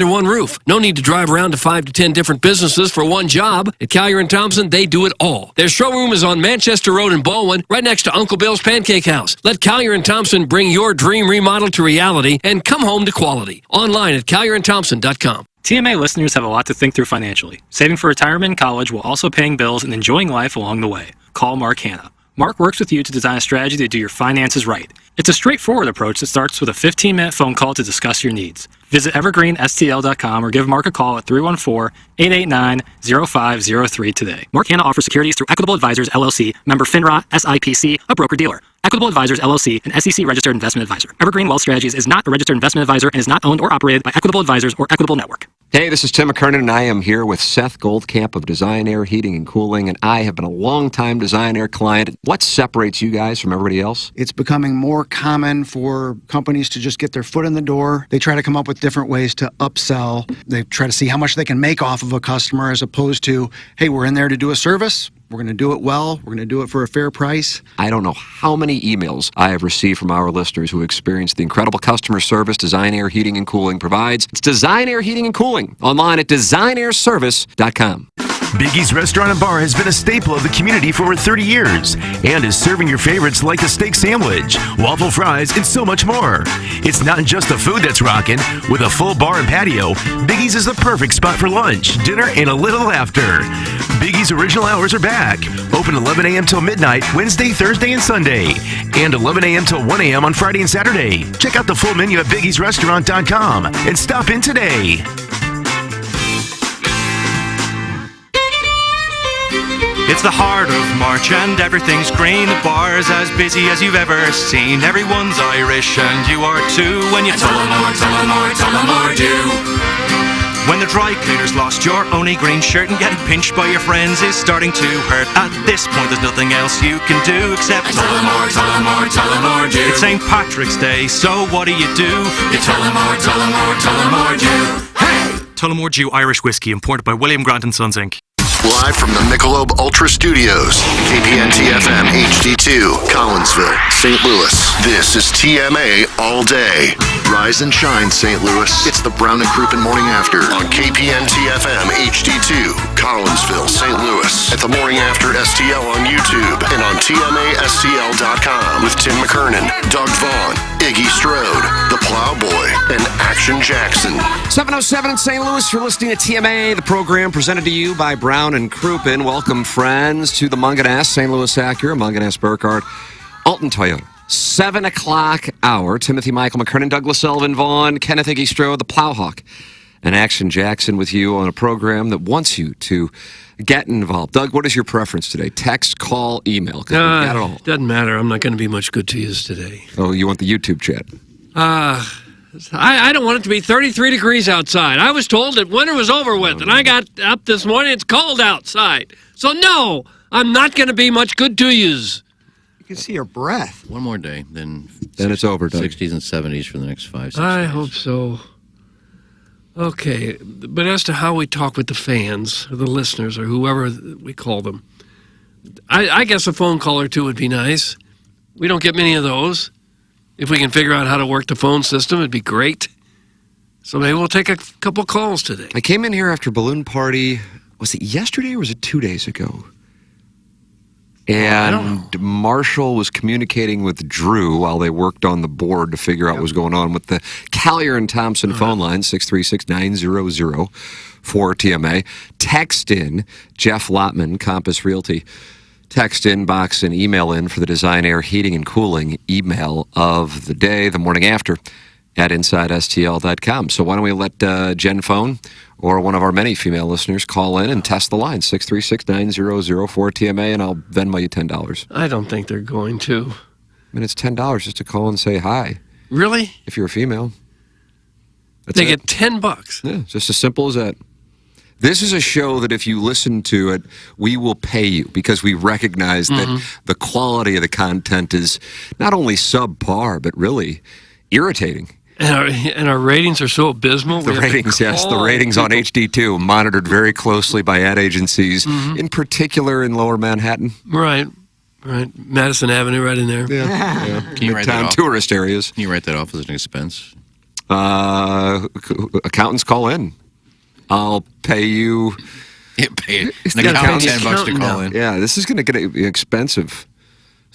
under one roof. No need to drive around to 5 to 10 different businesses for one job. At Collier & Thompson, they do it all. Their showroom is on Manchester Road in Baldwin, right next to Uncle Bill's Pancake House. Let Collier & Thompson bring your dream remodel to reality and come home to quality. Online at collierandthompson.com. TMA listeners have a lot to think through financially. Saving for retirement and college while also paying bills and enjoying life along the way. Call Mark Hanna. Mark works with you to design a strategy to do your finances right. It's a straightforward approach that starts with a 15-minute phone call to discuss your needs. Visit evergreenstl.com or give Mark a call at 314-889-0503 today. Mark Hanna offers securities through Equitable Advisors, LLC, member FINRA, SIPC, a broker-dealer. Equitable Advisors, LLC, an SEC-registered investment advisor. Evergreen Wealth Strategies is not a registered investment advisor and is not owned or operated by Equitable Advisors or Equitable Network. Hey, this is Tim McKernan, and I am here with Seth Goldcamp of Design Air Heating and Cooling, and I have been a long-time Design Air client. What separates you guys from everybody else? It's becoming more common for companies to just get their foot in the door. They try to come up with different ways to upsell. They try to see how much they can make off of a customer as opposed to, hey, we're in there to do a service. We're going to do it well. We're going to do it for a fair price. I don't know how many emails I have received from our listeners who experience the incredible customer service Design Air Heating and Cooling provides. It's Design Air Heating and Cooling, online at designairservice.com. Biggie's Restaurant and Bar has been a staple of the community for over 30 years and is serving your favorites like the steak sandwich, waffle fries, and so much more. It's not just the food that's rocking. With a full bar and patio, Biggie's is the perfect spot for lunch, dinner, and a little laughter. Biggie's original hours are back. Open 11 a.m. till midnight, Wednesday, Thursday, and Sunday. And 11 a.m. till 1 a.m. on Friday and Saturday. Check out the full menu at biggiesrestaurant.com and stop in today. It's the heart of March and everything's green. The bar's as busy as you've ever seen. Everyone's Irish and you are too. When you Tullamore, Tullamore, Tullamore do. When the dry cleaner's lost your only green shirt and getting pinched by your friends is starting to hurt. At this point there's nothing else you can do except Tullamore, Tullamore, Tullamore do. It's St. Patrick's Day, so what do? You Tullamore, Tullamore, Tullamore do. Hey! Tullamore Dew Irish Whiskey, imported by William Grant & Sons Inc. Live from the Michelob Ultra Studios, KPNT-FM HD2, Collinsville, St. Louis. This is TMA All Day. Rise and shine, St. Louis. It's the Brown and Crouppen Morning After on KPNT-FM HD2, Collinsville, St. Louis. At the Morning After STL on YouTube and on TMASTL.com with Tim McKernan, Doug Vaughn, Iggy Strode, The Plowboy, and Action Jackson. 7:07 in St. Louis. You're listening to TMA, the program presented to you by Brown and Crouppen. Welcome, friends, to the Munganess, St. Louis Acura, Munganess Burkhardt, Alton Toyota. 7 o'clock hour. Timothy Michael McKernan, Douglas Sullivan Vaughn, Kenneth Iggy Strode, the Plowhawk, and Action Jackson with you on a program that wants you to get involved. Doug, what is your preference today? Text, call, email? Because we've got it all. Doesn't matter. I'm not going to be much good to you today. Oh, you want the YouTube chat? I don't want it to be 33 degrees outside. I was told that winter was over with, and I got up this morning. It's cold outside. So, no, I'm not going to be much good to yous. You can see your breath. One more day, then it's over, Doug. 60s and 70s for the next 5, 6 I days. hope so. Okay, but as to how we talk with the fans, or the listeners, or whoever we call them, I guess a phone call or two would be nice. We don't get many of those. If we can figure out how to work the phone system, it'd be great. So maybe we'll take a couple calls today. I came in here after Balloon Party, was it yesterday or was it 2 days ago? And Marshall was communicating with Drew while they worked on the board to figure out what was going on with the Collier and Thompson phone line, 636-900-4TMA. Text in Jeff Lotman, Compass Realty. Text inbox and email in for the Design Air Heating and Cooling email of the day, the morning after, at InsideSTL.com. So why don't we let Jen Phone or one of our many female listeners call in and test the line, 636-900-4TMA, and I'll Venmo you $10. I don't think they're going to. I mean, it's $10 just to call and say hi. Really? If you're a female. They get $10. Yeah, just as simple as that. This is a show that if you listen to it, we will pay you because we recognize that the quality of the content is not only subpar, but really irritating. And our ratings are so abysmal. The ratings, yes. The ratings on HD2, monitored very closely by ad agencies, in particular in Lower Manhattan. Right. Madison Avenue right in there. Yeah. Can you write that off? Tourist areas. Can you write that off as an expense? Accountants call in. I'll pay you. Yeah, pay it. gotta Like pay the $10 to accountant call now. in. Yeah, this is going to get expensive.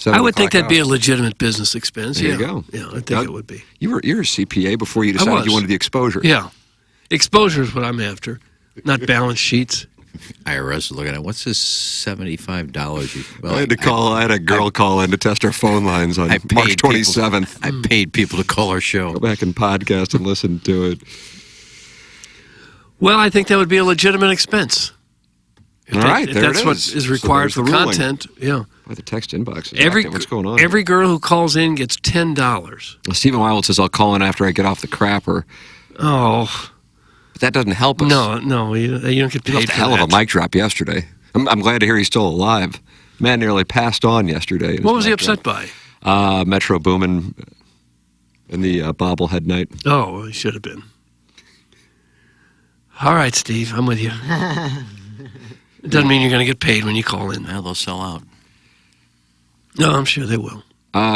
I would think that'd be a $7 legitimate business expense. There yeah. you go. Yeah, I think Doug, it would be. You're a CPA before you decided was. you wanted the exposure. Yeah. Exposure is what I'm after, not balance sheets. IRS is looking at what's this $75? Well, I had a girl call in to test our phone lines on I paid March people- 27th. I paid people to call our show. Go back and podcast and listen to it. Well, I think that would be a legitimate expense. All right, If there that's it what is. is So required there's for the ruling. content. Yeah. Why the text inbox is Every active. What's going on? every girl who calls in gets $10. Well, Stephen Wild says, I'll call in after I get off the crapper. Oh But that doesn't help us. no, you don't get He paid left a for hell that. of a mic drop yesterday. I'm glad to hear he's still alive. Man nearly passed on yesterday. What was he upset by? Metro Boomin and the bobblehead night. Oh, well, he should have been. All right, Steve, I'm with you. It doesn't mean you're going to get paid when you call in. Well, they'll sell out. No, I'm sure they will.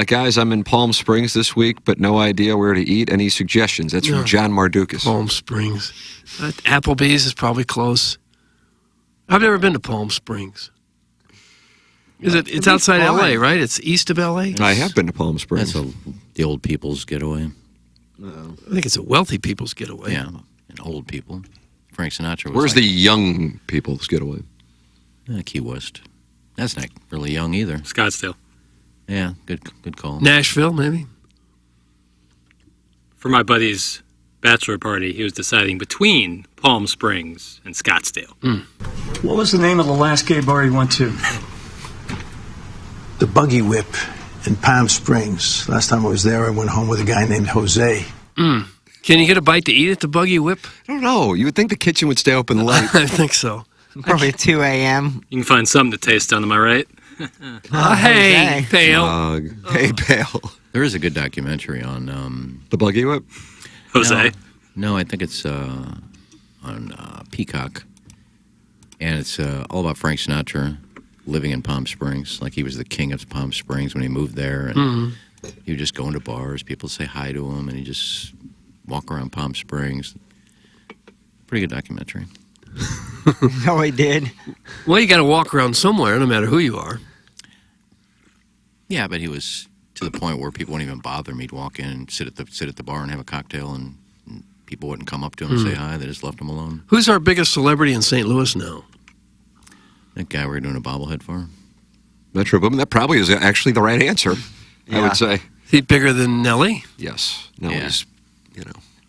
Guys, I'm in Palm Springs this week, but no idea where to eat. Any suggestions? That's from No. John Mardukas. Palm Springs. Applebee's is probably close. I've never been to Palm Springs. It's outside L.A., right? It's east of L.A.? I have been to Palm Springs. That's the old people's getaway. I think it's a wealthy people's getaway. Yeah, and old people. Frank Sinatra was Where's like, the young people's getaway? Key West. That's not really young either. Scottsdale. Yeah, good call. Nashville, maybe? For my buddy's bachelor party, he was deciding between Palm Springs and Scottsdale. What was the name of the last gay bar you went to? The Buggy Whip in Palm Springs. Last time I was there, I went home with a guy named Jose. Can you get a bite to eat at the Buggy Whip? I don't know. You would think the kitchen would stay open late. I think so. Probably 2 a.m. You can find something to taste down, am I right? Hey, Jose. pale. Hey, Bale. There is a good documentary on. The Buggy Whip? Jose. No, I think it's on Peacock, and it's all about Frank Sinatra living in Palm Springs. Like he was the king of Palm Springs when he moved there, and he would just go into bars. People say hi to him, and he just walk around Palm Springs. Pretty good documentary. No, he did. Well, you got to walk around somewhere, no matter who you are. Yeah, but he was to the point where people wouldn't even bother him. He'd walk in and sit at the bar and have a cocktail, and people wouldn't come up to him and say hi. They just left him alone. Who's our biggest celebrity in St. Louis now? That guy we're doing a bobblehead for. Metro Boomin. That probably is actually the right answer, I would say. Is he bigger than Nelly? Yes. No, Yeah. he's,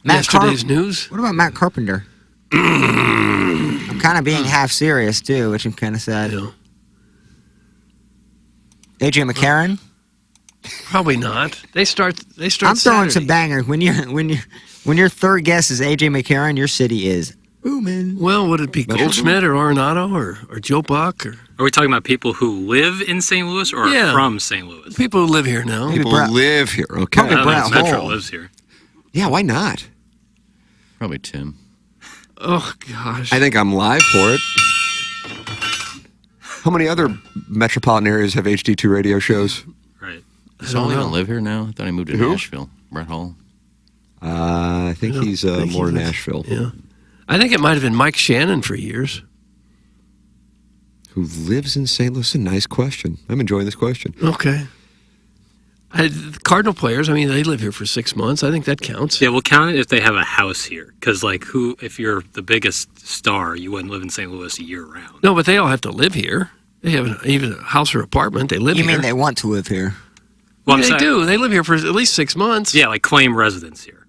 Yesterday's news? What about Matt Carpenter? I'm kind of being half serious too, which I'm kind of sad. Yeah. AJ McCarron. Probably not. They start I'm throwing Saturday. some bangers. When your third guess is AJ McCarron, your city is booming. Well, would it be Goldschmidt or Arenado or Joe Buck or Are we talking about people who live in St. Louis or Yeah. are from St. Louis? people who live here now? Maybe people Brett- live here. Okay. Probably I don't know if Brett Metro Hull. lives here. Yeah, why not? Probably Tim. Oh gosh. I think I'm live for it. How many other metropolitan areas have HD2 radio shows? Right. Does don't Hall even know. live here now? I thought he moved to Who? Nashville. Brett Hall. I think don't he's think more he lives- Nashville. Yeah. I think it might have been Mike Shannon for years. Who lives in St. Louis? A nice question. I'm enjoying this question. Okay. Cardinal players, I mean, they live here for 6 months. I think that counts. Yeah, we'll count it if they have a house here. Because, if you're the biggest star, you wouldn't live in St. Louis year round. No, but they all have to live here. They have even a house or apartment. They live You here. mean they want to live here? Well, Yeah, I'm they saying- do. They live here for at least 6 months. Yeah, claim residence here.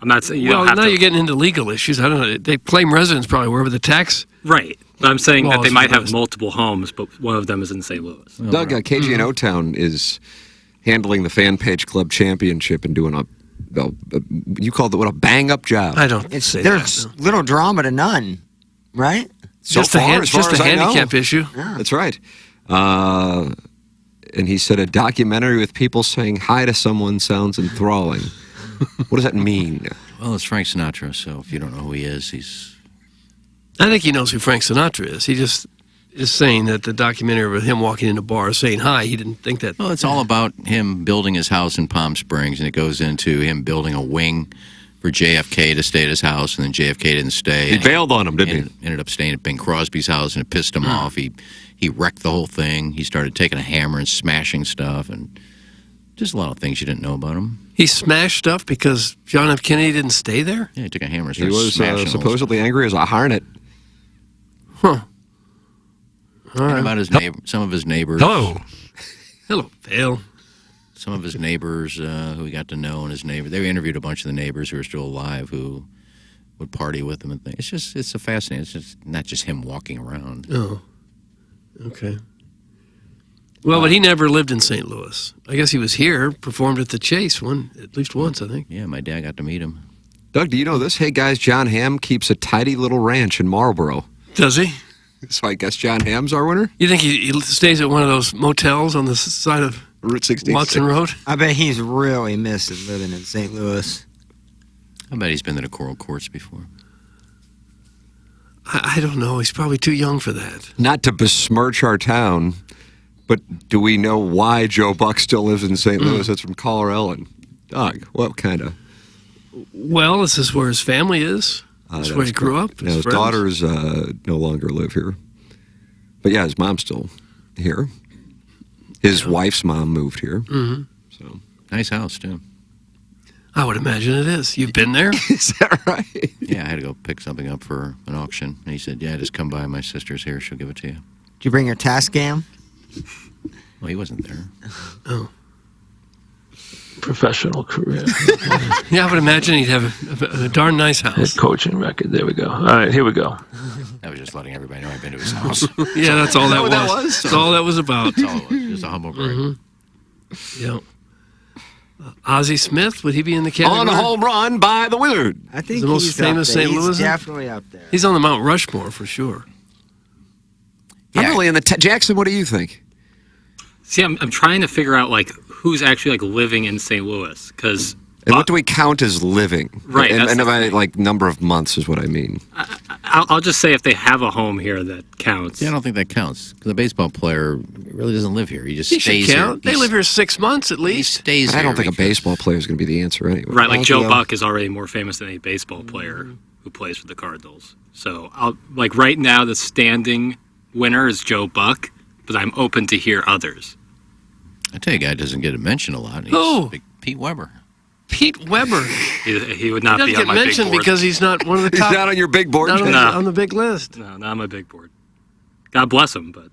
I'm not saying you Well, don't have now to. you're getting into legal issues. I don't know. They claim residence probably wherever the tax. Right. But I'm saying that Laws they might are have list. multiple homes, but one of them is in St. Louis. Doug, KG and O-Town is handling the Fan Page Club Championship and doing you called it what, a bang-up job. I don't It's say there's that. No. little drama to none, right? So Just far, a as far as I know. handicap issue. That's right. And he said a documentary with people saying hi to someone sounds enthralling. What does that mean? Well, it's Frank Sinatra, so if you don't know who he is, he's I think he knows who Frank Sinatra is. He just is saying that the documentary of him walking into bars saying hi, he didn't think that. Well, it's all about him building his house in Palm Springs, and it goes into him building a wing for JFK to stay at his house, and then JFK didn't stay. He bailed on him, didn't he? Ended up staying at Bing Crosby's house, and it pissed him off. He wrecked the whole thing. He started taking a hammer and smashing stuff, and just a lot of things you didn't know about him. He smashed stuff because John F. Kennedy didn't stay there? Yeah, he took a hammer and He started was smashing supposedly angry as a hornet. Huh. And about his neighbor, some of his neighbors. Hello, Phil. Some of his neighbors who he got to know, and his neighbor. They interviewed a bunch of the neighbors who are still alive who would party with him and things. It's a fascinating. It's just not just him walking around. Oh, okay. Well, but he never lived in St. Louis. I guess he was here, performed at the Chase at least once, I think. Yeah, my dad got to meet him. Doug, do you know this? Hey, guys, John Hamm keeps a tidy little ranch in Marlboro. Does he? So I guess John Hamm's our winner? You think he stays at one of those motels on the side of Route 66? Watson Road? I bet he's really missing living in St. Louis. I bet he's been to the Coral Courts before. I don't know. He's probably too young for that. Not to besmirch our town, but do we know why Joe Buck still lives in St. Louis? It's from Caller Ellen. Doug, what kind of? Well, this is where his family is. That's where he grew up. His friends. daughters no longer live here. But yeah, his mom's still here. His wife's mom moved here. Mm-hmm. So nice house, too. I would imagine it is. You've been there? Is that right? Yeah, I had to go pick something up for an auction. And he said, yeah, just come by. My sister's here. She'll give it to you. Did you bring your Tascam? Well, he wasn't there. Oh. Professional career. Yeah, I would imagine he'd have a darn nice house. Head coaching record. There we go. All right, here we go. I was just letting everybody know I've been to his house. Yeah, that's all that was. That's all that was about. That's all it was. Just a humble brag. Mm-hmm. Yeah. Ozzie Smith, would he be in the category? On a home run by the Wizard. I think the most he's famous up there. St. Louis. He's definitely up there. He's on the Mount Rushmore for sure. I'm really in the Jackson. What do you think? See, I'm trying to figure out like who's actually like living in St. Louis because. And what do we count as living? Right, And by like number of months is what I mean. I'll just say if they have a home here that counts. Yeah, I don't think that counts because a baseball player really doesn't live here. He just He stays should count. here. They live here 6 months at least. He stays I here. don't think a baseball player is going to be the answer anyway. Right, like Thank Joe you. Buck is already more famous than a baseball player who plays for the Cardinals. So, like right now, the standing winner is Joe Buck, but I'm open to hear others. I tell you, a guy doesn't get mentioned a lot. He's Who? Pete Weber. Pete Weber. He would not He be doesn't on get my big mentioned board. because he's not one of the He's top. not on your big board. Not on, No. on the big list. No, not on my big board. God bless him, but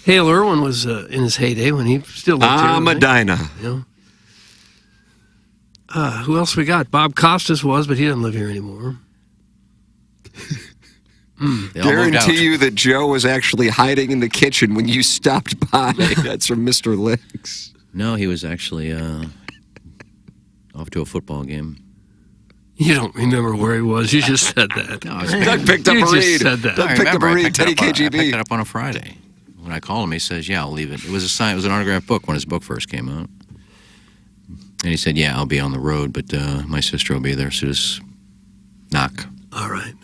Hale Irwin was in his heyday when he still lived here. Medina. You know? Who else we got? Bob Costas was, but he doesn't live here anymore. They all moved out. Guarantee you that Joe was actually hiding in the kitchen when you stopped by. That's from Mr. Licks. No, he was actually off to a football game. You don't remember where he was. You just said that. No, I was Doug picked up You a just read. said that. Doug I picked up remember. a I read. picked it Teddy up on- I KGB. picked it up on a Friday. When I called him, he says, "Yeah, I'll leave it." It was a sign. It was an autographed book when his book first came out. And he said, "Yeah, I'll be on the road, but my sister will be there, so just knock." All right.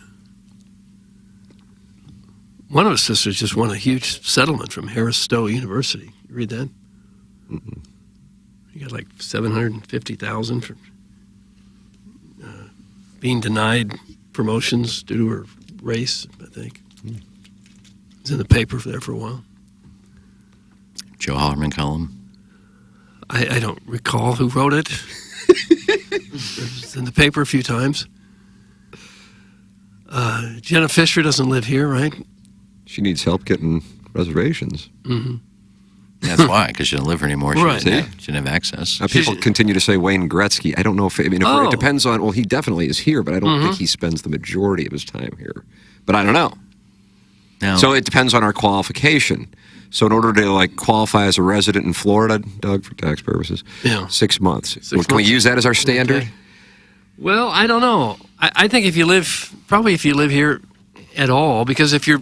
One of his sisters just won a huge settlement from Harris Stowe University. You read that? Mm-hmm. He got like $750,000 for being denied promotions due to her race, I think. It's in the paper there for a while. Joe Hollerman column. I don't recall who wrote it. It's in the paper a few times. Jenna Fisher doesn't live here, right? She needs help getting reservations. Mm-hmm. That's why, because she didn't live here anymore. She, Right. she didn't have access. People continue to say Wayne Gretzky. I don't know if Oh. it depends on. Well, he definitely is here, but I don't Mm-hmm. think he spends the majority of his time here. But I don't know. Now, So it depends on our qualification. So in order to qualify as a resident in Florida, Doug, for tax purposes, Yeah. 6 months. 6 Can we months. use that as our standard? Okay. Well, I don't know. I think if you live here at all, because if you're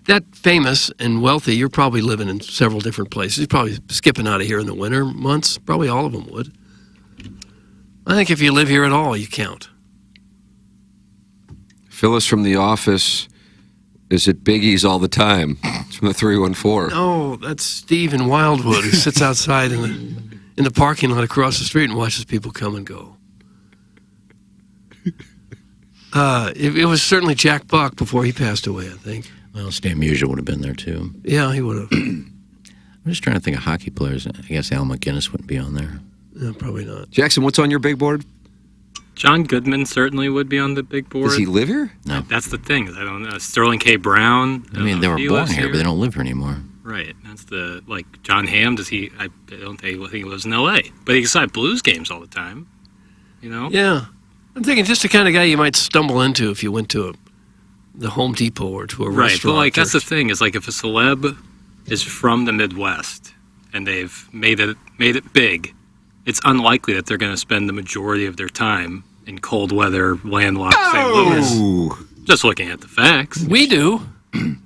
that famous and wealthy, you're probably living in several different places. You're probably skipping out of here in the winter months. Probably all of them would. I think if you live here at all, you count. Phyllis from The Office Is it Biggie's all the time? It's from the 314. No, that's Steve in Wildwood, who sits outside in the parking lot across the street and watches people come and go. It was certainly Jack Buck before he passed away, I think. Well, Stan Musial would have been there, too. Yeah, he would have. I'm just trying to think of hockey players. I guess Al McGinnis wouldn't be on there. No, probably not. Jackson, what's on your big board? John Goodman certainly would be on the big board. Does he live here? No. That's the thing. I don't know. Sterling K. Brown. I mean, they were born here, but they don't live here anymore. Right. That's the, like, John Hamm, does he, I don't think he lives in L.A. But he decides blues games all the time, you know? Yeah. I'm thinking just the kind of guy you might stumble into if you went to the Home Depot or to a Right, restaurant. but, like, that's the or- thing, is, like, if a celeb is from the Midwest and they've made it big, it's unlikely that they're going to spend the majority of their time in cold weather, landlocked St. Louis. Just looking at the facts. We do.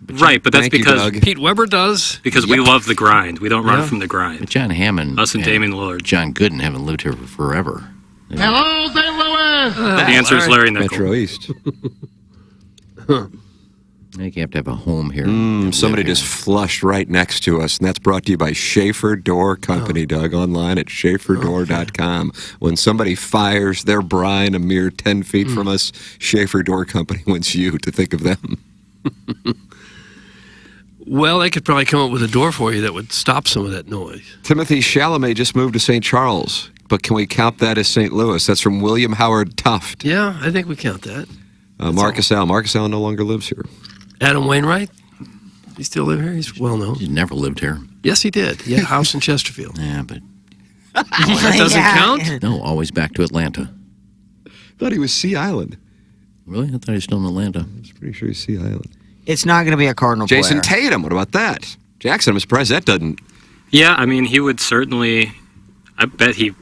Right, but that's Thank you, because Doug. Pete Weber does. because we love the grind. We don't run Yeah. from the grind. But John Hammond Us and Damian Lillard. John Gooden haven't lived here for forever. Hello, St. Louis! The answer is Larry Nickel. Metro East. I think you have to have a home here. Somebody just flushed right next to us, and that's brought to you by Schaefer Door Company, Doug, online at schaeferdoor.com. When somebody fires their brine a mere 10 feet from us, Schaefer Door Company wants you to think of them. Well, they could probably come up with a door for you that would stop some of that noise. Timothy Chalamet just moved to St. Charles, but can we count that as St. Louis? That's from William Howard Tuft. Yeah, I think we count that. Marcus Allen. Marcus Allen no longer lives here. Adam Wainwright? He still live here? He's well known. He never lived here. Yes, he did. He had a house in Chesterfield. Yeah, but That doesn't count? no, always back to Atlanta. Thought he was Sea Island. Really? I thought he was still in Atlanta. I was pretty sure he's Sea Island. It's not going to be a Cardinal Jason player. Tatum. What about that? Jackson, I'm surprised that doesn't. Yeah, I mean, he would certainly, I bet he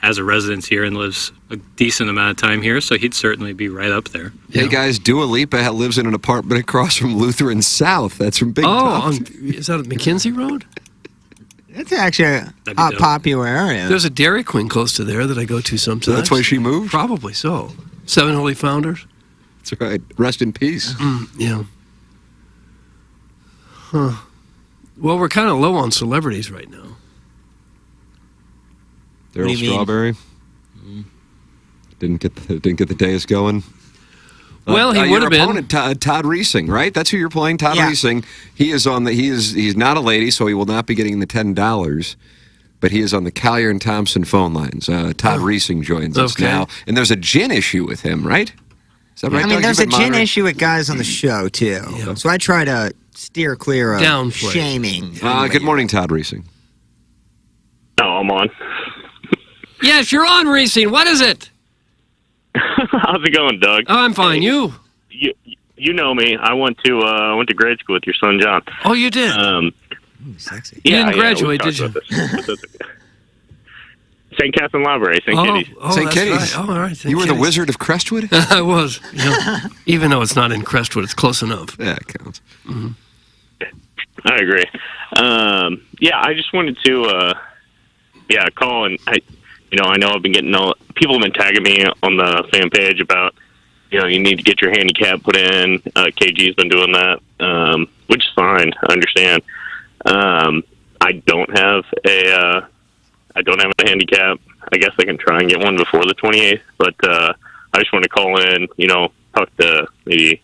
has a residence here and lives a decent amount of time here, so he'd certainly be right up there. Hey, guys, Dua Lipa lives in an apartment across from Lutheran South. That's from Big Tuft. Is that McKenzie Road? It's actually a That'd be dope. popular area. There's a Dairy Queen close to there that I go to sometimes. That's why she moved? Probably so. Seven Holy Founders? That's right. Rest in peace. Yeah. Huh. Well, we're kind of low on celebrities right now. What do Daryl you mean? Strawberry. Didn't get the days going. Well, he would have been. Your opponent, Todd Reesing, right? That's who you're playing, Todd Yeah. Reesing. He is on the. He's not a lady, so he will not be getting the $10. But he is on the Collier and Thompson phone lines. Todd Reesing joins us Okay. now, and there's a gin issue with him, right? Is that right? I mean, Doug? there's You've a been gin monitoring? issue with guys on the show, too. Yeah. So I try to steer clear of Downplay. shaming. Good morning, Todd Reesing. No, I'm on. Yes, you're on, Racing. What is it? How's it going, Doug? Oh, I'm fine. You? You know me. I went to grade school with your son, John. Oh, you did? Sexy. You didn't we graduate, talked did you? about this. St. Catherine Library, St. Kitty's. St. that's Kitty's. right. Oh, all right. St. You were the Kitty's. Wizard of Crestwood? I was. Yeah. Even though it's not in Crestwood, it's close enough. Yeah, it counts. I agree. Yeah, I just wanted to, call and I know I've been getting people have been tagging me on the fan page about, you need to get your handicap put in. KG's been doing that, which is fine. I understand. I don't have a handicap. I guess I can try and get one before the 28th, but I just want to call in, talk to maybe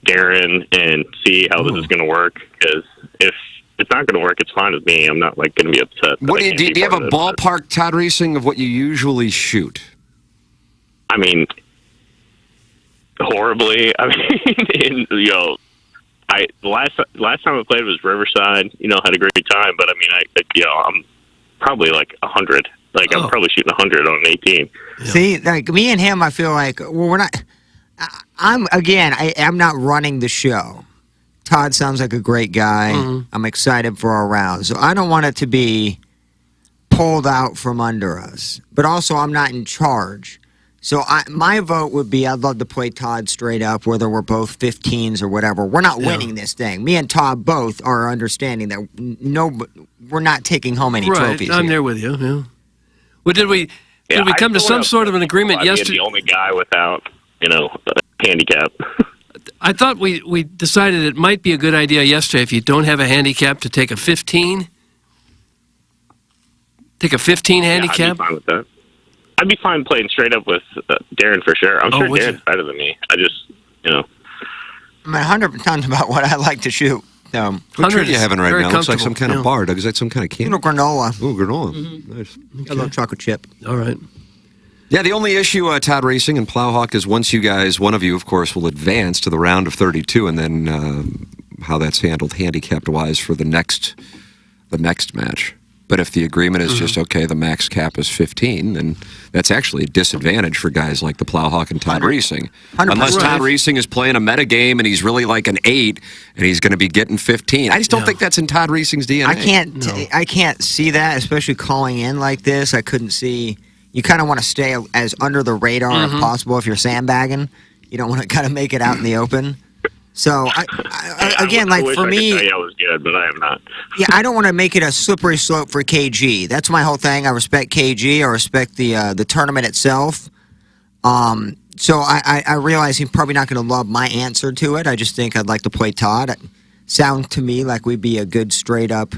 Darren and see how this is going to work. Because if it's not going to work, it's fine with me. I'm not going to be upset. What do you have a ballpark, Todd Reesing, of what you usually shoot? I mean, horribly. I mean, the last time I played was Riverside. Had a great time, but I mean, I'm probably like 100. Like I'm probably shooting 100 on an 18. Yeah. See, like me and him, I feel like we're not. I'm not running the show. Todd sounds like a great guy. Mm-hmm. I'm excited for our round, so I don't want it to be pulled out from under us. But also, I'm not in charge. So my vote would be I'd love to play Todd straight up, whether we're both 15s or whatever. We're not winning this thing. Me and Todd both are understanding that we're not taking home any trophies. I'm there with you. Yeah. Well, did we come to some sort of an agreement yesterday? I'd be the only guy without, a handicap. I thought we decided it might be a good idea yesterday if you don't have a handicap to take a 15. Take a 15 handicap. I'd be fine with that. I'd be fine playing straight up with Darren for sure. I'm sure would Darren's you? better than me. I just, I mean, 100% about what I like to shoot. What treat are you having right now? Looks like some kind of bar. Doug, is that some kind of candy? Granola. Ooh, granola. Nice. A little chocolate chip. All right. Yeah, the only issue, Todd Racing and Plowhawk, is once you guys, one of you, of course, will advance to the round of 32, and then how that's handled handicapped-wise for the next match. But if the agreement is just, okay, the max cap is 15, then that's actually a disadvantage for guys like the Plowhawk and Todd Racing. Unless Todd Racing is playing a meta game and he's really like an 8 and he's going to be getting 15. I just don't think that's in Todd Racing's DNA. I can't see that, especially calling in like this. I couldn't see. You kind of want to stay as under the radar if possible if you're sandbagging. You don't want to kind of make it out in the open. So, again, like for me, I could tell you I was good, but I am not. Yeah, I don't want to make it a slippery slope for KG. That's my whole thing. I respect KG. I respect the tournament itself. So I realize he's probably not going to love my answer to it. I just think I'd like to play Todd. It sounds to me like we'd be a good straight up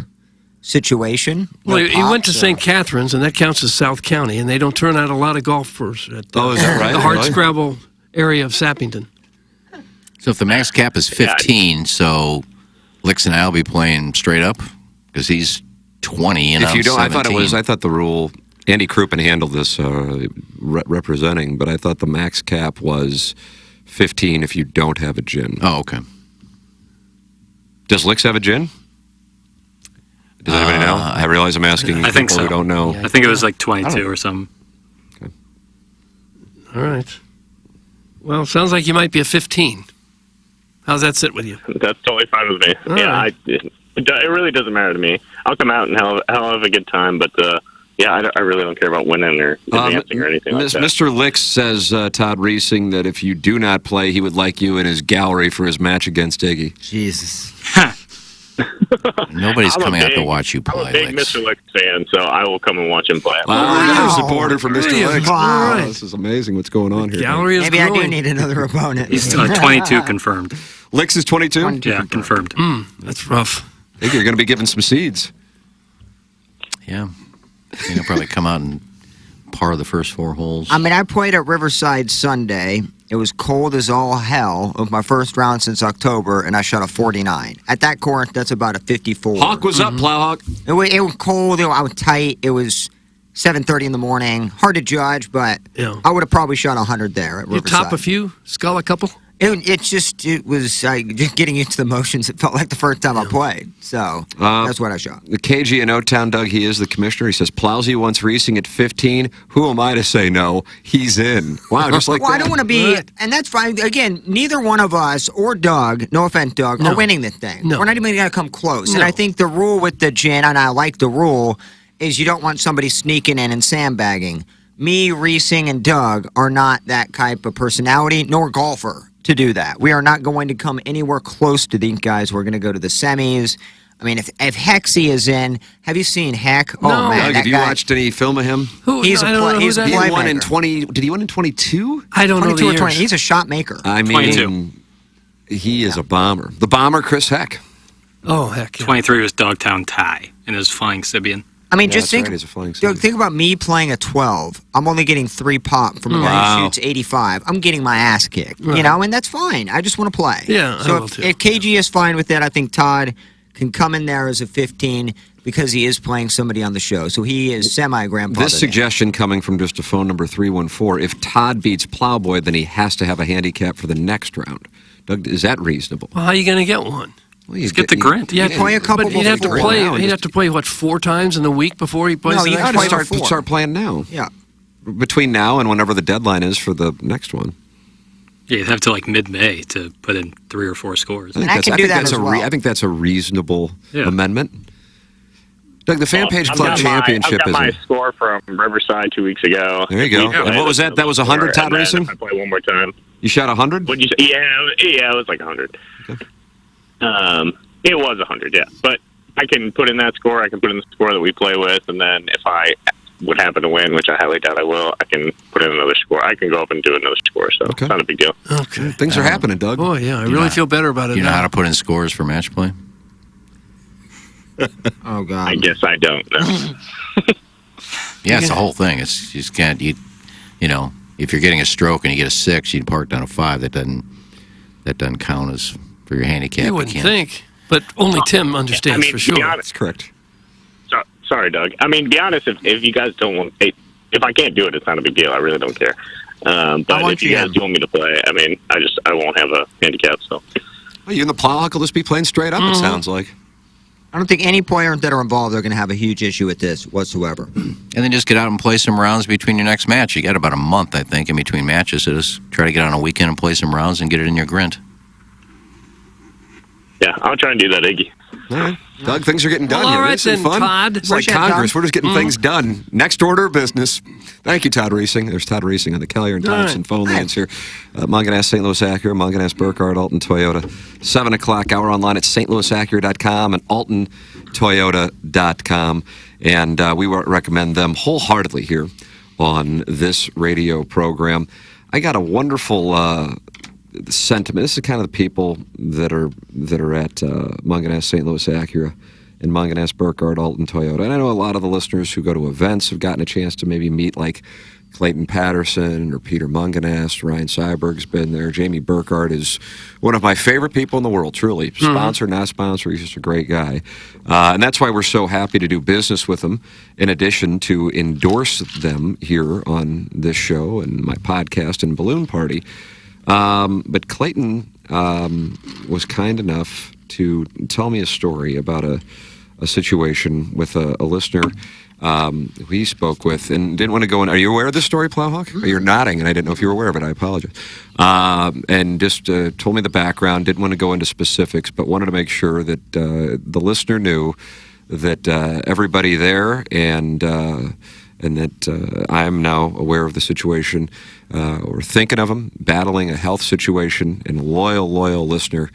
situation. Well, he went to St. Catharines, and that counts as South County, and they don't turn out a lot of golfers at is that right? the Hardscrabble area of Sappington. So if the max cap is 15, so Licks and I will be playing straight up because he's 20 and if I'm you don't, 17. I thought the rule. Andy Crouppen handled this representing, but I thought the max cap was 15 if you don't have a gin. Oh, okay. Does Licks have a gin? Does anybody know? I realize I'm asking I think people so. who don't know. I think it was like 22 or something. All right. Well, sounds like you might be a 15. How's that sit with you? That's totally fine with me. All right. It really doesn't matter to me. I'll come out and have a good time, but I really don't care about winning or advancing or anything like that. Mr. Licks says, Todd Racing, that if you do not play, he would like you in his gallery for his match against Iggy. Jesus. Nobody's coming out to watch you play. I'm a big Mr. Licks fan, so I will come and watch him play. Another supporter for Mr. Licks. Wow. Oh, this is amazing what's going on here. Gallery is Maybe I do growing. need another opponent. He's 22 confirmed. Licks is 22? Yeah, confirmed. That's rough. I think you're going to be given some seeds. Yeah. He'll probably come out and par the first 4 holes. I mean, I played at Riverside Sunday. It was cold as all hell of my first round since October, and I shot a 49. At that course, that's about a 54. Hawk was up, Plowhawk. It was cold. I was tight. It was 7:30 in the morning. Hard to judge, but Yeah. I would have probably shot 100 there at You Riverside. top a few, skull a couple. It was just getting used to the motions. It felt like the first time I played. So that's what I shot. The KG in O-Town, Doug, he is the commissioner. He says, Plowsy wants racing at 15. Who am I to say no? He's in. Wow, just like Well, that. I don't want to be, and that's fine. Again, neither one of us or Doug, no offense, Doug, are winning this thing. No. We're not even going to come close. And No. I think the rule with the gin, and I like the rule, is you don't want somebody sneaking in and sandbagging. Me, Reesing, and Doug are not that type of personality, nor golfer, to do that. We are not going to come anywhere close to these guys. We're going to go to the semis. I mean, if Hexy is in, have you seen Heck? Oh, No. man, Doug, that have you guy, watched any film of him? Who? He's a I don't play- know who he's a that He is. play- won in playmaker. 20. Did he win in 22? I don't know 22 the or 20. years. He's a shot maker. I mean, 22. he is a bomber. The bomber, Chris Heck. Oh, heck. Yeah. 23 was Dogtown Ty in his Flying Sibian. I mean, Yeah, just that's think, right, he's a flying Doug, Sibian. think about me playing a 12. I'm only getting 3 pop from a guy Wow. who shoots 85. I'm getting my ass kicked, you know, and that's fine. I just want to play. Yeah, I So will too. if KG is fine with that, I think Todd can come in there as a 15 because he is playing somebody on the show. So he is semi-grandfather. This suggestion coming from just a phone number 314. If Todd beats Plowboy, then he has to have a handicap for the next round. Doug, is that reasonable? Well, how are you going to get one? Well, Let's get the grant. Yeah, play a couple but he'd have to before. play. Now and He'd just- have to play what 4 times in the week before he plays No, the you next have No, to one? play before. start playing now. Yeah. Between now and whenever the deadline is for the next one. Yeah, you'd have to like mid-May to put in 3 or 4 scores. And I can do that that's as a well. I think that's a reasonable Yeah. amendment. Doug, the Fan Page I've Club got Championship I've got is. my score from Riverside 2 weeks ago. There you go. And what was that? That was 100, Todd Racing? I play one more time. You shot 100? What'd you say? Yeah, it was like 100. Okay. It was 100, yeah. But I can put in that score. I can put in the score that we play with, and then if I would happen to win, which I highly doubt I will, I can put in another score. I can go up and do another score, so it's not a big deal. Okay. Things are happening, Doug. Oh, yeah. I really feel better about it Do you know now. how to put in scores for match play? Oh God. I guess I don't know. Yeah, it's the whole thing. It's you just can't. You know, if you're getting a stroke and you get a 6, you'd park down a 5. That doesn't count as for your handicap. You wouldn't can't. think, but only Tim understands for sure. To be honest, That's correct. Sorry, Doug. I mean, to be honest, if you guys don't want, if I can't do it, it's not a big deal. I really don't care. But if you guys do want me to play, I mean, I won't have a handicap. So, Well, you and the Plowhawk will just be playing straight up. It sounds like. I don't think any player that are involved are going to have a huge issue with this whatsoever. And then just get out and play some rounds between your next match. You got about a month, I think, in between matches. So just try to get on a weekend and play some rounds and get it in your grint. yeah, I'll try and do that, Iggy. All right. Doug, things are getting done Well, all here. right This is then, fun. Todd. It's like Appreciate it, Congress. Todd. We're just getting things done. Next order of business. Thank you, Todd Reesing. There's Todd Reesing on the Kelly and All Thompson right. phone lines here. Munganess, St. Louis Acura, Munganess, Burkhardt, Alton Toyota. 7 o'clock hour online at stlouisacura.com and altontoyota.com. And we recommend them wholeheartly here on this radio program. I got a wonderful sentiment. This is kind of the people that are at Munganess, St. Louis Acura, and Munganess, Burkhardt, Alton Toyota. And I know a lot of the listeners who go to events have gotten a chance to maybe meet like Clayton Patterson or Peter Munganess. Ryan Seiberg's been there. Jamie Burkhardt is one of my favorite people in the world, truly. Sponsor, not sponsor, he's just a great guy. And that's why we're so happy to do business with him, in addition to endorse them here on this show and my podcast and Balloon Party. But Clayton was kind enough to tell me a story about a situation with a listener who he spoke with and didn't want to go in. Are you aware of this story, Plowhawk? You're nodding, and I didn't know if you were aware of it. I apologize. And just told me the background, didn't want to go into specifics, but wanted to make sure that the listener knew that everybody there and that I am now aware of the situation. We're thinking of him, battling a health situation, and a loyal listener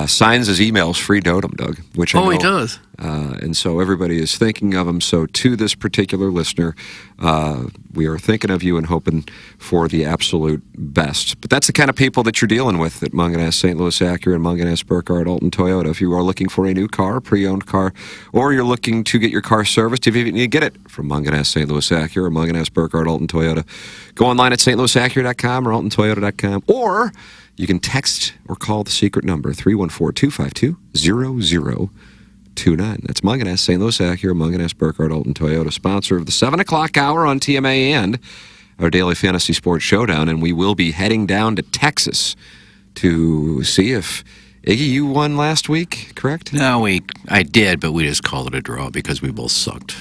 signs his emails free dotem, Doug, which I know. Oh, he does. And so everybody is thinking of him. So to this particular listener, we are thinking of you and hoping for the absolute best. But that's the kind of people that you're dealing with at Munganess, St. Louis Acura, and Munganess, Burkhardt, Alton Toyota. If you are looking for a new car, pre-owned car, or you're looking to get your car serviced, if you need to get it from Munganess, St. Louis Acura, or Munganess, Burkhardt, Alton Toyota, go online at stlouisacura.com or altontoyota.com, or you can text or call the secret number, 314-252-0029. That's Munganess, St. Louis Acura, Munganess, Burkhardt, Alton Toyota, sponsor of the 7 o'clock hour on TMA and our daily fantasy sports showdown. And we will be heading down to Texas to see if Iggy, you won last week, correct? No, I did, but we just called it a draw because we both sucked.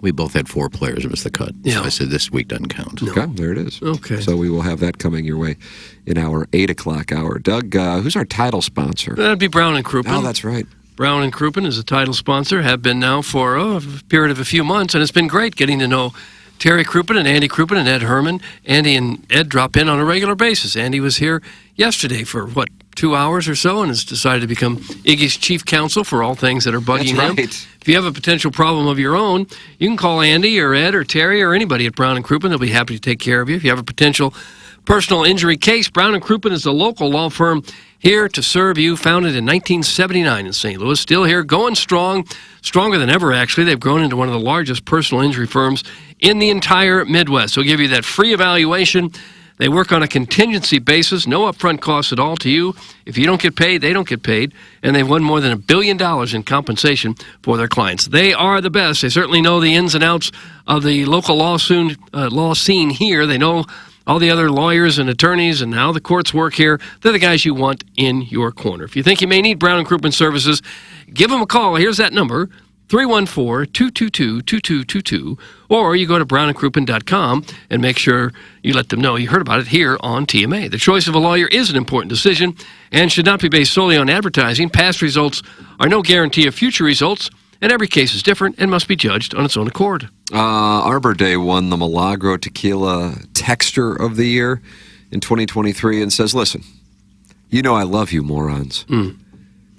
We both had 4 players miss the cut. Yeah. So I said this week doesn't count. Okay, there it is. Okay. So we will have that coming your way in our 8 o'clock hour. Doug, who's our title sponsor? That'd be Brown and Crouppen. Oh, that's right. Brown and Crouppen is a title sponsor, have been now for a period of a few months, and it's been great getting to know Terry Crouppen and Andy Crouppen and Ed Herman. Andy and Ed drop in on a regular basis. Andy was here yesterday for, 2 hours or so, and has decided to become Iggy's chief counsel for all things that are bugging That's him. right. If you have a potential problem of your own, you can call Andy or Ed or Terry or anybody at Brown and Crouppen. They'll be happy to take care of you. If you have a potential personal injury case, Brown and Crouppen is a local law firm here to serve you, founded in 1979 in St. Louis, still here, going strong, stronger than ever, actually. They've grown into one of the largest personal injury firms in the entire Midwest. They'll give you that free evaluation. They work on a contingency basis, no upfront costs at all to you. If you don't get paid, they don't get paid. And they've won more than $1 billion in compensation for their clients. They are the best. They certainly know the ins and outs of the local law scene here. They know all the other lawyers and attorneys and how the courts work here. They're the guys you want in your corner. If you think you may need Brown and Crouppen services, give them a call. Here's that number, 314-222-2222, or you go to brownandcrouppen.com and make sure you let them know you heard about it here on TMA. The choice of a lawyer is an important decision and should not be based solely on advertising. Past results are no guarantee of future results, and every case is different and must be judged on its own accord. Arbor Day won the Milagro Tequila Texture of the Year in 2023 and says, listen, you know I love you, morons.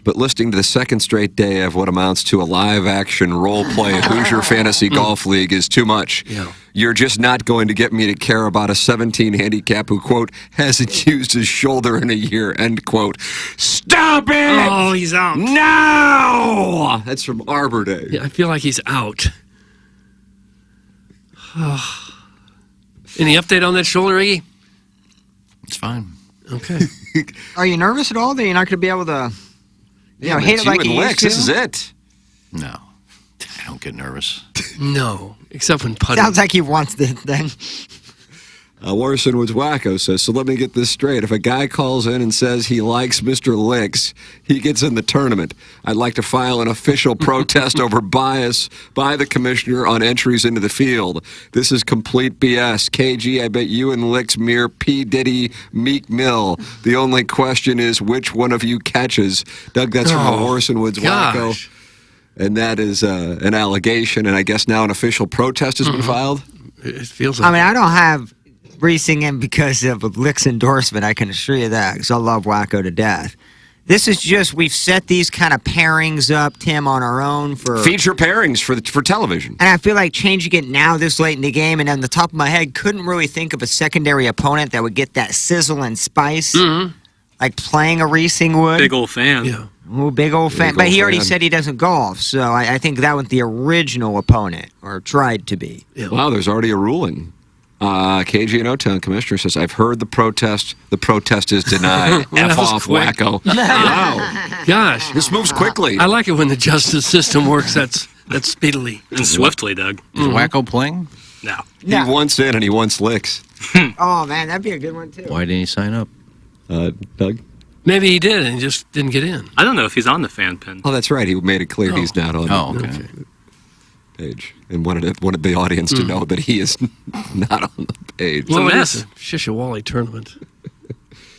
but listening to the second straight day of what amounts to a live-action role-play Hoosier Fantasy Golf League is too much. Yeah. You're just not going to get me to care about a 17 handicap who, quote, hasn't used his shoulder in a year, end quote. Stop it! Oh, he's out. No! That's from Arbor Day. Yeah, I feel like he's out. Any update on that shoulder, Iggy? It's fine. Okay. Are you nervous at all that you're not going to be able to, Yeah, hit it's it like you you and used Lex. to? This is it. No, I don't get nervous. No, except when putting. Sounds like he wants it then. Warson Woods Wacko says, so let me get this straight. If a guy calls in and says he likes Mr. Licks, he gets in the tournament. I'd like to file an official protest over bias by the commissioner on entries into the field. This is complete BS. KG, I bet you and Licks mere P. Diddy Meek Mill. The only question is which one of you catches. Doug, that's from Warson Woods Wacko. gosh. And that is an allegation, and I guess now an official protest has been filed? It feels like I mean, I don't have Reesing in because of Lick's endorsement, I can assure you that, because I love Wacko to death. This is just, we've set these kind of pairings up, Tim, on our own for... Feature pairings for television. And I feel like changing it now this late in the game, and on the top of my head, couldn't really think of a secondary opponent that would get that sizzle and spice. Like playing a Reesing would. Big old fan. Yeah. Ooh, big old fan. Big But old he already fan. said he doesn't golf, so I think that was the original opponent, or tried to be. Wow, there's already a ruling. KG and O-Town commissioner says, I've heard the protest. The protest is denied. That F was off, quick. Wacko. Wow. Gosh, This moves quickly. I like it when the justice system works that speedily. And swiftly, Doug. Is Wacko playing? No. He wants in and he wants licks. Oh, man, that'd be a good one, too. Why didn't he sign up? Doug? Maybe he did and he just didn't get in. I don't know if he's on the fan pin. Oh, that's right. He made it clear he's not on Oh, the okay. page and wanted the audience to know that he is not on the page. Well, mess. it is a Shishawali tournament.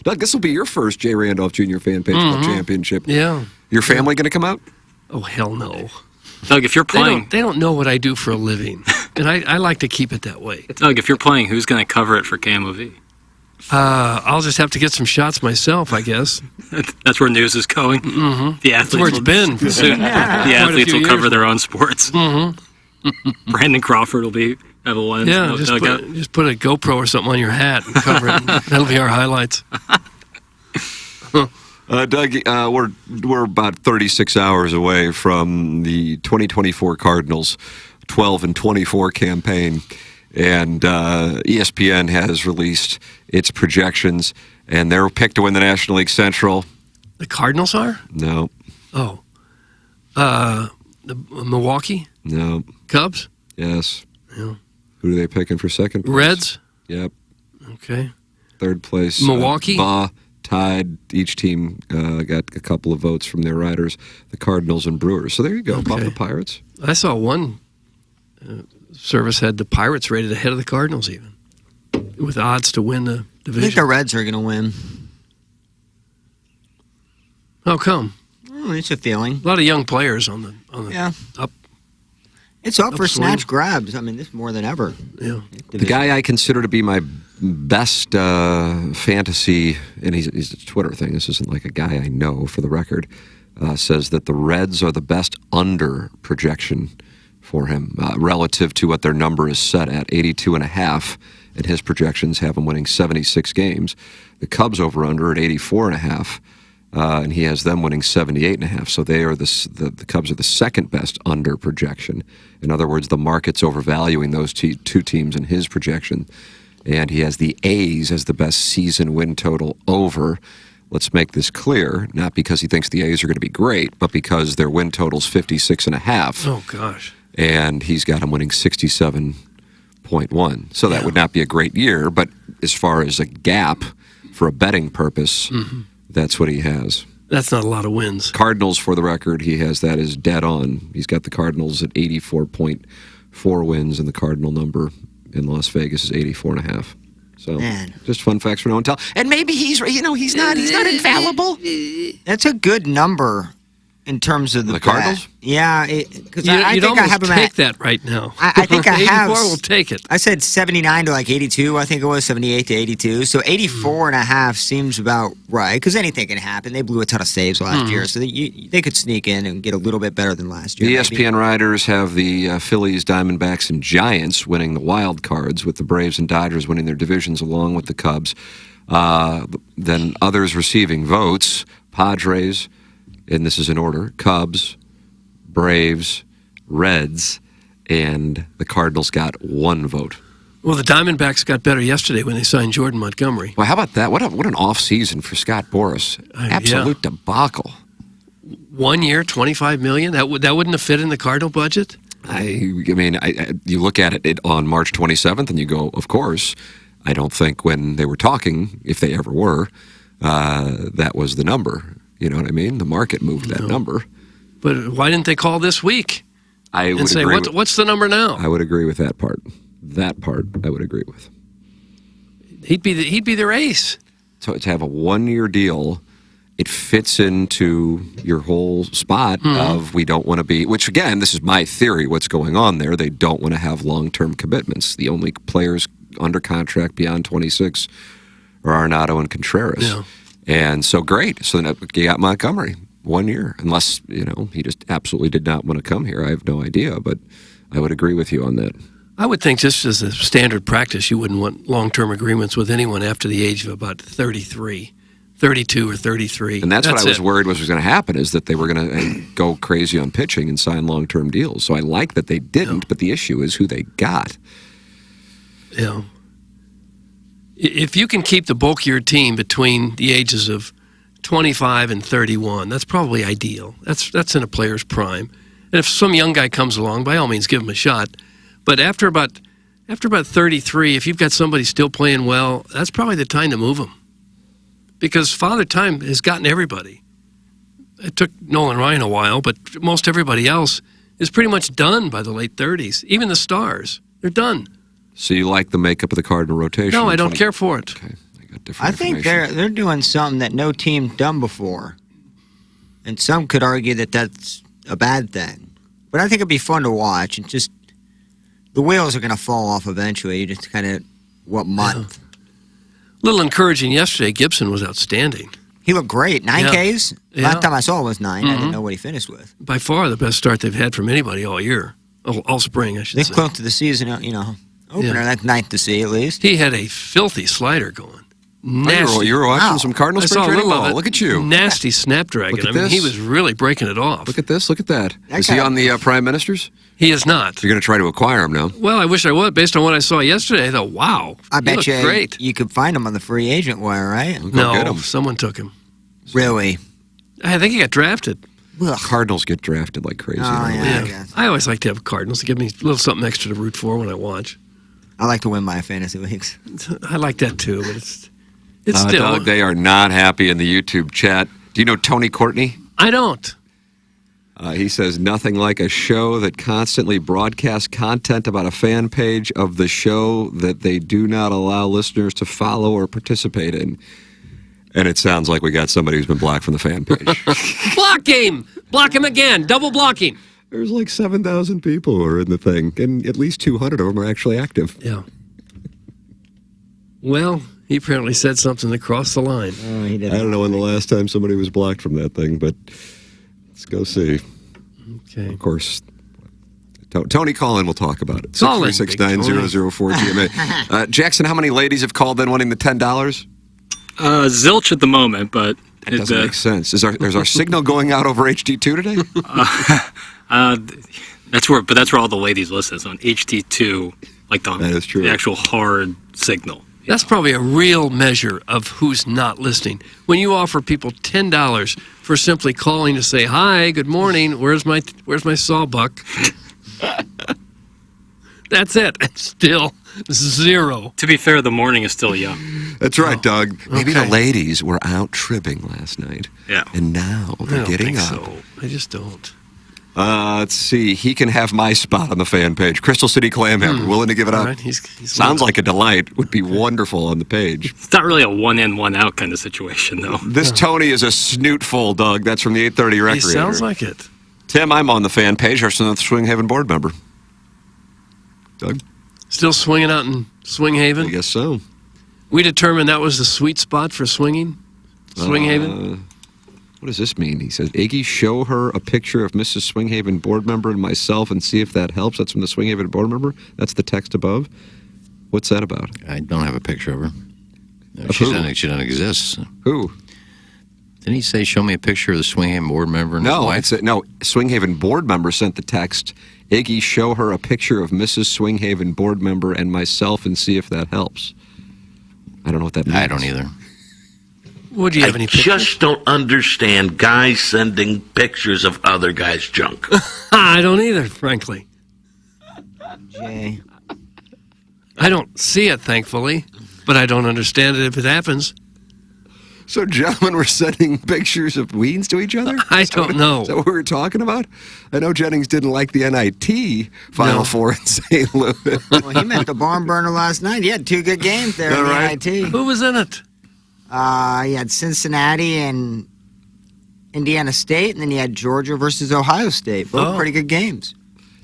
Doug, this will be your first Jay Randolph Jr. Fan Page Club Championship. Yeah. Your family going to come out? Oh, hell no. Doug, if you're playing, They don't know what I do for a living. And I like to keep it that way. Doug, if you're playing, who's going to cover it for KMOV? I'll just have to get some shots myself, I guess. That's where news is going. Mm-hmm. The athletes That's where it's will, been. For soon. The athletes will cover their own sports. Brandon Crawford will have a one. Yeah, just put a GoPro or something on your hat and cover it. That'll be our highlights. Doug, we're about 36 hours away from the 2024 Cardinals 12-24 campaign, and ESPN has released its projections, and they're picked to win the National League Central. The Cardinals are? No, Oh. The Milwaukee? no, Cubs? yes. Yeah. Who are they picking for second place? Reds? Yep. Okay. Third place. Milwaukee? Tied. Each team got a couple of votes from their riders, the Cardinals and Brewers. So there you go. Okay. Above the Pirates. I saw one service had the Pirates rated ahead of the Cardinals even, with odds to win the I think division. the Reds are going to win. How come? Oh, it's a feeling. A lot of young players on the Yeah. up. It's up for Upswing. snatch grabs. I mean, this more than ever. Yeah. The guy I consider to be my best fantasy, and he's a Twitter thing. This isn't like a guy I know, for the record, says that the Reds are the best under projection for him relative to what their number is set at, 82.5, and his projections have him winning 76 games. The Cubs over under at 84.5. And he has them winning 78.5. So they are the Cubs are the second best under projection. In other words, the market's overvaluing those two teams in his projection. And he has the A's as the best season win total over. Let's make this clear, not because he thinks the A's are going to be great, but because their win total's 56.5. Oh gosh. And he's got them winning 67.1. So that would not be a great year, but as far as a gap for a betting purpose, that's what he has. That's not a lot of wins. Cardinals, for the record, he has that as dead on. He's got the Cardinals at 84.4 wins, and the Cardinal number in Las Vegas is 84.5. So, just fun facts for no one tell. And maybe he's not infallible. That's a good number. in terms of the bet. Cardinals? Yeah, because You'd I think I almost have them take at. that right now. I think I 84 have. will take it. I said 79 to like 82. I think it was 78 to 82. So 84 and a half seems about right because anything can happen. They blew a ton of saves last year, so they could sneak in and get a little bit better than last year. The maybe. ESPN Riders have the Phillies, Diamondbacks, and Giants winning the wild cards, with the Braves and Dodgers winning their divisions along with the Cubs. Then others receiving votes: Padres, and this is in order: Cubs, Braves, Reds, and the Cardinals got 1 vote. Well, the Diamondbacks got better yesterday when they signed Jordan Montgomery. Well, how about that? What an off season for Scott Boras. Absolute debacle. 1 year, $25 million. That wouldn't have fit in the Cardinal budget. I mean, you look at it on March 27th and you go, of course. I don't think when they were talking, if they ever were, that was the number. You know what I mean? The market moved that number. But why didn't they call this week? I would and say, agree what's the number now? I would agree with that part. That part I would agree with. He'd be their ace. So to have a 1-year deal, it fits into your whole spot of we don't want to be, which again, this is my theory, what's going on there. They don't want to have long-term commitments. The only players under contract beyond 26 are Arenado and Contreras. Yeah. And so great. So then you got Montgomery, 1 year. Unless, he just absolutely did not want to come here. I have no idea, but I would agree with you on that. I would think just as a standard practice, you wouldn't want long-term agreements with anyone after the age of about 33, 32 or 33. And that's what I was worried was going to happen, is that they were going to go crazy on pitching and sign long-term deals. So I like that they didn't, but the issue is who they got. Yeah. If you can keep the bulk of your team between the ages of 25 and 31, that's probably ideal. That's in a player's prime. And if some young guy comes along, by all means, give him a shot. But after about 33, if you've got somebody still playing well, that's probably the time to move him. Because Father Time has gotten everybody. It took Nolan Ryan a while, but most everybody else is pretty much done by the late 30s. Even the stars, they're done. So you like the makeup of the Cardinal rotation? No, I don't care for it. Okay, I got different I think information. they're doing something that no team done before, and some could argue that that's a bad thing. But I think it'd be fun to watch. And just the wheels are going to fall off eventually. You just kind of what month? A little encouraging yesterday. Gibson was outstanding. He looked great. 9 Ks. Yeah. Last time I saw it was 9. I didn't know what he finished with. By far the best start they've had from anybody all year, all spring, I should They say. close to the season, opener. That's nice to see, at least. He had a filthy slider going. Nasty. You were watching some Cardinals I spring saw a training little of ball. it. Look at you. Nasty snapdragon. Look at I mean, this. he was really breaking it off. Look at this. Look at that. That Is he guy- on the Prime Ministers? He is not. You're going to try to acquire him now. Well, I wish I would. Based on what I saw yesterday, I thought, wow. I he bet looked you great. you could find him on the free agent wire, right? Go get No, him. someone took him. Really? I think he got drafted. Ugh. Cardinals get drafted like crazy. Oh, don't they? yeah. I guess. I always like to have Cardinals to give me a little something extra to root for when I watch. I like to win my fantasy leagues. I like that too, but it's still. Doug, they are not happy in the YouTube chat. Do you know Tony Courtney? I don't. He says nothing like a show that constantly broadcasts content about a fan page of the show that they do not allow listeners to follow or participate in. And it sounds like we got somebody who's been blocked from the fan page. Block him! Block him again! Double blocking! There's like 7,000 people who are in the thing, and at least 200 of them are actually active. Yeah. Well, he apparently said something that crossed the line. Oh, he did. I don't know when the last time somebody was blocked from that thing, but let's go see. Okay. Of course, Tony, call in. We'll talk about it. Call in, 636-9004 GMA. Jackson, how many ladies have called in wanting the $10? Zilch at the moment, but That doesn't make sense. Is our signal going out over HD2 today? that's where all the ladies listen. It's on HD2, like That is true. the actual hard signal. That's probably a real measure of who's not listening. When you offer people $10 for simply calling to say, "Hi, good morning. Where's my sawbuck?" That's it. Still zero. To be fair, the morning is still young. That's right, Doug. Maybe okay. the ladies were out tribbing last night. Yeah. And now I they're don't getting think up. so. I just don't. Let's see. He can have my spot on the fan page. Crystal City Clamhammer, willing to give it All up. right, he's Sounds like a delight. Would be wonderful on the page. It's not really a one in, one out kind of situation, though. This Tony is a snootful, Doug. That's from the 830 He Recreator. sounds like it. Tim, I'm on the fan page. Our Swing Haven board member. Doug? Still swinging out in Swing Haven? I guess so. We determined that was the sweet spot for swinging? Swing Haven? What does this mean? He says, Iggy, show her a picture of Mrs. Swinghaven board member and myself and see if that helps. That's from the Swinghaven board member. That's the text above. What's that about? I don't have a picture of her. Of She who? doesn't exist. Who? Didn't he say, show me a picture of the Swingham board member and his No, wife? no. Swinghaven board member sent the text, Iggy, show her a picture of Mrs. Swinghaven board member and myself and see if that helps. I don't know what that means. I don't either. Would you have any pictures? Just don't understand guys sending pictures of other guys' junk. I don't either, frankly. Jay. I don't see it, thankfully, but I don't understand it if it happens. So, gentlemen, we're sending pictures of weens to each other? I don't know. Is that what we were talking about? I know Jennings didn't like the NIT Final No. Four in St. Louis. Well, he met the barn burner last night. He had 2 good games there in the NIT. Who was in it? He had Cincinnati and Indiana State, and then he had Georgia versus Ohio State. Both Oh. pretty good games.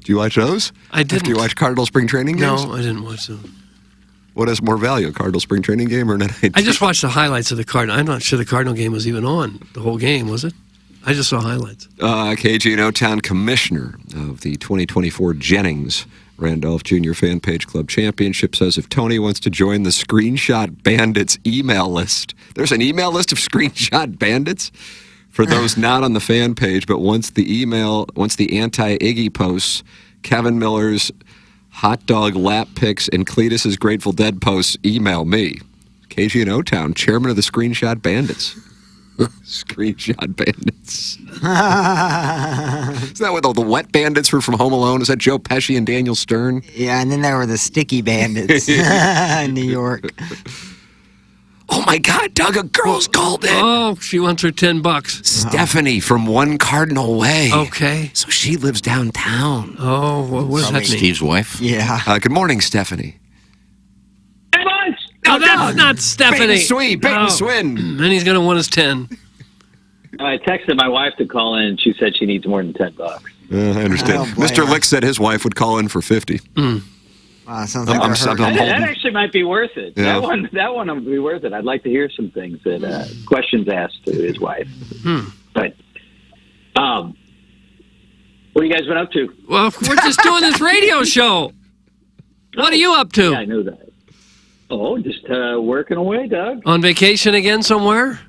Do you watch those? I didn't. After you watch Cardinal Spring Training games? No, I didn't watch them. What has more value, a Cardinal Spring Training game or an NIT? I just watched the highlights of the Cardinal. I'm not sure the Cardinal game was even on the whole game, was it? I just saw highlights. KG and O-Town Commissioner of the 2024 Jennings Randolph Jr. Fan Page Club Championship says if Tony wants to join the Screenshot Bandits email list, there's an email list of Screenshot Bandits for those not on the fan page, but once the anti-Iggy posts, Kevin Miller's hot dog lap pics and Cletus's Grateful Dead posts, email me. KG and O-Town, chairman of the Screenshot Bandits. Screenshot Bandits. Is that what the wet bandits were from Home Alone? Is that Joe Pesci and Daniel Stern? Yeah, and then there were the Sticky Bandits in New York. Oh my God, Doug, a girl's called in. Oh, she wants her $10. Stephanie from One Cardinal Way. Okay. So she lives downtown. Oh, what does that mean? Steve's wife? Yeah. Good morning, Stephanie. No, that's not Stephanie. Bait and swin. And he's going to want his 10. I texted my wife to call in, and she said she needs more than $10. I understand. Mr. Lick said his wife would call in for 50. Wow, sounds I'm like holding. That actually might be worth it. Yeah. That one would be worth it. I'd like to hear some things that questions asked to his wife. But what have you guys been up to? Well, we're just doing this radio show. What are you up to? Yeah, I knew that. Oh, just working away, Doug. On vacation again somewhere?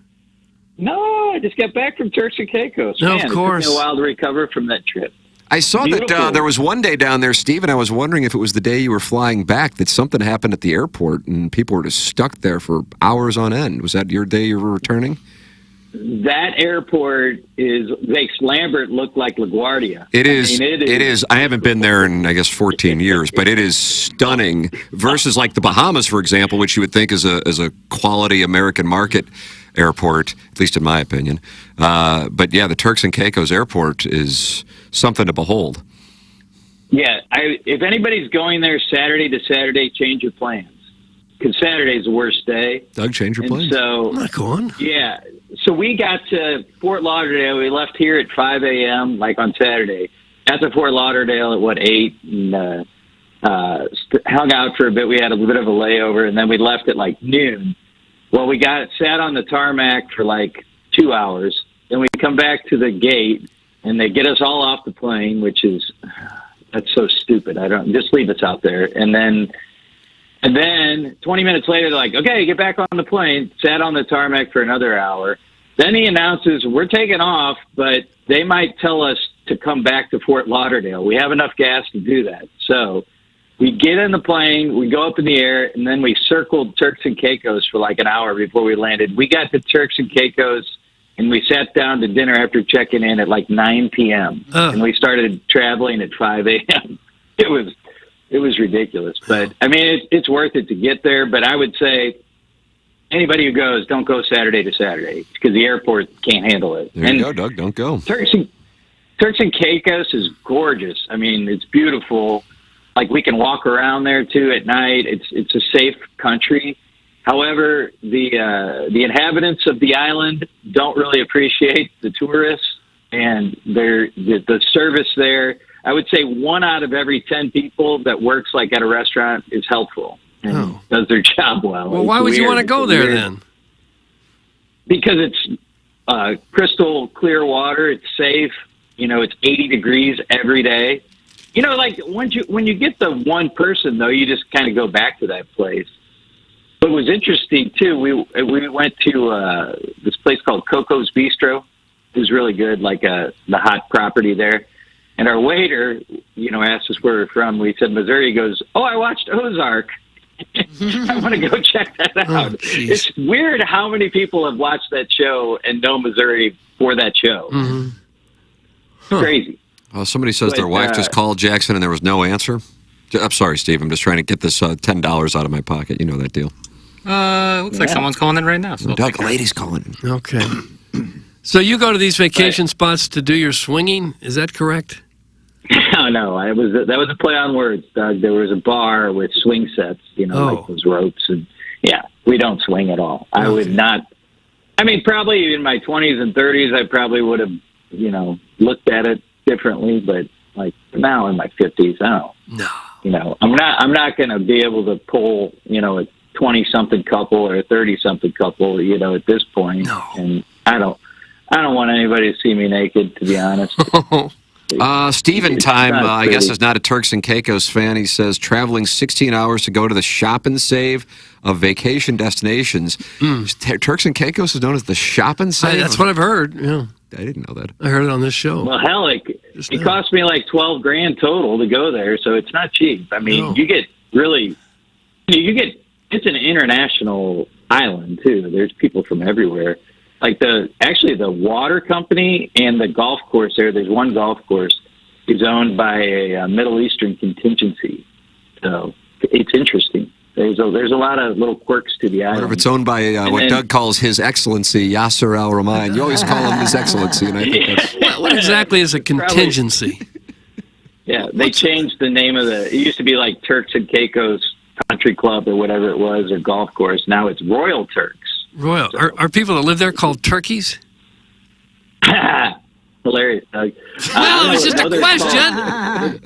No, I just got back from Turks and Caicos. No, Man, of course. It took me a while to recover from that trip. I saw that Beautiful. there was one day down there, Steve, and I was wondering if it was the day you were flying back that something happened at the airport and people were just stuck there for hours on end. Was that your day you were returning? That airport makes Lambert look like LaGuardia. It is. I mean, It is. I haven't been there in, I guess, 14 years, but it is stunning versus like the Bahamas, for example, which you would think is a quality American market airport, at least in my opinion. But yeah, the Turks and Caicos airport is something to behold. Yeah, if anybody's going there Saturday to Saturday, change your plans. Because Saturday's the worst day. Doug, change your plans. So, I'm not going. Yeah. So we got to Fort Lauderdale. We left here at 5 a.m., like on Saturday. Got to Fort Lauderdale at, 8? And hung out for a bit. We had a bit of a layover, and then we left at, noon. Well, we sat on the tarmac for, 2 hours. Then we come back to the gate, and they get us all off the plane, which is, that's so stupid. Just leave us out there. And then 20 minutes later, they're like, okay, get back on the plane. Sat on the tarmac for another hour. Then he announces, we're taking off, but they might tell us to come back to Fort Lauderdale. We have enough gas to do that. So we get in the plane, we go up in the air, and then we circled Turks and Caicos for an hour before we landed. We got to Turks and Caicos, and we sat down to dinner after checking in at 9 p.m. And we started traveling at 5 a.m. It was ridiculous. But, I mean, it's worth it to get there. But I would say anybody who goes, don't go Saturday to Saturday because the airport can't handle it. There you go, Doug. Don't go. Turks Turks and Caicos is gorgeous. I mean, it's beautiful. Like, we can walk around there too at night. It's a safe country. However, the inhabitants of the island don't really appreciate the tourists, and the service there. I would say 1 out of every 10 people that works like at a restaurant is helpful and does their job well. Well, why would you want to go there then? Because it's crystal clear water. It's safe. You know, it's 80 degrees every day. You know, like when you get the one person though, you just kind of go back to that place. What was interesting too, we went to this place called Coco's Bistro. It was really good, like the hot property there. And our waiter, you know, asked us where we're from. We said Missouri. He goes, "Oh, I watched Ozark. I want to go check that out." It's weird how many people have watched that show and know Missouri for that show. It's crazy. Somebody says their wife just called Jackson and there was no answer. I'm sorry, Steve. I'm just trying to get this $10 out of my pocket. You know that deal. Looks like someone's calling in right now. So Doug, the lady's calling in. Okay. So you go to these vacation spots to do your swinging? Is that correct? No. That was a play on words, Doug. There was a bar with swing sets, you know, like those ropes, and we don't swing at all. I would not. I mean, probably in my 20s and 30s, I probably would have, you know, looked at it differently. But like now in my 50s, I don't. No. You know, I'm not going to be able to pull, you know, a 20-something couple or a 30-something couple, you know, at this point. No. And I don't want anybody to see me naked, to be honest. Steven Time, I guess, is not a Turks and Caicos fan. He says traveling 16 hours to go to the shop and save of vacation destinations. Turks and Caicos is known as the shop and save? That's what I've heard. Yeah. I didn't know that. I heard it on this show. Well, hell, it cost me like $12,000 total to go there, so it's not cheap. I mean, it's an international island too. There's people from everywhere. Like the water company and the golf course there's one golf course is owned by a Middle Eastern contingency. So it's interesting. There's a lot of little quirks to the island. Or if it's owned by what Doug calls His Excellency, Yasser Al-Rahman. You always call him His Excellency, and I think that's... What exactly is a contingency? They changed the name of it used to be like Turks and Caicos Country Club or whatever it was, or golf course. Now it's Royal Turks. Royal. So, are people that live there called turkeys? Hilarious, Doug. Well, it's just a question.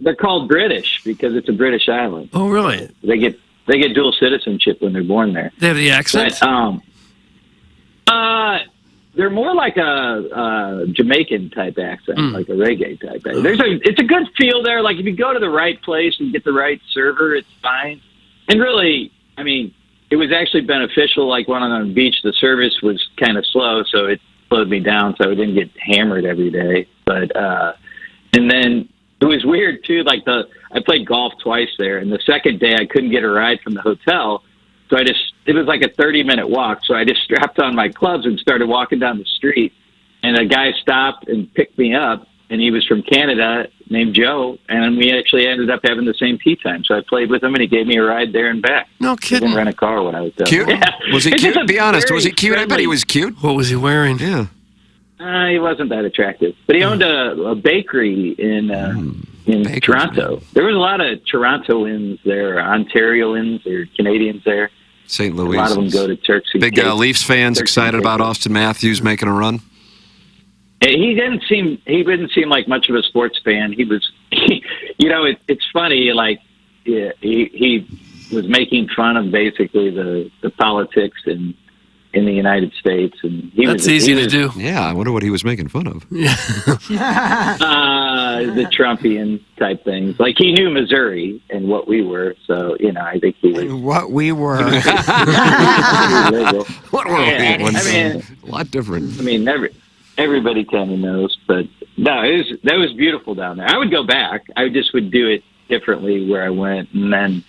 They're called British because it's a British island. Oh, really? They get dual citizenship when they're born there. They have the accent? But, they're more like a Jamaican type accent, like a reggae type accent. It's a good feel there. Like if you go to the right place and get the right server, it's fine. And really, I mean, it was actually beneficial. Like when on the beach, the service was kind of slow, so it slowed me down, so I didn't get hammered every day. But and then it was weird too. Like I played golf twice there, and the second day I couldn't get a ride from the hotel, so it was like a 30-minute walk. So I just strapped on my clubs and started walking down the street, and a guy stopped and picked me up, and he was from Canada, named Joe, and we actually ended up having the same tee time. So I played with him, and he gave me a ride there and back. No kidding. I didn't rent a car when I was done. Cute? Yeah. Was he cute? Be honest. Was he cute? I bet he was cute. What was he wearing? Yeah. He wasn't that attractive, but he owned a bakery in Toronto. There was a lot of Torontoans there, Ontarians or Canadians there. St. Louis. A lot of them go to Turks and Big Caicos. Leafs fans excited about Austin Matthews making a run? He didn't seem like much of a sports fan. He was, it's funny. Like, he was making fun of basically the politics in the United States, and that's easy to do. Yeah, I wonder what he was making fun of. The Trumpian type things. Like he knew Missouri and what we were, so I think he was what we were. What were we? I mean, a lot different. I mean, everybody kind of knows, but no, that was beautiful down there. I would go back. I just would do it differently where I went, and then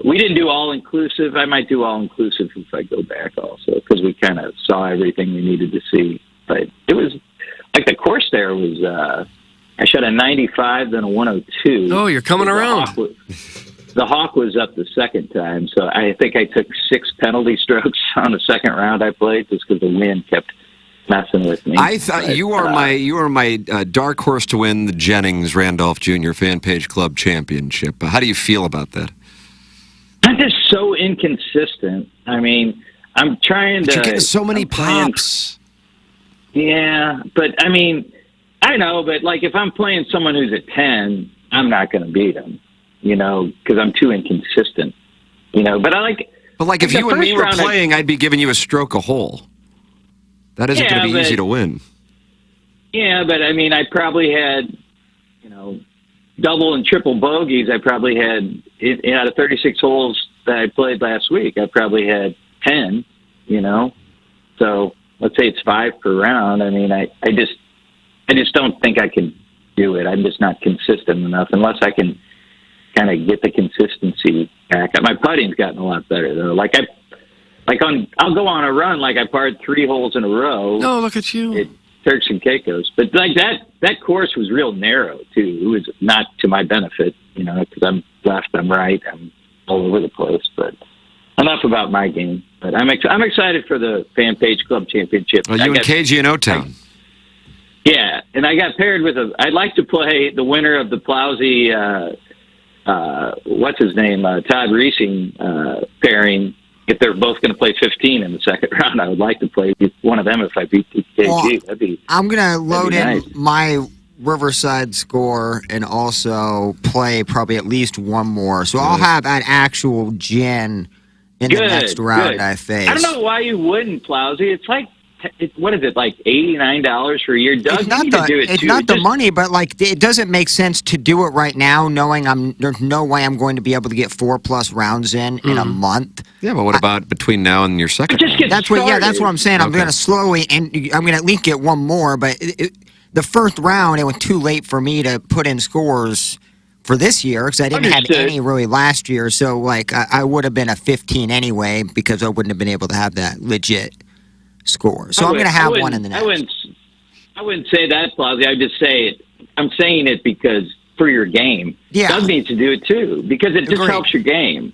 we didn't do all inclusive. I might do all inclusive if I go back also, because we kind of saw everything we needed to see. But it was like the course there was. I shot a 95, then a 102. Oh, you're coming around. The Hawk was up the second time, so I think I took 6 penalty strokes on the second round I played just because the wind kept messing with me. I thought But, you are my dark horse to win the Jennings Randolph Jr. Fan Page Club Championship. How do you feel about that? I'm just so inconsistent. I mean, I'm trying But to. you're getting so many I'm playing- pops. Yeah, but I mean, I know, but like if I'm playing someone who's at 10, I'm not going to beat them, because I'm too inconsistent, But I like. But like if the you and me first were round, playing, I'd be giving you a stroke a hole. That isn't going to be but- easy to win. Yeah, but I mean, I probably had, double and triple bogeys. I probably had, out of 36 holes that I played last week, I probably had 10, So let's say it's 5 per round. I mean, I just don't think I can do it. I'm just not consistent enough unless I can kind of get the consistency back. My putting's gotten a lot better though. I'll go on a run like I parred 3 holes in a row. No, look at you. At Turks and Caicos, but like that course was real narrow too. It was not to my benefit, because I'm left, I'm right, I'm all over the place. But enough about my game. But I'm excited for the Fan Page Club Championship. Well, you and KG in O-Town. Yeah, and I got paired with I'd like to play the winner of the Plowsy, what's his name, Todd Reesing pairing. If they're both going to play 15 in the second round, I would like to play one of them if I beat KG. Well, I'm going to load in nice. my Riverside score and also play probably at least one more. So I'll have an actual gin in the next round good. I face. I don't know why you wouldn't, Plowsy. It's like, what is it, like $89 for a year? Doug, It's not you need to do it it's too. not the Just- money, but like it doesn't make sense to do it right now, knowing there's no way I'm going to be able to get 4+ rounds in a month. Yeah, but what about between now and your second round? That's what I'm saying. I'm Okay. going to slowly, and I'm going to at least get one more. But the first round, it was too late for me to put in scores for this year because I didn't Understood. have any really last year. So like I would have been a 15 anyway because I wouldn't have been able to have that legit score. So I'm going to have one in the next. I wouldn't say that, Plowsy. I just say it. I'm saying it because for your game. Yeah. Doug needs to do it too because it just Agreed. helps your game.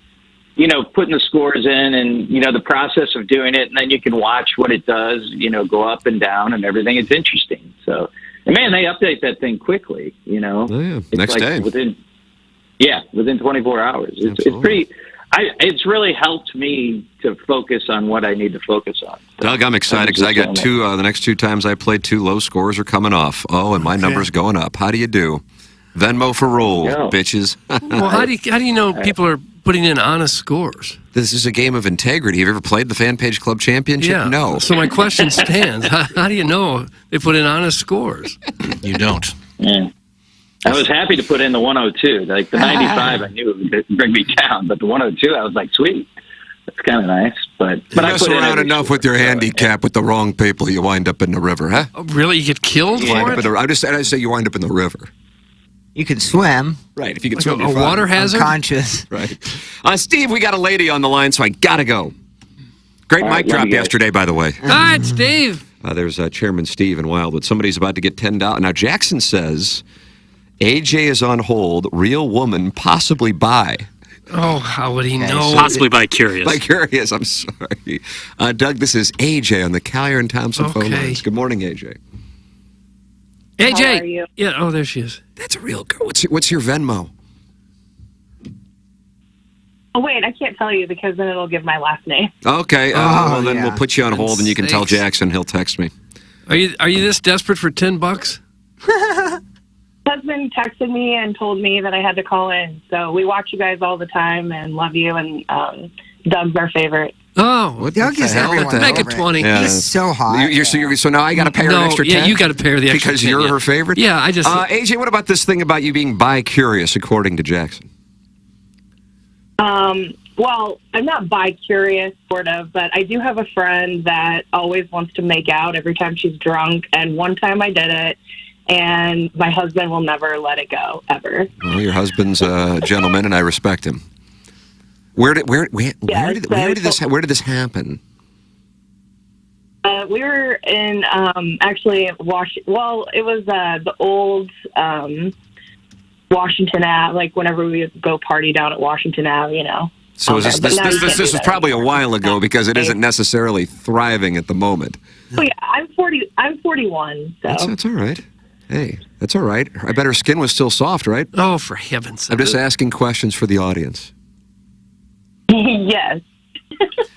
Putting the scores in and, the process of doing it, and then you can watch what it does, go up and down and everything. It's interesting. So, and man, they update that thing quickly, Oh, yeah. It's Next day. Within 24 hours. It's pretty, it's really helped me to focus on what I need to focus on. Doug, I'm excited because I got the next 2 times I played, 2 low scores are coming off. Oh, and my number's going up. How do you do? Venmo for roll, bitches. Well, how do you know people are putting in honest scores? This is a game of integrity. Have you ever played the Fan Page Club Championship? Yeah. No. So my question stands: how do you know they put in honest scores? You don't. Yeah. I was happy to put in the 102. Like the 95, I knew it would bring me down, but the 102, I was like, sweet. That's kind of nice. But You I mess put in around every enough with your handicap with the wrong people, you wind up in the river, huh? Oh, really? You get killed You wind for up it? in the, I say you wind up in the river. You can swim. Right, if you can Like swim, a you're fine. water hazard? Unconscious. Right. Steve, we got a lady on the line, so I gotta go. Great All mic right, love drop you guys. yesterday, by the way. Hi, it's Dave. There's Chairman Steve in Wildwood. Somebody's about to get $10. Now, Jackson says AJ is on hold. Real woman, possibly bi. Oh, how would he know? Possibly by Curious. By Curious, I'm sorry. Doug, this is AJ on the Callier and Thompson phone Okay. lines. Good morning, AJ. AJ. How are you? Yeah. Oh, there she is. That's a real girl. What's your Venmo? Oh, wait, I can't tell you because then it'll give my last name. Okay. Well, then we'll put you on hold, and you can tell sakes. Jackson. He'll text me. Are you this desperate for $10? Husband texted me and told me that I had to call in. So we watch you guys all the time and love you. And Doug's our favorite. Oh, What Doug the is hell? everyone's Make it favorite. 20. Yeah. He's so hot. So now I got to pay her an No, extra 10? yeah, you gotta pay her the extra because 10, you're yeah. her favorite. Yeah, I just. AJ, what about this thing about you being bi-curious, according to Jackson? Well, I'm not bi-curious, sort of, but I do have a friend that always wants to make out every time she's drunk. And one time I did it, and my husband will never let it go, ever. Well, your husband's a gentleman, and I respect him. Where did this happen? We were in actually it was the old Washington Ave, like whenever we would go party down at Washington Ave, So is But now you can't do this was that probably a while ago because it isn't necessarily thriving at the moment. Oh yeah, I'm 40. I'm 41. So That's all right. Hey, that's all right. I bet her skin was still soft, right? Oh, for heaven's sake. I'm just asking questions for the audience. yes.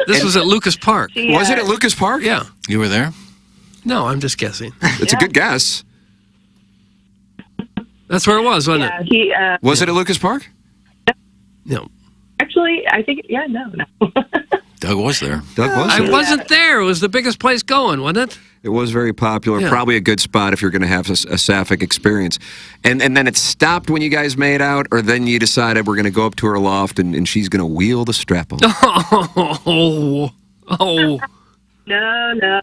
This was at Lucas Park. Was it at Lucas Park? Yeah. You were there? No, I'm just guessing. It's a good guess. That's where it was, wasn't Yeah, it? he Was it at Lucas Park? No. actually, I think no. Doug was there. Doug was I there. wasn't there. It was the biggest place going, wasn't it? It was very popular. Yeah. Probably a good spot if you're going to have a sapphic experience. And then it stopped when you guys made out, or then you decided we're going to go up to her loft and she's going to wheel the strap on. Oh. No.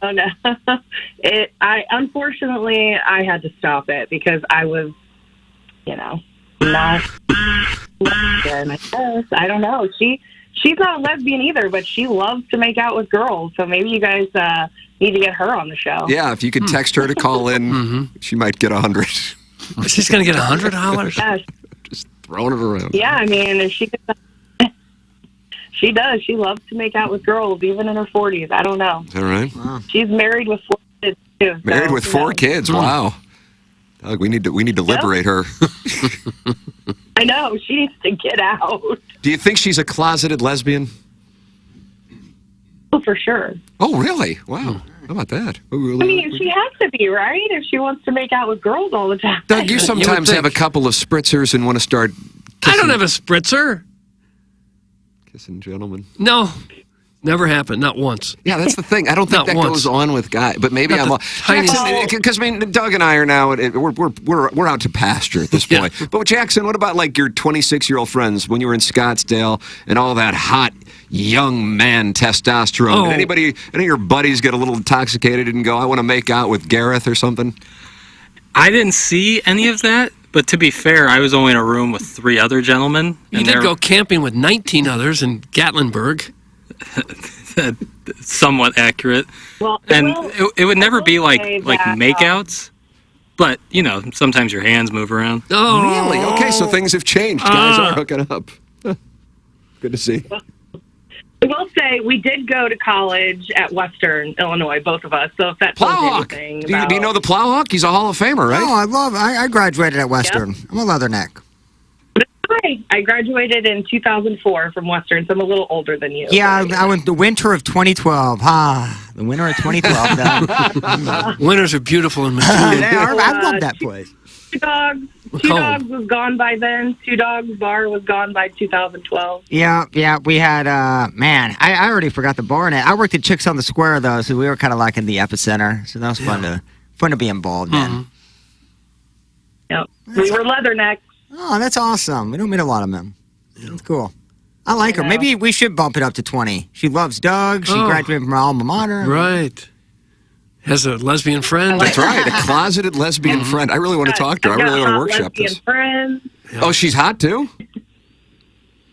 I unfortunately I had to stop it because I was, not lesbian. I guess I don't know. She's not a lesbian either, but she loves to make out with girls. So maybe you guys need to get her on the show. Yeah, if you could text her to call in, she might get 100. She's going to get $100? Yeah, Just throwing it around. yeah. I mean, if she does. She loves to make out with girls, even in her 40s. I don't know. All right. She's married with 4 kids too. Married so with who 4 knows? kids. Wow. Doug, we need to liberate her. I know she needs to get out. Do you think she's a closeted lesbian? Oh, for sure. Oh, really? Wow. How about that? I mean, she has to be, right? If she wants to make out with girls all the time. Doug, you sometimes have a couple of spritzers and want to start I don't have a spritzer. kissing gentlemen. No. Never happened. Not once. Yeah, that's the thing. I don't think Not that once. goes on with guys, but maybe Not I'm the tiniest- because I mean, Doug and I are now we're out to pasture at this point. But Jackson, what about like your 26-year-old friends when you were in Scottsdale and all that hot young man testosterone? Oh. Did any of your buddies get a little intoxicated and go, "I want to make out with Gareth" or something? I didn't see any of that, but to be fair, I was only in a room with 3 other gentlemen. You did go camping with 19 others in Gatlinburg. Somewhat accurate. Well, And well, it would never be say like that, makeouts, but sometimes your hands move around. Oh, Really? Okay, so things have changed. Guys are hooking up. Good to see. I will say we did go to college at Western Illinois, both of us. So if that tells you Plowhawk. anything Do you know the Plowhawk? He's a Hall of Famer, right? Oh, I graduated at Western. I'm a leatherneck. I graduated in 2004 from Western, so I'm a little older than you. Yeah, I went the winter of 2012. The winter of 2012. Winters are beautiful and mature. I love that place. Two Dogs was gone by then. Two Dogs Bar was gone by 2012. Yeah, we had, man, I already forgot the bar name. I worked at Chicks on the Square, though, so we were kind of like in the epicenter. So that was fun to be involved in. Yep. We were leathernecks. Oh, that's awesome. We don't meet a lot of them. That's cool. I like her. Maybe we should bump it up to 20. She loves Doug. She graduated from her alma mater. Right. Has a lesbian friend. That's right, a closeted lesbian friend. I really want to talk to her. I really want to workshop this. Friends. Oh, she's hot too?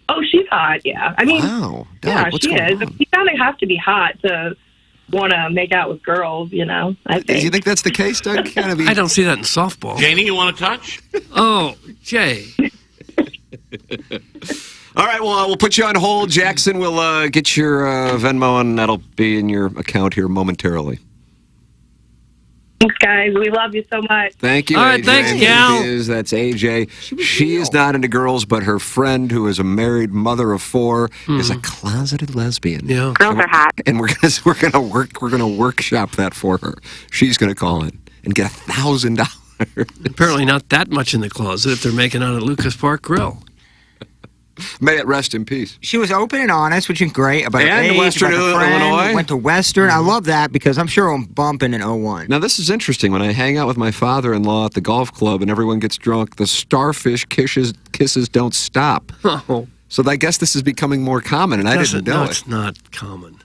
Oh, she's hot, yeah. I mean, Wow. yeah, Doug, what's she going is. on? You kind of have to be hot to want to make out with girls, I Do you think. think that's the case, Doug? I don't see that in softball. Janie, you want to touch? Oh, Jay. All right, well, we'll put you on hold. Jackson will get your Venmo, and that'll be in your account here momentarily. Thanks, guys. We love you so much. Thank you, All right, AJ. thanks, gal. That's AJ. She is not into girls, but her friend, who is a married mother of 4, is a closeted lesbian. Yeah. Girls are hot. And we're gonna workshop that for her. She's gonna call in and get $1,000. Apparently not that much in the closet if they're making out at Lucas Park Grill. May it rest in peace. She was open and honest, which is great. About her And age, Western about her friend, Illinois. went to Western. I love that because I'm sure I'm bumping in 01. Now, this is interesting. When I hang out with my father-in-law at the golf club and everyone gets drunk, the starfish kisses don't stop. Oh. So I guess this is becoming more common, and I didn't know No, it. it's not common.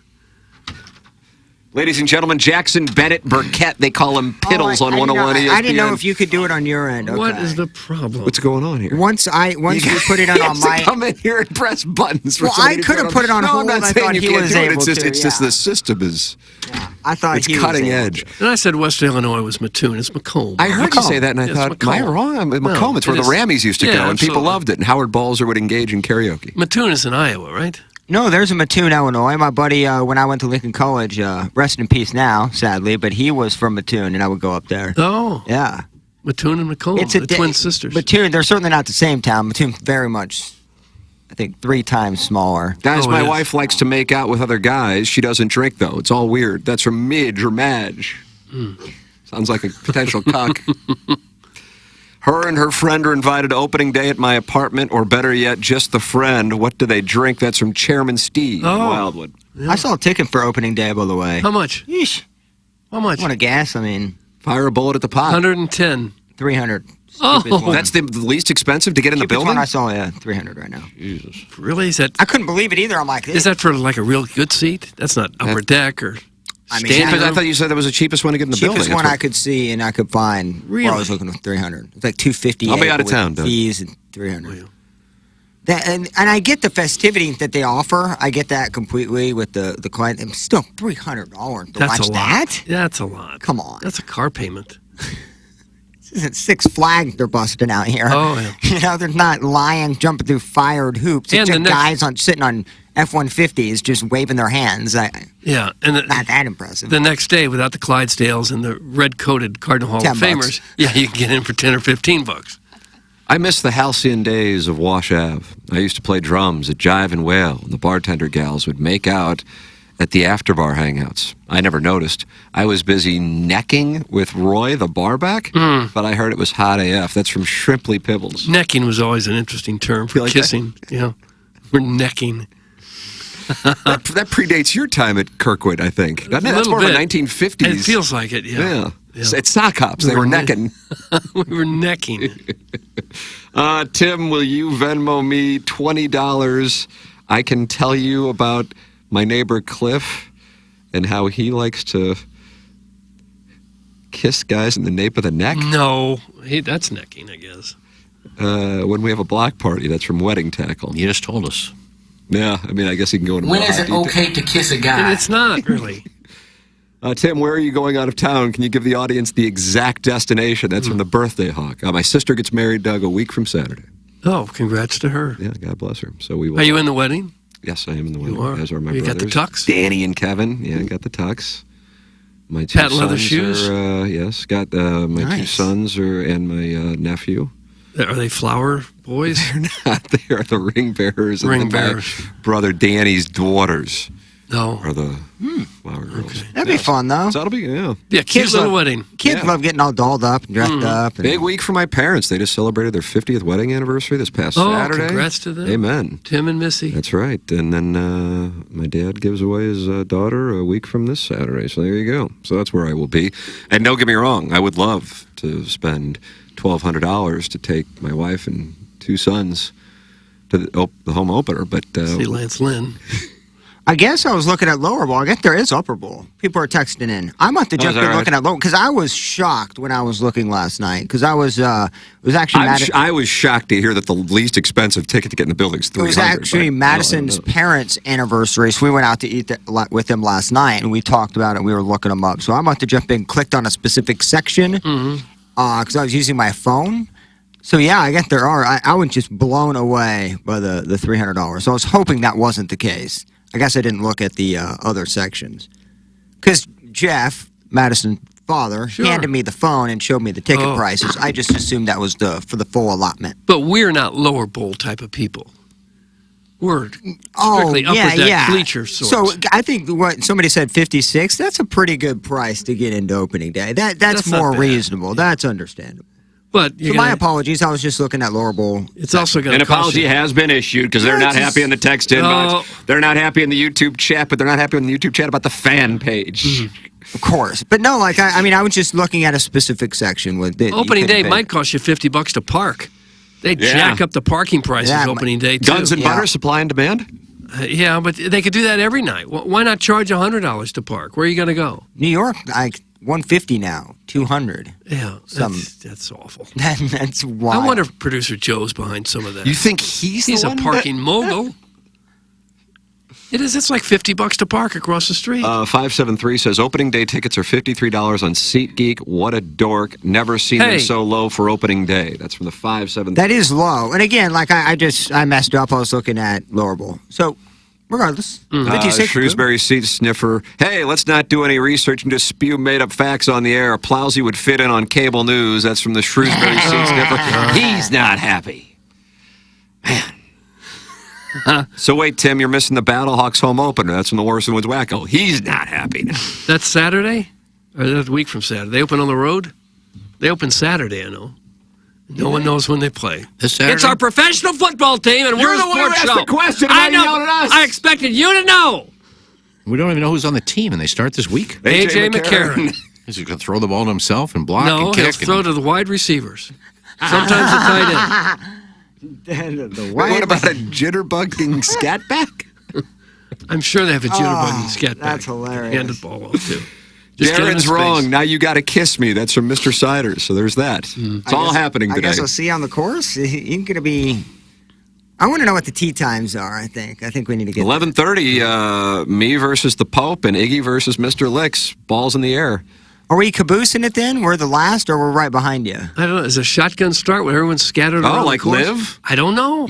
Ladies and gentlemen, Jackson Bennett Burkett. They call him Piddles on 101 ESPN. I didn't know if you could do it on your end. Okay. What is the problem? What's going on here? Once you put it on my. Come in here and press buttons. For Well, I somebody to could have put it on No, hold. I'm not I saying thought you he can't was do it. able It's just, to. it's just the system is. I thought it's he cutting was able edge. And I said West Illinois was Mattoon. It's Macomb. I heard you say that, and I Yes, thought, am I Macomb. wrong? No, Macomb. It's where it the is. Rammies used to Yeah, go, and people absolutely. loved it. And Howard Balzer would engage in karaoke. Mattoon is in Iowa, right? No, there's a Mattoon, Illinois. My buddy, when I went to Lincoln College, rest in peace now, sadly, but he was from Mattoon, and I would go up there. Oh. Yeah. Mattoon and Macomb, the twin sisters. Mattoon, they're certainly not the same town. Mattoon very much, I think, 3 times smaller. Guys, Oh, my it is. wife likes to make out with other guys. She doesn't drink, though. It's all weird. That's from Midge or Madge. Sounds like a potential cuck. Her and her friend are invited to opening day at my apartment, or better yet, just the friend. What do they drink? That's from Chairman Steve in Wildwood. I saw a ticket for opening day, by the way. How much? Yeesh. How much? Want to guess? I mean, Fire a bullet at the pot. 110. 300. Oh. That's the least expensive to get in the Cheapest building? one I saw, yeah, 300 right now. Jesus. Really? Is that? I couldn't believe it either. I'm like, Is that for like a real good seat? That's not upper deck or I mean, standing I room? thought you said that was the cheapest one to get in the cheapest building. one That's I could see and I could find. Really? Where I was looking for 300. It's like 250. I'll be out of town, Doug. Fees and 300. That, and I get the festivity that they offer. I get that completely with the client. It's still $300 to That's watch a lot. that. That's a lot. Come on. That's a car payment. This isn't Six Flags they're busting out here. Oh, yeah. You know, they're not lying, jumping through fired hoops. And It's the just next- guys sitting on F-150s just waving their hands. Yeah, and Not that impressive. the next day, without the Clydesdales and the red-coated Cardinal Hall of 10 Famers, bucks. yeah, you can get in for 10 or 15 bucks. I miss the halcyon days of Wash Ave. I used to play drums at Jive and Whale, and the bartender gals would make out at the after-bar hangouts. I never noticed. I was busy necking with Roy, the barback, but I heard it was hot AF. That's from Shrimply Pibbles. Necking was always an interesting term for like that? kissing. Yeah, we're necking. that predates your time at Kirkwood, I think. Doesn't it? That's more of a 1950s. It feels like it, yeah. At sock hops, they were necking. We were necking. Tim, will you Venmo me $20? I can tell you about my neighbor Cliff and how he likes to kiss guys in the nape of the neck. No, that's necking, I guess. When we have a block party, that's from Wedding Tackle. You just told us. Yeah, I mean, I guess he can go into When more is it detail. okay to kiss a And guy? it's not, really. Tim, where are you going out of town? Can you give the audience the exact destination? That's from the Birthday Hawk. My sister gets married, Doug, a week from Saturday. Oh, congrats to her. Yeah, God bless her. So we will. Are you in the wedding? Yes, I am in the wedding. You are? As are my You brothers. got the tux? Danny and Kevin. Yeah, I got the tux. My two Patent leather sons shoes? Are, yes, got my two Nice. sons and my nephew. Are they flower boys? They're not. They are the ring bearers. Ring and then bearers. my brother Danny's daughters No. are the flower girls. That'd be fun, though. So that'll be, yeah. Yeah, cute Kids little love- wedding. Kids Yeah. love getting all dolled up and dressed up. And Big week for my parents. They just celebrated their 50th wedding anniversary this past Oh, Saturday. congrats to them. Amen. Tim and Missy. That's right. And then my dad gives away his daughter a week from this Saturday. So there you go. So that's where I will be. And don't get me wrong, I would love to spend $1,200 to take my wife and two sons to the home opener. But See Lance Lynn. I guess I was looking at lower bowl. I guess there is upper bowl. People are texting in. I must have Oh, just is that been right? looking at lower because I was shocked when I was looking last night because I was it was actually I was shocked to hear that the least expensive ticket to get in the building is $300. it was actually but, Madison's parents' anniversary. So we went out to eat with them last night and we talked about it. We were looking them up. So I must have just been clicked on a specific section because I was using my phone. So yeah, I guess there are. I was just blown away by the $300. So I was hoping that wasn't the case. I guess I didn't look at the other sections because Jeff, Madison's father, handed me the phone and showed me the ticket Oh. prices. I just assumed that was for the full allotment. But we're not lower bowl type of people. We're strictly upper deck bleacher sorts. So I think what somebody said 56. That's a pretty good price to get into opening day. That's That's not more bad. reasonable. That's understandable. But So my apologies. I was just looking at lower bowl. It's also going An to cost apology you. has been issued because they're Yeah, not it's happy in the text inbox. Oh. They're not happy in the YouTube chat, but they're not happy in the YouTube chat about the fan page. Of course, but no, like I mean, I was just looking at a specific section with that you Opening couldn't day pay. might cost you $50 to park. They Yeah. jack up the parking prices Yeah, opening day too. Guns and Yeah. butter, supply and demand. Yeah, but they could do that every night. Why not charge $100 to park? Where are you going to go? New York, like $150 now, $200. Yeah, that's awful. That's wild. I wonder if producer Joe's behind some of that. You think he's a one parking mogul? It is. It's like $50 to park across the street. 573 says opening day tickets are $53 on SeatGeek. What a dork! Never seen them so low for opening day. That's from the 573. That is low. And again, like I messed up. I was looking at Lower Bowl. So, regardless, 56. Shrewsbury Seat Sniffer. Hey, let's not do any research and just spew made-up facts on the air. Plowsy would fit in on cable news. That's from the Shrewsbury Seat Sniffer. He's not happy. Man. So wait, Tim, you're missing the Battlehawks home opener. That's from the Warson Woods Wacko. He's not happy now. That's Saturday? Or that's a week from Saturday? They open on the road? They open Saturday, I know. No one knows when they play. This Saturday? It's our professional football team, and we're You're a the one who sports asked show. the question. I know. Yelling at us. I expected you to know. We don't even know who's on the team, and they start this week. A.J. McCarron. Is he going to throw the ball to himself and block No, and he'll kick? throw to the wide receivers. Sometimes the tight end. What about a jitterbugging scat back? I'm sure they have a jitterbugging scat back. That's hilarious. Hand the ball off, too. Just get him in Darren's space. wrong. Now you got to kiss me. That's from Mr. Siders. So there's that. It's all happening today. I guess we'll see on the course. You're going to be... I want to know what the tee times are, I think we need to get... 11:30, me versus the Pope and Iggy versus Mr. Licks. Balls in the air. Are we caboosing it then? We're the last, or we're right behind you? I don't know. Is a shotgun start when everyone's scattered around like the course? Live? I don't know.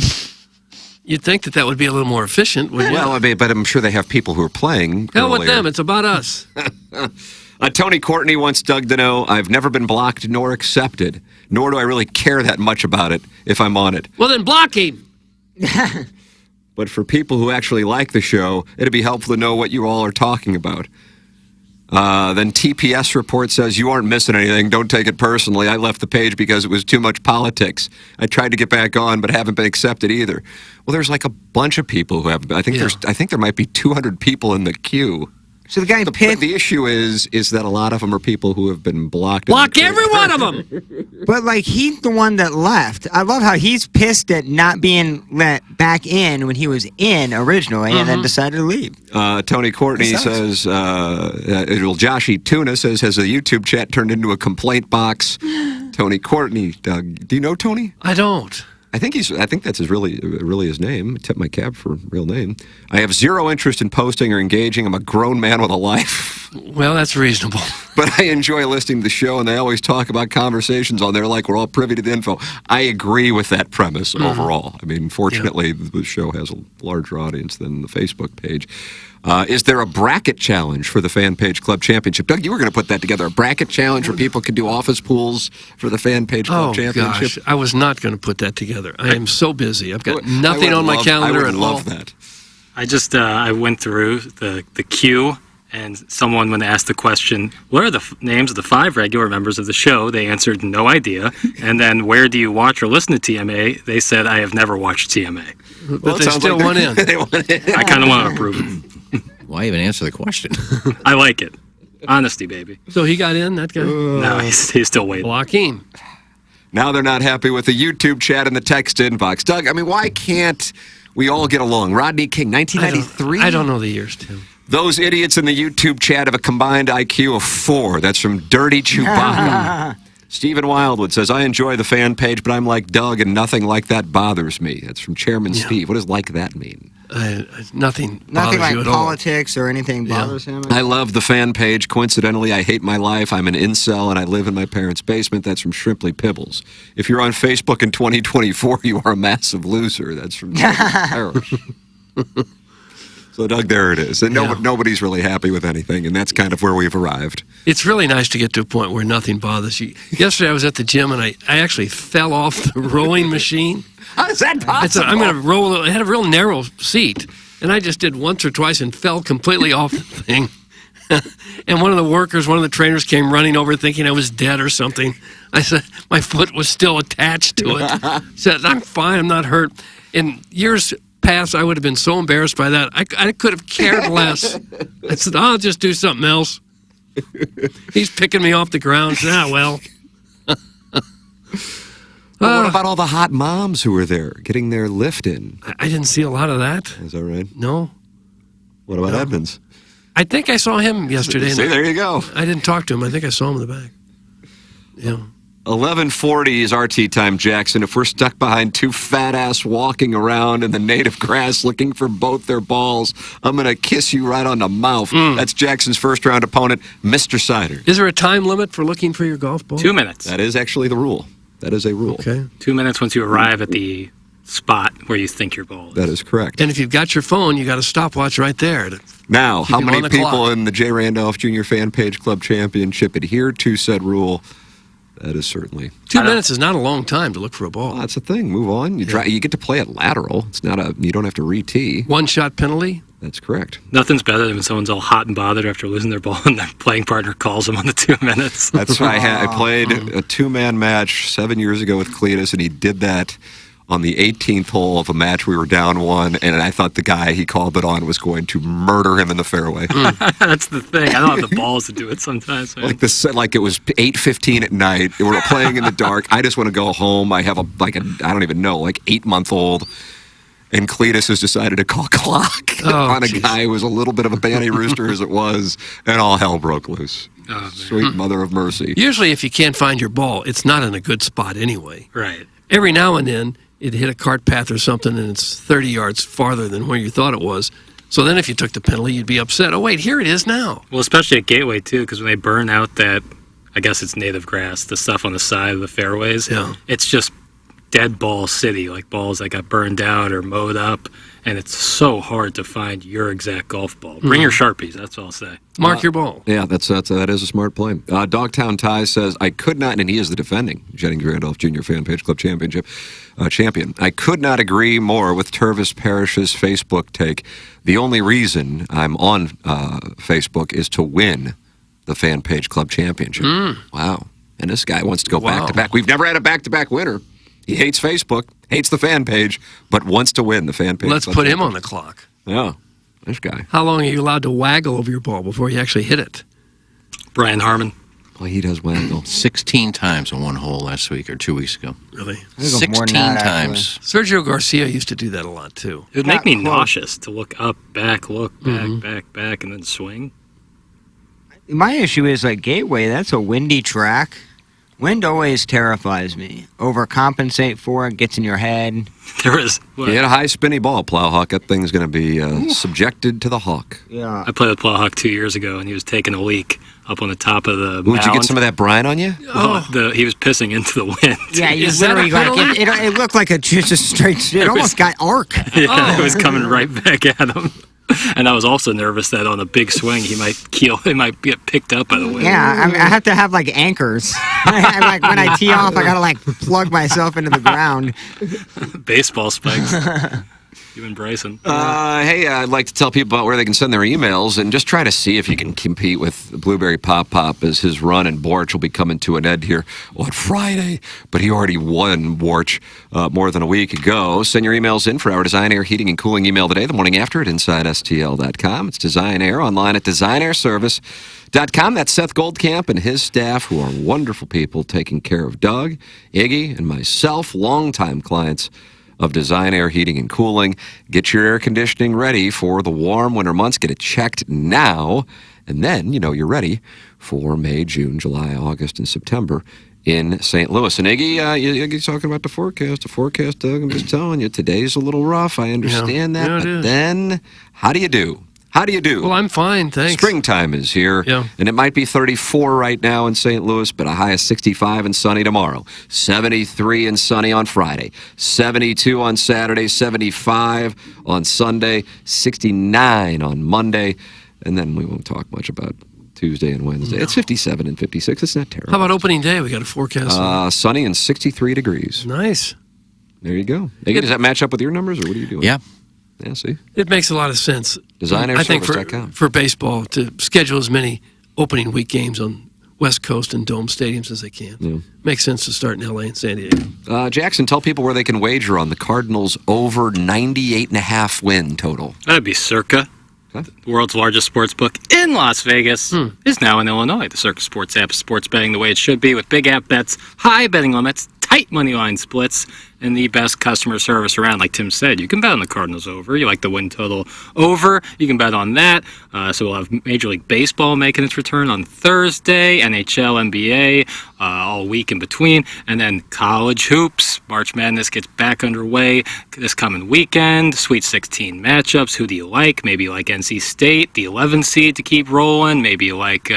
You'd think that would be a little more efficient, wouldn't you? Well, I mean, but I'm sure they have people who are playing. Hell with earlier. them. It's about us. Tony Courtney wants Doug to know I've never been blocked nor accepted, nor do I really care that much about it if I'm on it. Well, then block him. But for people who actually like the show, it'd be helpful to know what you all are talking about. Then TPS report says, you aren't missing anything. Don't take it personally. I left the page because it was too much politics. I tried to get back on, but haven't been accepted either. Well, there's like a bunch of people who have. I think there might be 200 people in the queue. So the guy But the issue is that a lot of them are people who have been blocked. Block every one of them. But, like, he's the one that left. I love how he's pissed at not being let back in when he was in originally and then decided to leave. Tony Courtney says, Joshy Tuna says, has the YouTube chat turned into a complaint box? Tony Courtney, Doug, do you know Tony? I don't. I think that's really his name. Tip my cap for real name. I have zero interest in posting or engaging. I'm a grown man with a life. Well, that's reasonable. But I enjoy listening to the show, and they always talk about conversations on there like we're all privy to the info. I agree with that premise overall. I mean, fortunately, the show has a larger audience than the Facebook page. Is there a bracket challenge for the Fan Page Club Championship? Doug, you were going to put that together. A bracket challenge where people could do office pools for the Fan Page Club Championship? Gosh, I was not going to put that together. I am so busy. I've got nothing on my calendar at all. I would love that. I just I went through the queue, and someone, when they asked the question, what are the names of the 5 regular members of the show, they answered no idea. And then, where do you watch or listen to TMA? They said, I have never watched TMA. But they still went in. I kind of want to approve it. Why even answer the question? I like it. Honesty, baby. So he got in, that guy? No, he's still waiting. Block him. Now they're not happy with the YouTube chat and the text inbox. Doug, I mean, why can't we all get along? Rodney King, 1993? I don't know the years, Tim. Those idiots in the YouTube chat have a combined IQ of 4. That's from Dirty Chewbacca. Stephen Wildwood says, I enjoy the fan page, but I'm like Doug, and nothing like that bothers me. That's from Chairman Steve. What does like that mean? Nothing bothers Nothing like you at politics or anything bothers him. I love the fan page. Coincidentally, I hate my life. I'm an incel, and I live in my parents' basement. That's from Shrimply Pibbles. If you're on Facebook in 2024, you are a massive loser. That's from Parrish. So, Doug, there it is. And nobody's really happy with anything, and that's kind of where we've arrived. It's really nice to get to a point where nothing bothers you. Yesterday, I was at the gym, and I actually fell off the rowing machine. How is that possible? I'm going to roll. It had a real narrow seat, and I just did once or twice and fell completely off the thing. And one of the trainers came running over thinking I was dead or something. I said, my foot was still attached to it. Said, I'm fine, I'm not hurt. In years past, I would have been so embarrassed by that. I could have cared less. I said, I'll just do something else. He's picking me off the ground. Well. Well, what about all the hot moms who were there getting their lift in? I didn't see a lot of that. Is that right? No. What about No. Edmonds? I think I saw him yesterday. See, there you go. I didn't talk to him. I think I saw him in the back. Yeah. 11:40 is our tea time, Jackson. If we're stuck behind two fat ass walking around in the native grass looking for both their balls, I'm going to kiss you right on the mouth. That's Jackson's first round opponent, Mr. Sider. Is there a time limit for looking for your golf ball? 2 minutes. That is actually the rule. That is a rule. Okay. 2 minutes once you arrive at the spot where you think your ball is. That is correct. And if you've got your phone, you got a stopwatch right there. Now, how you many on the people clock. in the J. Randolph Jr. Fan Page Club Championship adhere to said rule? That is certainly 2 minutes is not a long time to look for a ball. Well, that's the thing. Move on. You get to play it lateral. It's not a. You don't have to re-tee. One shot penalty. That's correct. Nothing's better than when someone's all hot and bothered after losing their ball and their playing partner calls them on the 2 minutes. That's why I played a two-man match 7 years ago with Cletus, and he did that on the 18th hole of a match. We were down one, and I thought the guy he called it on was going to murder him in the fairway. That's the thing. I don't have the balls to do it sometimes. Man. Like it was 8:15 at night. We were playing in the dark. I just want to go home. I have I don't even know, like 8-month-old. And Cletus has decided to call clock on a guy who was a little bit of a banty rooster as it was, and all hell broke loose. Oh, Sweet mother of mercy. Usually, if you can't find your ball, it's not in a good spot anyway. Right. Every now and then, it hit a cart path or something, and it's 30 yards farther than where you thought it was. So then if you took the penalty, you'd be upset. Oh, wait, here it is now. Well, especially at Gateway, too, because when they burn out that, I guess it's native grass, the stuff on the side of the fairways, it's just dead ball city, like balls that got burned out or mowed up, and it's so hard to find your exact golf ball. Bring your Sharpies, that's all I'll say. Mark your ball. Yeah, that is a smart play. Dogtown Ty says, I could not, and he is the defending Jennings Randolph Jr. Fan Page Club Championship champion. I could not agree more with Tervis Parrish's Facebook take. The only reason I'm on Facebook is to win the Fan Page Club Championship. Wow. And this guy wants to go back-to-back. We've never had a back-to-back winner. He hates Facebook, hates the fan page, but wants to win the fan page. Let's put him on the clock. Yeah, this guy. How long are you allowed to waggle over your ball before you actually hit it? Brian Harmon. Well, he does waggle. 16 times on one hole last week or 2 weeks ago. Really? 16 times. Sergio Garcia used to do that a lot, too. It would make me nauseous to look up, back, back, and then swing. My issue is like Gateway, that's a windy track. Wind always terrifies me. Overcompensate for it, gets in your head. There is. He had a high spinny ball, Plowhawk. That thing's going to be subjected to the hawk. Yeah. I played with Plowhawk 2 years ago, and he was taking a leak up on the top of the Would you get mound. some of that brine on you? Well, he was pissing into the wind. Yeah, you literally like it looked like just a straight. It almost got arc. Yeah, it was coming right back at him. And I was also nervous that on a big swing he might get picked up by the wind. Yeah, I have to have like anchors. Like when I tee off, I gotta like plug myself into the ground. Baseball spikes. You and Bryson. Hey, I'd like to tell people about where they can send their emails and just try to see if you can compete with Blueberry Pop Pop, as his run in Borch will be coming to an end here on Friday. But he already won Borch more than a week ago. Send your emails in for our Design Air Heating and Cooling email today, the morning after at InsideSTL.com. It's Design Air online at DesignAirService.com. That's Seth Goldcamp and his staff, who are wonderful people taking care of Doug, Iggy, and myself, longtime clients of Design Air Heating and Cooling. Get your air conditioning ready for the warm winter months. Get it checked now, and then, you're ready for May, June, July, August, and September in St. Louis. And Iggy, you're talking about the forecast. The forecast, Doug, I'm just telling you, today's a little rough. I understand that, but then, how do you do? How do you do? Well, I'm fine, thanks. Springtime is here, and it might be 34 right now in St. Louis, but a high of 65 and sunny tomorrow. 73 and sunny on Friday. 72 on Saturday, 75 on Sunday, 69 on Monday, and then we won't talk much about Tuesday and Wednesday. It's 57 and 56. It's not terrible. How about opening day? We got a forecast. Sunny and 63 degrees. Nice. There you go. Iggy, does that match up with your numbers, or what are you doing? Yeah. Yeah, see? It makes a lot of sense. DesignAirService.com. I think for baseball to schedule as many opening week games on West Coast and dome stadiums as they can. Yeah. Makes sense to start in L.A. and San Diego. Jackson, tell people where they can wager on the Cardinals over 98.5 win total. That'd be Circa. The world's largest sports book in Las Vegas is now in Illinois. The Circa Sports app is sports betting the way it should be, with big app bets, high betting limits, tight money line splits, and the best customer service around. Like Tim said, you can bet on the Cardinals over. You like the win total over, you can bet on that. So we'll have Major League Baseball making its return on Thursday, NHL, NBA, all week in between, and then college hoops. March Madness gets back underway this coming weekend. Sweet 16 matchups. Who do you like? Maybe you like NC State, the 11 seed, to keep rolling. Maybe you like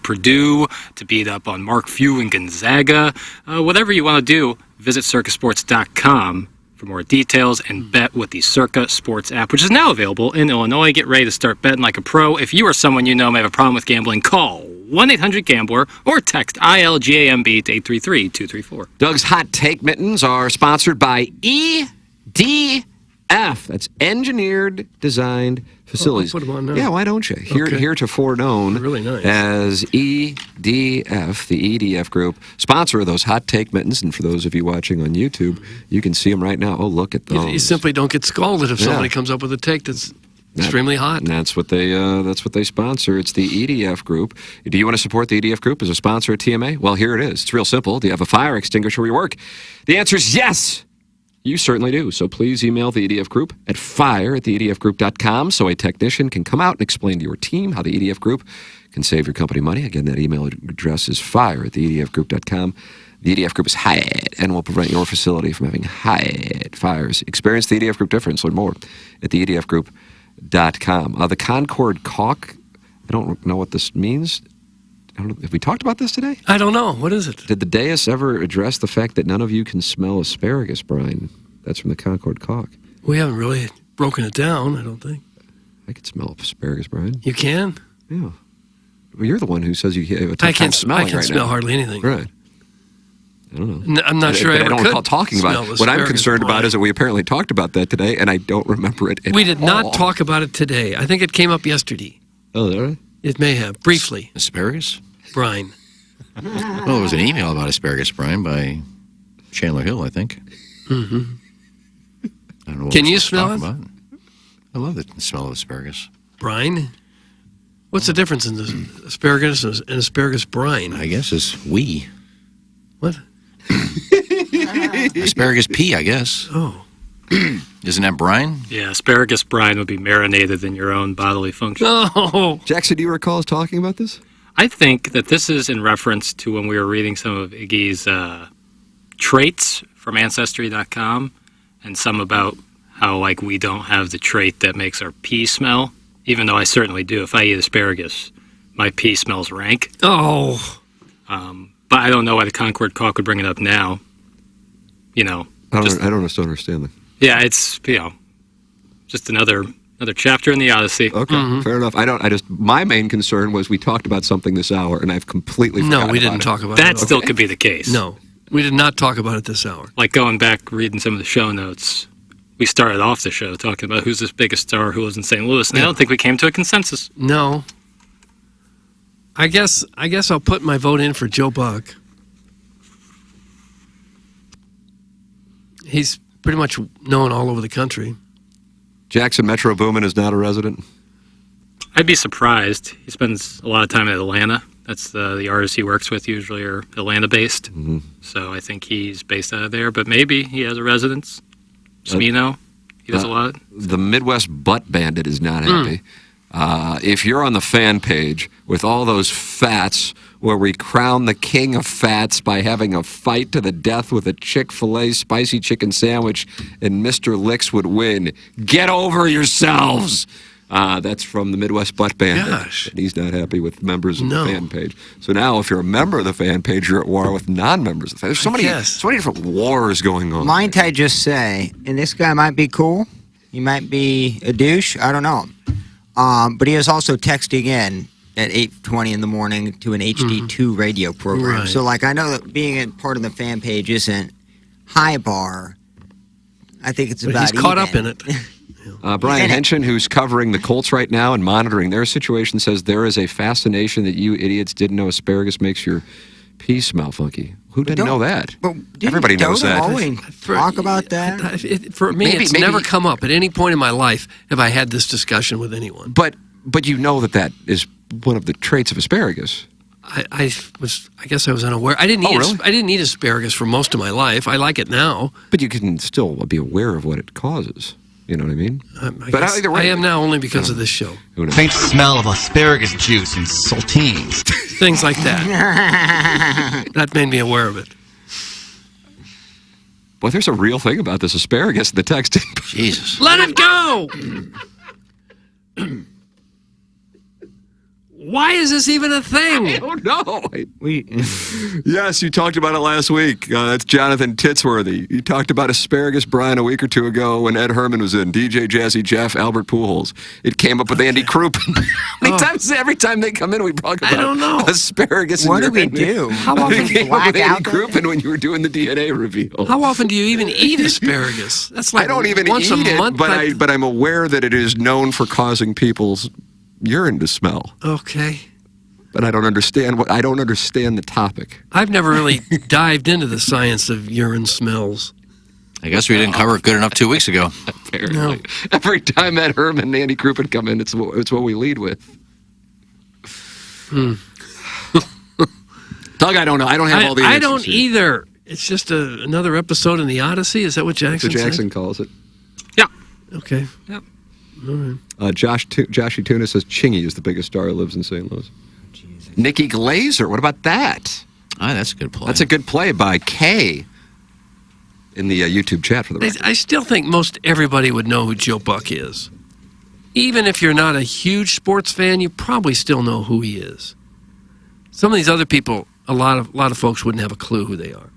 Purdue to beat up on Mark Few and Gonzaga. Whatever you want to do, visit circasports.com for more details and bet with the Circa Sports app, which is now available in Illinois. Get ready to start betting like a pro. If you or someone you know may have a problem with gambling, call 1-800-GAMBLER or text ILGAMB to 833-234. Doug's Hot Take Mittens are sponsored by EDF. That's Engineered Designed Facilities. Put them on now. Yeah, why don't you? Heretofore known really nice. as EDF, the EDF Group, sponsor of those Hot Take Mittens. And for those of you watching on YouTube, you can see them right now. Oh, look at those. You simply don't get scalded if somebody comes up with a take that's extremely hot. And that's what they sponsor. It's the EDF Group. Do you want to support the EDF Group as a sponsor at TMA? Well, here it is. It's real simple. Do you have a fire extinguisher where you work? The answer is yes. You certainly do. So please email the EDF Group at fire@theedfgroup.com so a technician can come out and explain to your team how the EDF Group can save your company money. Again, that email address is fire@theedfgroup.com. The EDF Group is hot and will prevent your facility from having hot fires. Experience the EDF Group difference. Learn more at theedfgroup.com. The Concord Caulk, I don't know what this means. Have we talked about this today? I don't know. What is it? Did the dais ever address the fact that none of you can smell asparagus, Brian? That's from the Concord Caulk. We haven't really broken it down, I don't think. I can smell asparagus, Brian. You can? Yeah. Well, you're the one who says you have a tough time smelling I can't right smell now. hardly anything. Right. I don't know. I'm not sure I ever don't could recall talking about it. What I'm concerned about is that we apparently talked about that today, and I don't remember it at all. We did not talk about it today. I think it came up yesterday. Oh, really? It may have, briefly. Asparagus? Brian. Well, there was an email about asparagus, Brian, by Chandler Hill, I think. Mm-hmm. I don't know what Can we're you supposed to smell talk about. I love the smell of asparagus. Brine? What's the difference in the asparagus and asparagus brine? I guess it's we. What? Asparagus pea, I guess. Oh. Isn't that brine? Yeah, asparagus brine would be marinated in your own bodily function. Oh. Jackson, do you recall us talking about this? I think that this is in reference to when we were reading some of Iggy's traits from Ancestry.com, and some about how, like, we don't have the trait that makes our pee smell, even though I certainly do. If I eat asparagus, my pee smells rank. Oh. But I don't know why the Concord Caulk would bring it up now. You know. I don't understand that. Yeah, it's, just another chapter in the Odyssey. Okay, fair enough. My main concern was we talked about something this hour, and I've completely forgotten No, we didn't about talk it. about it. That still could be the case. No, we did not talk about it this hour. Like going back, reading some of the show notes, we started off the show talking about who's the biggest star who lives in St. Louis, and I don't think we came to a consensus. No. I guess I'll put my vote in for Joe Buck. He's pretty much known all over the country. Jackson Metro Boomin is not a resident? I'd be surprised. He spends a lot of time in Atlanta. That's the artists he works with usually are Atlanta-based. Mm-hmm. So I think he's based out of there. But maybe he has a residence. Smino, he does a lot. The Midwest Butt Bandit is not happy. If you're on the fan page with all those fats where we crown the king of fats by having a fight to the death with a Chick-fil-A spicy chicken sandwich and Mr. Licks would win, get over yourselves. That's from the Midwest Butt Bandit. Gosh. And he's not happy with members of the fan page. So now if you're a member of the fan page, you're at war with non-members of the fan page. There's so many different wars going on. Might I just say, and this guy might be cool, he might be a douche, I don't know. But he is also texting in at 8:20 in the morning to an HD2 radio program. Right. So, like, I know that being a part of the fan page isn't high bar. I think it's But about he's caught up even. in it. Brian Henshin, who's covering the Colts right now and monitoring their situation, says there is a fascination that you idiots didn't know asparagus makes your pee smell funky. Who didn't know that? Everybody knows that. Talk about that. For me, it's never come up at any point in my life have I had this discussion with anyone. But you know that is one of the traits of asparagus. I guess I was unaware. I didn't eat asparagus for most of my life. I like it now. But you can still be aware of what it causes. You know what I mean? But either way, I am now only because of this show. Faint smell of asparagus juice and saltines. Things like that. That made me aware of it. Well, there's a real thing about this asparagus in the text. Jesus. Let it go! Why is this even a thing? I don't know. Yes, you talked about it last week. That's Jonathan Titsworthy. You talked about asparagus, Brian, a week or two ago when Ed Herman was in. DJ, Jazzy Jeff, Albert Pujols. It came up with Andy Crouppen. How many times every time they come in, we talk about asparagus? What do we do? How often do you black out Andy Crouppen when you were doing the DNA reveal? How often do you even eat asparagus? That's like I don't even once eat a month. but I'm aware that it is known for causing people's urine to smell. Okay. But I don't understand the topic. I've never really dived into the science of urine smells. I guess we didn't cover it good enough 2 weeks ago. Apparently. No. Every time Ed Herman and Andy Crouppen come in, it's what we lead with. Doug, I don't know. I don't have all the answers. I don't either. It's just another episode in the Odyssey. Is that what Jackson said? Jackson calls it. Yeah. Okay. Yep. All right. Joshy Tuna says Chingy is the biggest star who lives in St. Louis. Nikki Glazer, what about that? That's a good play. That's a good play by Kay in the YouTube chat for the record. I still think most everybody would know who Joe Buck is. Even if you're not a huge sports fan, you probably still know who he is. Some of these other people, a lot of folks wouldn't have a clue who they are.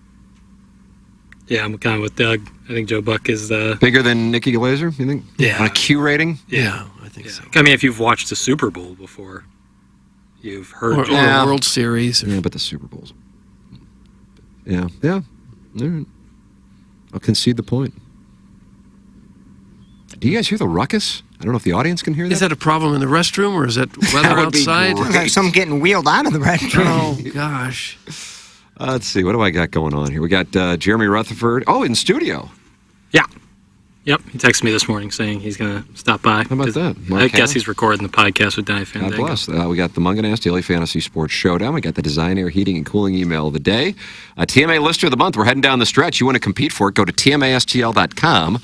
Yeah, I'm kind of with Doug. I think Joe Buck is bigger than Nikki Glazer, you think? Yeah. On a Q rating? Yeah, I think so. I mean, if you've watched the Super Bowl before, you've heard or a World Series. Yeah, but the Super Bowls. Yeah. All right. I'll concede the point. Do you guys hear the ruckus? I don't know if the audience can hear that. Is that a problem in the restroom, or is that weather outside? Sounds like someone getting wheeled out of the restroom. Oh, gosh. Let's see. What do I got going on here? We got Jeremy Rutherford. Oh, in studio. Yeah. Yep. He texted me this morning saying he's going to stop by. How about that? I guess he's recording the podcast with Danny God Fandango. bless. We got the Munganass Daily Fantasy Sports Showdown. We got the Design Air Heating and Cooling email of the day. TMA Lister of the Month. We're heading down the stretch. You want to compete for it, go to TMASTL.com.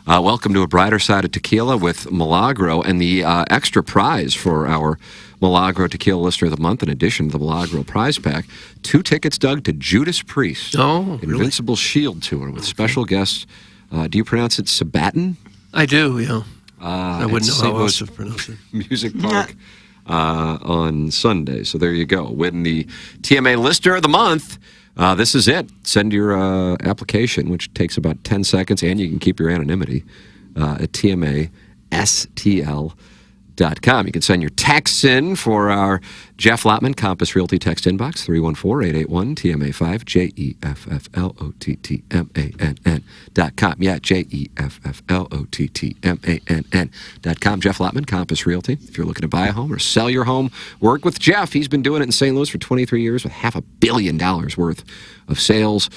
Welcome to a brighter side of tequila with Milagro, and the extra prize for our Milagro Tequila Lister of the Month, in addition to the Milagro prize pack, 2 tickets, Doug, to Judas Priest. Oh, Invincible Shield Tour with special guests. Do you pronounce it Sabaton? I do, yeah. I wouldn't know how else to pronounce it. Music Park on Sunday. So there you go. Win the TMA Lister of the Month. This is it. Send your application, which takes about 10 seconds, and you can keep your anonymity at TMASTL.com. You can send your texts in for our Jeff Lotman Compass Realty text inbox, 314-881-TMA5, JEFFLOTTMANN.com. Yeah, JEFFLOTTMANN.com. Jeff Lotman, Compass Realty. If you're looking to buy a home or sell your home, work with Jeff. He's been doing it in St. Louis for 23 years with $500 million worth of sales.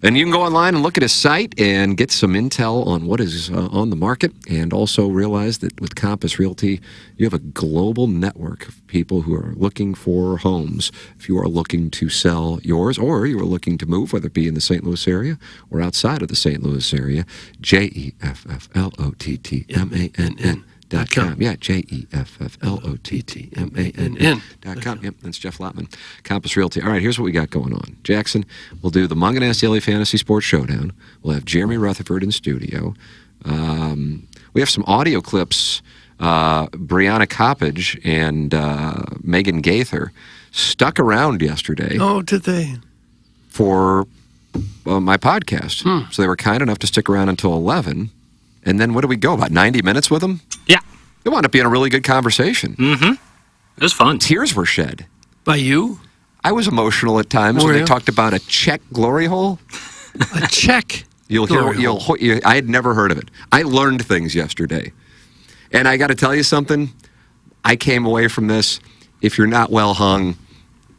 And you can go online and look at his site and get some intel on what is on the market, and also realize that with Compass Realty, you have a global network of people who are looking for homes. If you are looking to sell yours, or you are looking to move, whether it be in the St. Louis area or outside of the St. Louis area, JEFFLOTTMANN.com. Yeah, JEFFLOTTMANN.com. Yep, that's Jeff Lotman, Compass Realty. All right, here's what we got going on. Jackson, we'll do the Munganass Daily Fantasy Sports Showdown. We'll have Jeremy Rutherford in studio. We have some audio clips. Brianna Coppage and Megan Gaither stuck around yesterday. Oh, did they? For my podcast. So they were kind enough to stick around until 11. And then what do we go, about 90 minutes with them? Yeah. It wound up being a really good conversation. Mm-hmm. It was fun. Tears were shed. By you? I was emotional at times when they talked about a Czech glory hole. A Czech glory hole? I had never heard of it. I learned things yesterday. And I got to tell you something. I came away from this. If you're not well hung,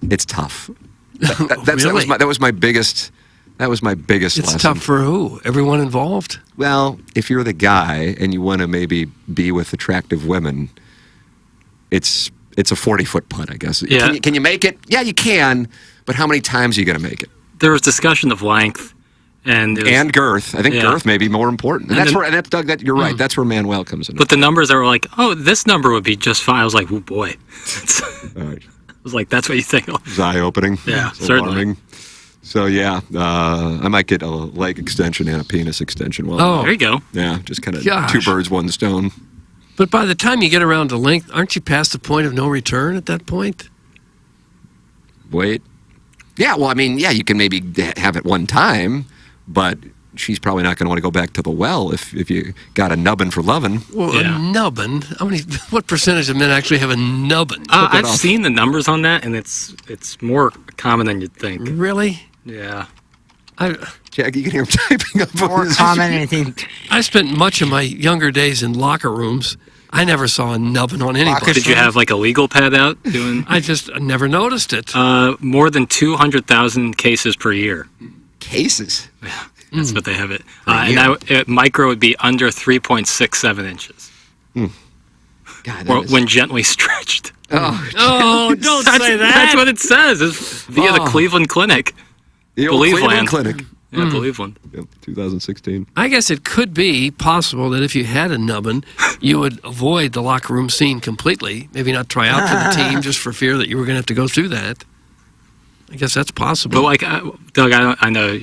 it's tough. That was my biggest... That was my biggest lesson. It's tough for who? Everyone involved? Well, if you're the guy and you want to maybe be with attractive women, it's it's a 40-foot putt, I guess. Yeah. Can you make it? Yeah, you can. But how many times are you going to make it? There was discussion of length and girth. I think girth may be more important. And that's Doug. You're right. That's where Manuel comes in. But the numbers that were like, oh, this number would be just fine. I was like, oh boy. All right. I was like, that's what you think. It's eye-opening. Yeah, It's certainly. alarming. So yeah, I might get a leg extension and a penis extension. Well, Oh. There you go. Yeah, just kind of Gosh. 2 birds, 1 stone. But by the time you get around to length, aren't you past the point of no return at that point? Wait. Yeah, well, I mean, yeah, you can maybe have it one time, but she's probably not going to want to go back to the well if you got a nubbin for lovin'. Well, a nubbin. What percentage of men actually have a nubbin? I've seen the numbers on that, and it's more common than you'd think. Really? Yeah. Jack, you can hear him typing up. More common anything. I spent much of my younger days in locker rooms. I never saw a nubbin on anybody. Did you have like a legal pad out doing? I just never noticed it. More than 200,000 cases per year. Cases? Yeah, that's what they have it. And micro would be under 3.67 inches. God, or when gently stretched. Oh, don't say that. That's what it says. It's via the Cleveland Clinic. The old Cleveland Believeland. Clinic. Yeah, Believeland. Yep, 2016. I guess it could be possible that if you had a nubbin, you would avoid the locker room scene completely. Maybe not try out for the team just for fear that you were going to have to go through that. I guess that's possible. But like, Doug, I know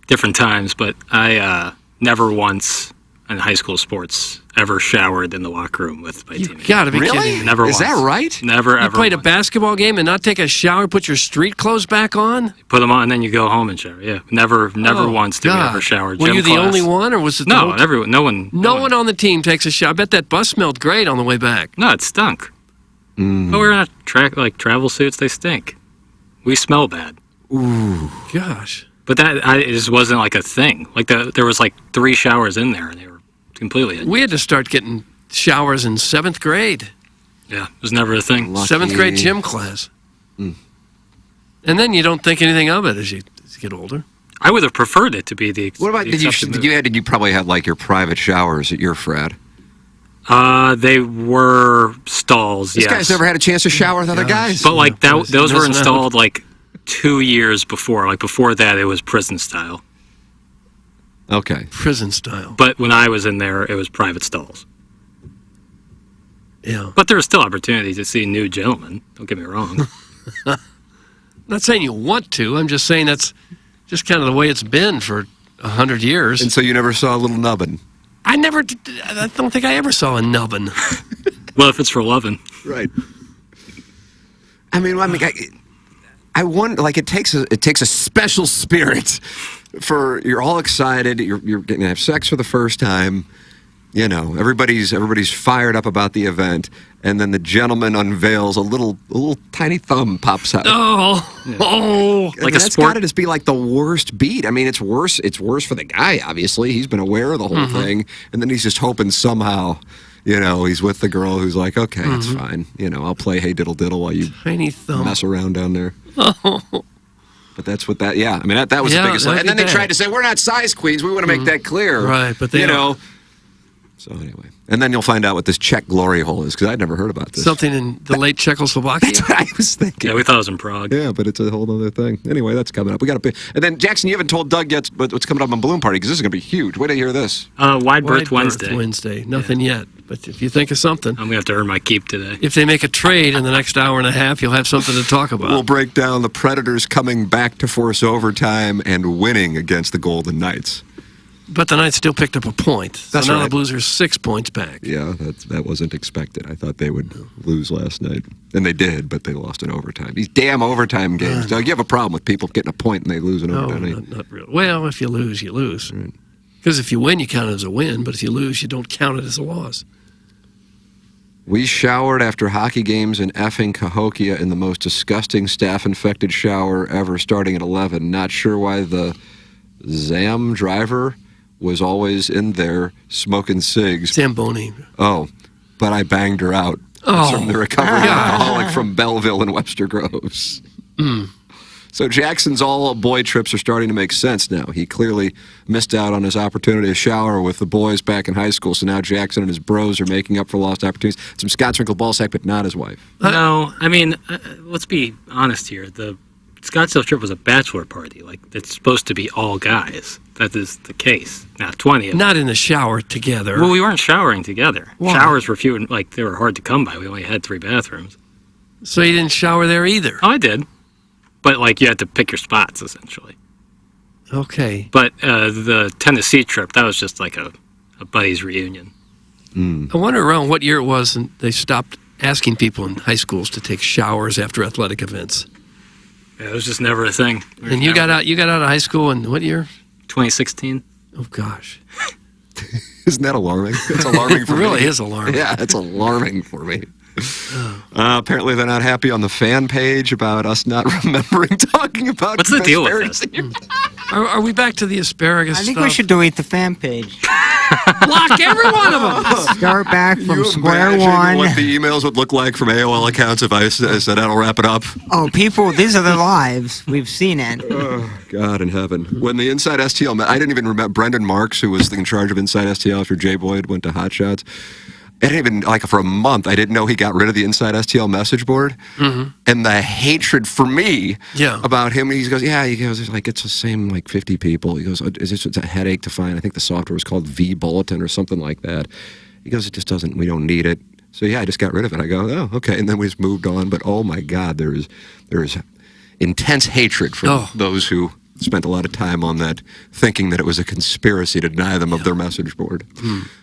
different times, but I never once in high school sports ever showered in the locker room with my team. Got to be kidding me. Never Is once. that right? Never, You ever. played a once. basketball game and not take a shower, put your street clothes back on? Put them on, and then you go home and shower. Yeah, never Oh, once did we God. ever shower. Were Gym you the class. only one, or was it the No, whole everyone. No one. No one on the team takes a shower. I bet that bus smelled great on the way back. No, it stunk. Mm. Oh, we're not travel suits. They stink. We smell bad. Ooh, gosh. But it just wasn't like a thing. Like there was like 3 showers in there, and they were completely. We had to start getting showers in 7th grade. Yeah, it was never a thing. 7th grade gym class. Mm. And then you don't think anything of it as you get older. I would have preferred it to be the. What about the did you accepted did you probably have like your private showers at your frat? They were stalls. This yes. guy's never had a chance to shower with other guys. But like those were missing out. installed like 2 years before. Like before that, it was prison style. Okay. Prison style. But when I was in there, it was private stalls. Yeah. But there was still opportunity to see new gentlemen. Don't get me wrong. I'm not saying you want to. I'm just saying that's just kind of the way it's been for 100 years. And so you never saw a little nubbin. I don't think I ever saw a nubbin. Well, if it's for loving. Right. I mean, I wonder. Like, it takes a special spirit for you're all excited. You're going to have sex for the first time. You know, everybody's fired up about the event, and then the gentleman unveils a little tiny thumb pops out. Oh, like that's got to just be like the worst beat. I mean, it's worse for the guy. Obviously, he's been aware of the whole thing, and then he's just hoping somehow, he's with the girl who's like, okay, it's fine. I'll play Hey Diddle Diddle while you tiny thumb mess around down there. Oh. But that's what that. Yeah, I mean that was the biggest. that'd And then be they bad. tried to say we're not size queens. We want to make that clear, Right, but they don't. So anyway, and then you'll find out what this Czech glory hole is because I'd never heard about this. Something in the late Czechoslovakia. That's what I was thinking. Yeah, we thought it was in Prague. Yeah, but it's a whole other thing. Anyway, that's coming up. We got to. And then Jackson, you haven't told Doug yet what's coming up on Balloon Party because this is going to be huge. Wait to hear this. Wide Berth Wednesday. Wednesday. Nothing yet. But if you think of something, I'm going to have to earn my keep today. if they make a trade in the next hour and a half, you'll have something to talk about. We'll break down the Predators coming back to force overtime and winning against the Golden Knights. But the Knights still picked up a point. So That's now right. the Blues are 6 points back. Yeah, that wasn't expected. I thought they would lose last night. And they did, but they lost in overtime. These damn overtime games. Doug, you have a problem with people getting a point and they lose in No, overtime. not really. Well, if you lose, you lose. Because if you win, you count it as a win. But if you lose, you don't count it as a loss. We showered after hockey games in effing Cahokia in the most disgusting staff-infected shower ever starting at 11. Not sure why the Zam driver was always in there smoking cigs. Zamboni. Oh, but I banged her out. Oh, That's from the recovering gosh. alcoholic from Belleville and Webster Groves. So Jackson's all-boy trips are starting to make sense now. He clearly missed out on his opportunity to shower with the boys back in high school, so now Jackson and his bros are making up for lost opportunities. Some Scottsdale ballsack, but not his wife. No, I mean, let's be honest here. The Scottsdale trip was a bachelor party. Like, it's supposed to be all guys. That is the case. Now, 20 of them. Not in the shower together. Well, we weren't showering together. Why? Showers were few and, like, they were hard to come by. We only had 3 bathrooms. So you didn't shower there either? Oh, I did. But, like, you had to pick your spots, essentially. Okay. But the Tennessee trip, that was just like a buddies reunion. I wonder around what year it was and they stopped asking people in high schools to take showers after athletic events. Yeah, it was just never a thing. And you got out of high school in what year? 2016. Oh, gosh. Isn't that alarming? It's alarming for It me. really is alarming. Yeah, it's alarming for me. Apparently, they're not happy on the fan page about us not remembering talking about. What's the deal with asparagus. Are we back to the asparagus I think stuff? we should delete the fan page. Block every one of them. Start back from You square imagine one. what the emails would look like from AOL accounts if I said that'll wrap it up? Oh, people, these are their lives. We've seen it. Oh, God in heaven. When the Inside STL, I didn't even remember Brendan Marks, who was in charge of Inside STL after Jay Boyd went to Hot Shots. I didn't even, like, for a month, I didn't know he got rid of the Inside STL message board. Mm-hmm. And the hatred for me Yeah. about him, he goes, it's like, it's the same, like, 50 people. He goes, it's a headache to find. I think the software was called V-Bulletin or something like that. He goes, we don't need it. So, yeah, I just got rid of it. I go, oh, okay. And then we just moved on. But, oh, my God, there is intense hatred from those who spent a lot of time on that, thinking that it was a conspiracy to deny them of their message board.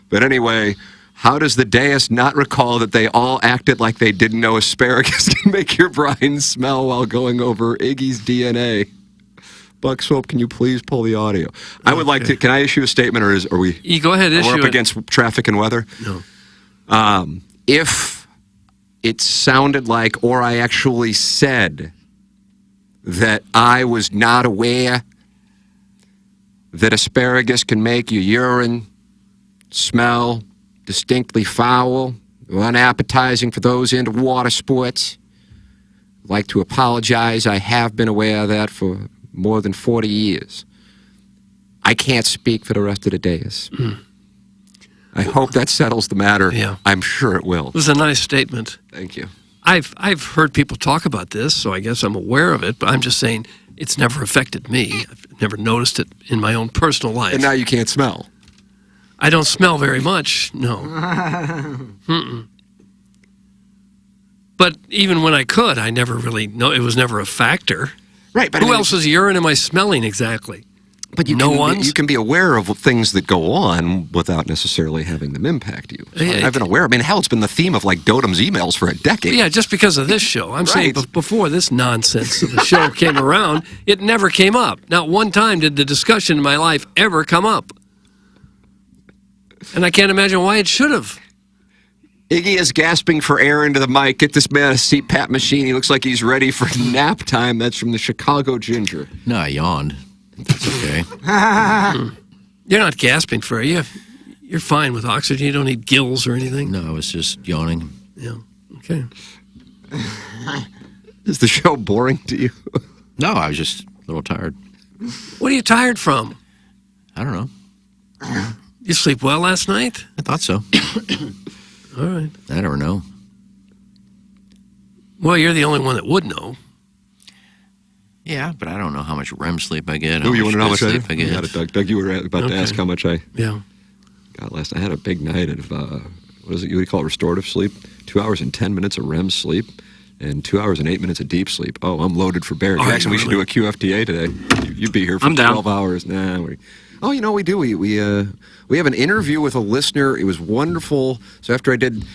But anyway, how does the dais not recall that they all acted like they didn't know asparagus can make your brine smell while going over Iggy's DNA? Buck Swope, can you please pull the audio? I would like to. Can I issue a statement, or are we? You go ahead. We're Issue up it. against traffic and weather. No. If it sounded like, or I actually said that I was not aware that asparagus can make your urine smell distinctly foul or unappetizing for those into water sports, I'd like to apologize. I have been aware of that for more than 40 years. I can't speak for the rest of the days. I hope that settles the matter. Yeah. I'm sure it will. It was a nice statement. Thank you. I've heard people talk about this, so I guess I'm aware of it, but I'm just saying it's never affected me. I've never noticed it in my own personal life. And now you can't smell. I don't smell very much, no. But even when I could, I never really know. It was never a factor. Right, but who I mean, else's urine am I smelling exactly? But you you can be aware of things that go on without necessarily having them impact you. So Yeah, I've been aware. I mean, hell, it's been the theme of like Dotem's emails for a decade. Yeah, just because of this show. I'm saying before this nonsense of the show came around, it never came up. Not one time did the discussion in my life ever come up. And I can't imagine why it should have. Iggy is gasping for air into the mic. Get this man a CPAP machine. He looks like he's ready for nap time. That's from the Chicago Ginger. No, I yawned. That's okay. You're not gasping for air. You're fine with oxygen. You don't need gills or anything. No, I was just yawning. Yeah. Okay. Is the show boring to you? No, I was just a little tired. What are you tired from? I don't know. You sleep well last night? I thought so. All right. I never know. Well, you're the only one that would know. Yeah, but I don't know how much REM sleep I get. Oh, you want to know how much sleep I You get. got it, Doug. Doug, you were about to ask how much I Yeah. got last night. I had a big night of, what is it, you would call it restorative sleep? 2 hours and 10 minutes of REM sleep and 2 hours and 8 minutes of deep sleep. Oh, I'm loaded for bear. Are Jackson, you we should do a QFTA today. You'd be here for I'm down. 12 hours. Nah, oh, you know, we do. We have an interview with a listener. It was wonderful. So after I did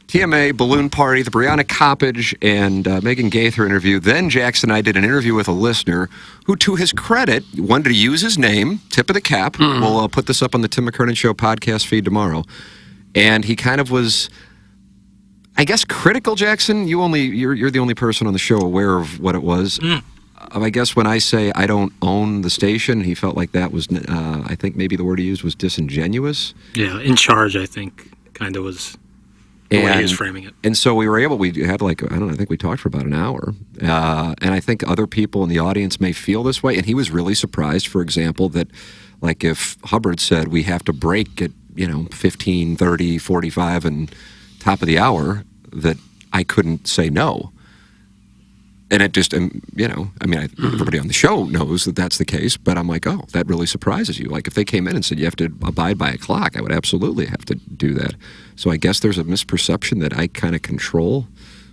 TMA, Balloon Party, the Brianna Coppage, and Megan Gaither interview, then Jackson and I did an interview with a listener who, to his credit, wanted to use his name, tip of the cap. We'll put this up on the Tim McKernan Show podcast feed tomorrow. And he kind of was, I guess, critical, Jackson. You're the only person on the show aware of what it was. I guess when I say I don't own the station, he felt like that was, I think maybe the word he used was disingenuous. Yeah, in charge, I think, kind of was The way he was framing it. And so we had like, I don't know, I think we talked for about an hour. And I think other people in the audience may feel this way. And he was really surprised, for example, that like if Hubbard said we have to break at, 15, 30, 45 and top of the hour, that I couldn't say no. And it just, everybody on the show knows that that's the case, but I'm like, oh, that really surprises you. Like if they came in and said you have to abide by a clock, I would absolutely have to do that. So I guess there's a misperception that I kind of control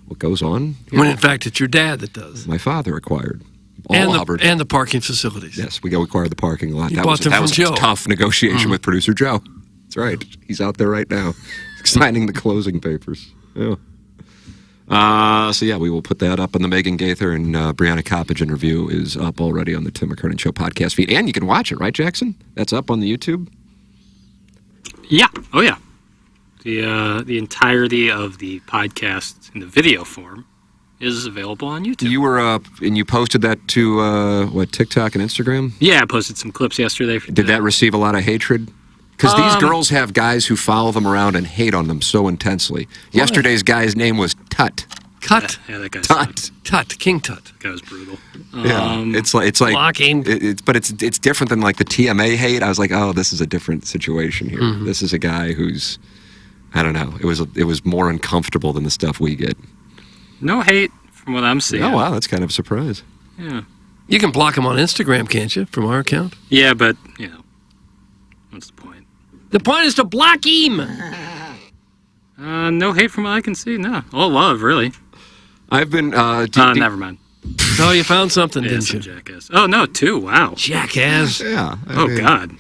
what goes on. When in fact it's your dad that does. My father acquired all And Hubbard. and the parking facilities. Yes, we acquired the parking lot. You That bought was them that from was Joe. a tough negotiation with producer Joe. That's right. He's out there right now signing the closing papers. Yeah. We will put that up on the Megan Gaither and Brianna Coppage interview is up already on the Tim McKernan Show podcast feed. And you can watch it, right, Jackson? That's up on the YouTube? Yeah. Oh, yeah. The entirety of the podcast in the video form is available on YouTube. You were and you posted that to, TikTok and Instagram? Yeah, I posted some clips yesterday. Did that receive a lot of hatred? Because these girls have guys who follow them around and hate on them so intensely. Yesterday's guy's name was Tut. Cut. Yeah, that guy's Tut. King Tut. That guy was brutal. It's like blocking. But it's different than like the TMA hate. I was like, oh, this is a different situation here. Mm-hmm. This is a guy who's, I don't know. It was more uncomfortable than the stuff we get. No hate from what I'm seeing. Oh wow, that's kind of a surprise. Yeah. You can block him on Instagram, can't you? From our account. Yeah, but what's the point? The point is to block him. No hate from what I can see. No, all love, really. I've been. Never mind. Oh, you found something, Yeah, didn't some you? jackass. Oh no, two. Wow. Jackass. Yeah. Oh God.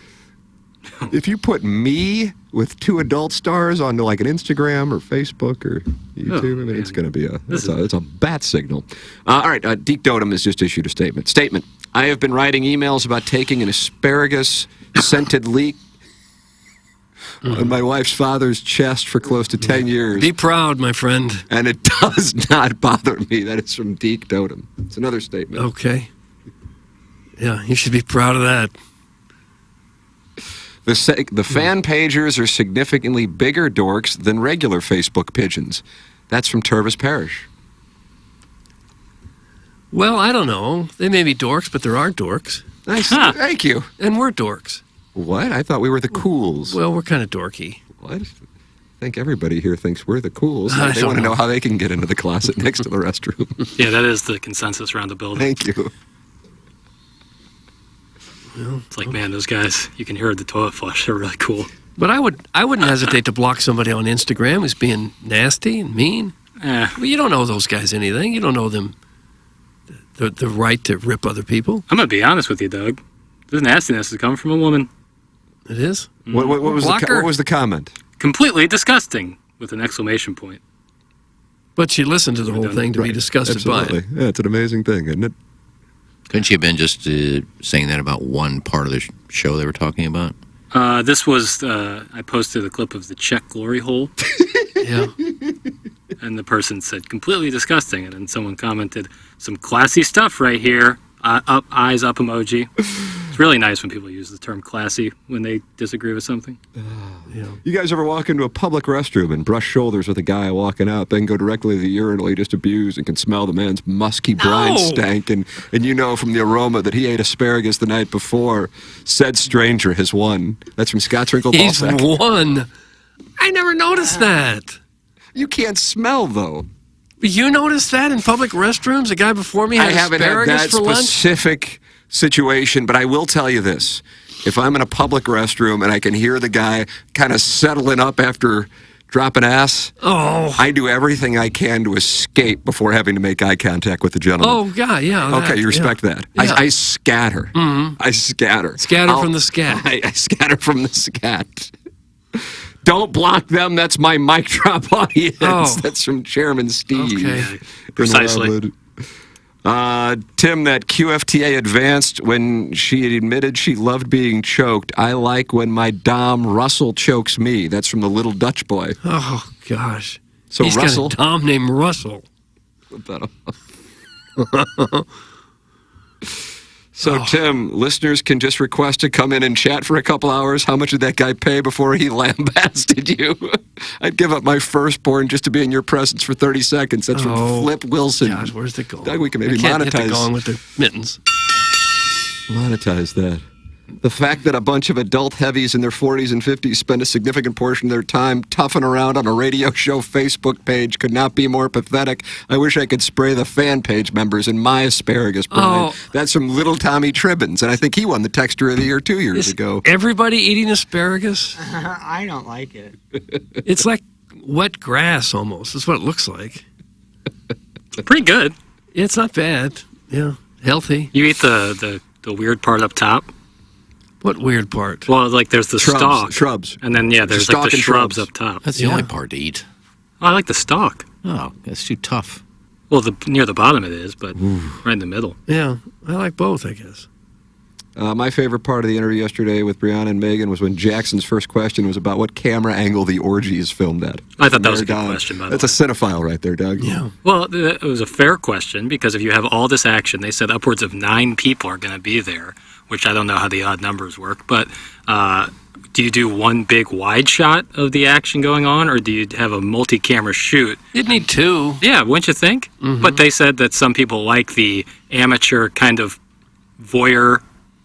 If you put me with two adult stars onto like an Instagram or Facebook or YouTube, it's going to be it's a bat signal. All right, Deke Dotem has just issued a statement. Statement: I have been writing emails about taking an asparagus scented leak on my wife's father's chest for close to 10 years. Be proud, my friend. And it does not bother me. That is from Deke Dotem. It's another statement. Okay. Yeah, you should be proud of that. The fan pagers are significantly bigger dorks than regular Facebook pigeons. That's from Tervis Parish. Well, I don't know. They may be dorks, but there are dorks. Nice. Thank you. And we're dorks. What? I thought we were the cools. Well, we're kind of dorky. What? I think everybody here thinks we're the cools. I They don't want to know. know how they can get into the closet next to the restroom. Yeah, that is the consensus around the building. Thank you. It's like, man, those guys, you can hear the toilet flush. They're really cool. But I wouldn't hesitate to block somebody on Instagram who's being nasty and mean. Well, you don't know those guys anything. You don't know them the right to rip other people. I'm going to be honest with you, Doug. This nastiness is coming from a woman. It is? What was the comment? Completely disgusting, with an exclamation point. But she listened to the whole thing to be disgusted by Absolutely. it. Yeah, it's an amazing thing, isn't it? Couldn't you have been just saying that about one part of the show they were talking about? This was, I posted a clip of the Czech glory hole. Yeah. And the person said, completely disgusting. And then someone commented, some classy stuff right here. Eyes up emoji. It's really nice when people use the term classy when they disagree with something. You guys ever walk into a public restroom and brush shoulders with a guy walking out, then go directly to the urinal he just abused and can smell the man's musky brine stank, and you know from the aroma that he ate asparagus the night before? Said stranger has won. That's from Scott's Wrinkled He's Ballsack. won. I never noticed that. You can't smell, though. You noticed that in public restrooms? A guy before me had I haven't had asparagus that for lunch? specific situation, but I will tell you this. If I'm in a public restroom and I can hear the guy kind of settling up after dropping ass, I do everything I can to escape before having to make eye contact with the gentleman. Oh, God, yeah. Okay, you respect that. Yeah. I scatter. Mm-hmm. I scatter. Scatter from the scat. I scatter from the scat. Don't block them. That's my mic drop audience. Oh. That's from Chairman Steve. Okay. Precisely. Tim, that QFTA advanced when she admitted she loved being choked. I like when my Dom Russell chokes me. That's from the Little Dutch Boy. Oh, gosh. So He's Russell. got a Dom named Russell. So, Tim, listeners can just request to come in and chat for a couple hours. How much did that guy pay before he lambasted you? I'd give up my firstborn just to be in your presence for 30 seconds. That's from Flip Wilson. God, where's the gong? Doug, we can maybe I can't monetize. hit the gong with the mittens. Monetize that. The fact that a bunch of adult heavies in their 40s and 50s spend a significant portion of their time toughing around on a radio show Facebook page could not be more pathetic. I wish I could spray the fan page members in my asparagus brine. That's from Little Tommy Tribbins, and I think he won the Texture of the Year 2 years ago. Everybody eating asparagus? I don't like it. It's like wet grass almost. That's what it looks like. Pretty good. It's not bad. Yeah, healthy. You eat the weird part up top. What weird part? Well, like there's the stalk. Shrubs. And then, there's Stalk like the and shrubs shrubs. up top. That's the only part to eat. Oh, I like the stalk. Oh, that's too tough. Well, near the bottom it is, but right in the middle. Yeah, I like both, I guess. My favorite part of the interview yesterday with Brianna and Megan was when Jackson's first question was about what camera angle the orgy is filmed at. I thought that was a good question, by the way. That's a cinephile right there, Doug. Yeah. Well, it was a fair question because if you have all this action, they said upwards of 9 people are going to be there, which I don't know how the odd numbers work. But do you do one big wide shot of the action going on, or do you have a multi-camera shoot? You'd need 2. Yeah, wouldn't you think? Mm-hmm. But they said that some people like the amateur kind of voyeur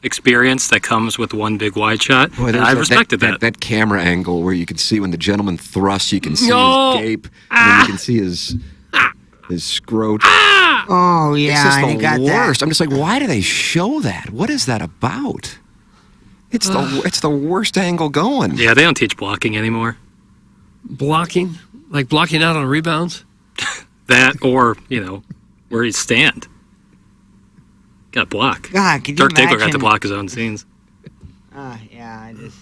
experience that comes with one big wide shot. Boy, and I respected that. That camera angle where you can see when the gentleman thrusts, you can see No. his gape, and then you can see his scrot. Oh, It's yeah, just and you the got worst. that. I'm just like, why do they show that? What is that about? It's the worst angle going. Yeah, they don't teach blocking anymore. Blocking? Like blocking out on rebounds? That or, where you stand. Got to block. God, could you Dirk Diggler got to imagine- block his own scenes. Yeah, I just...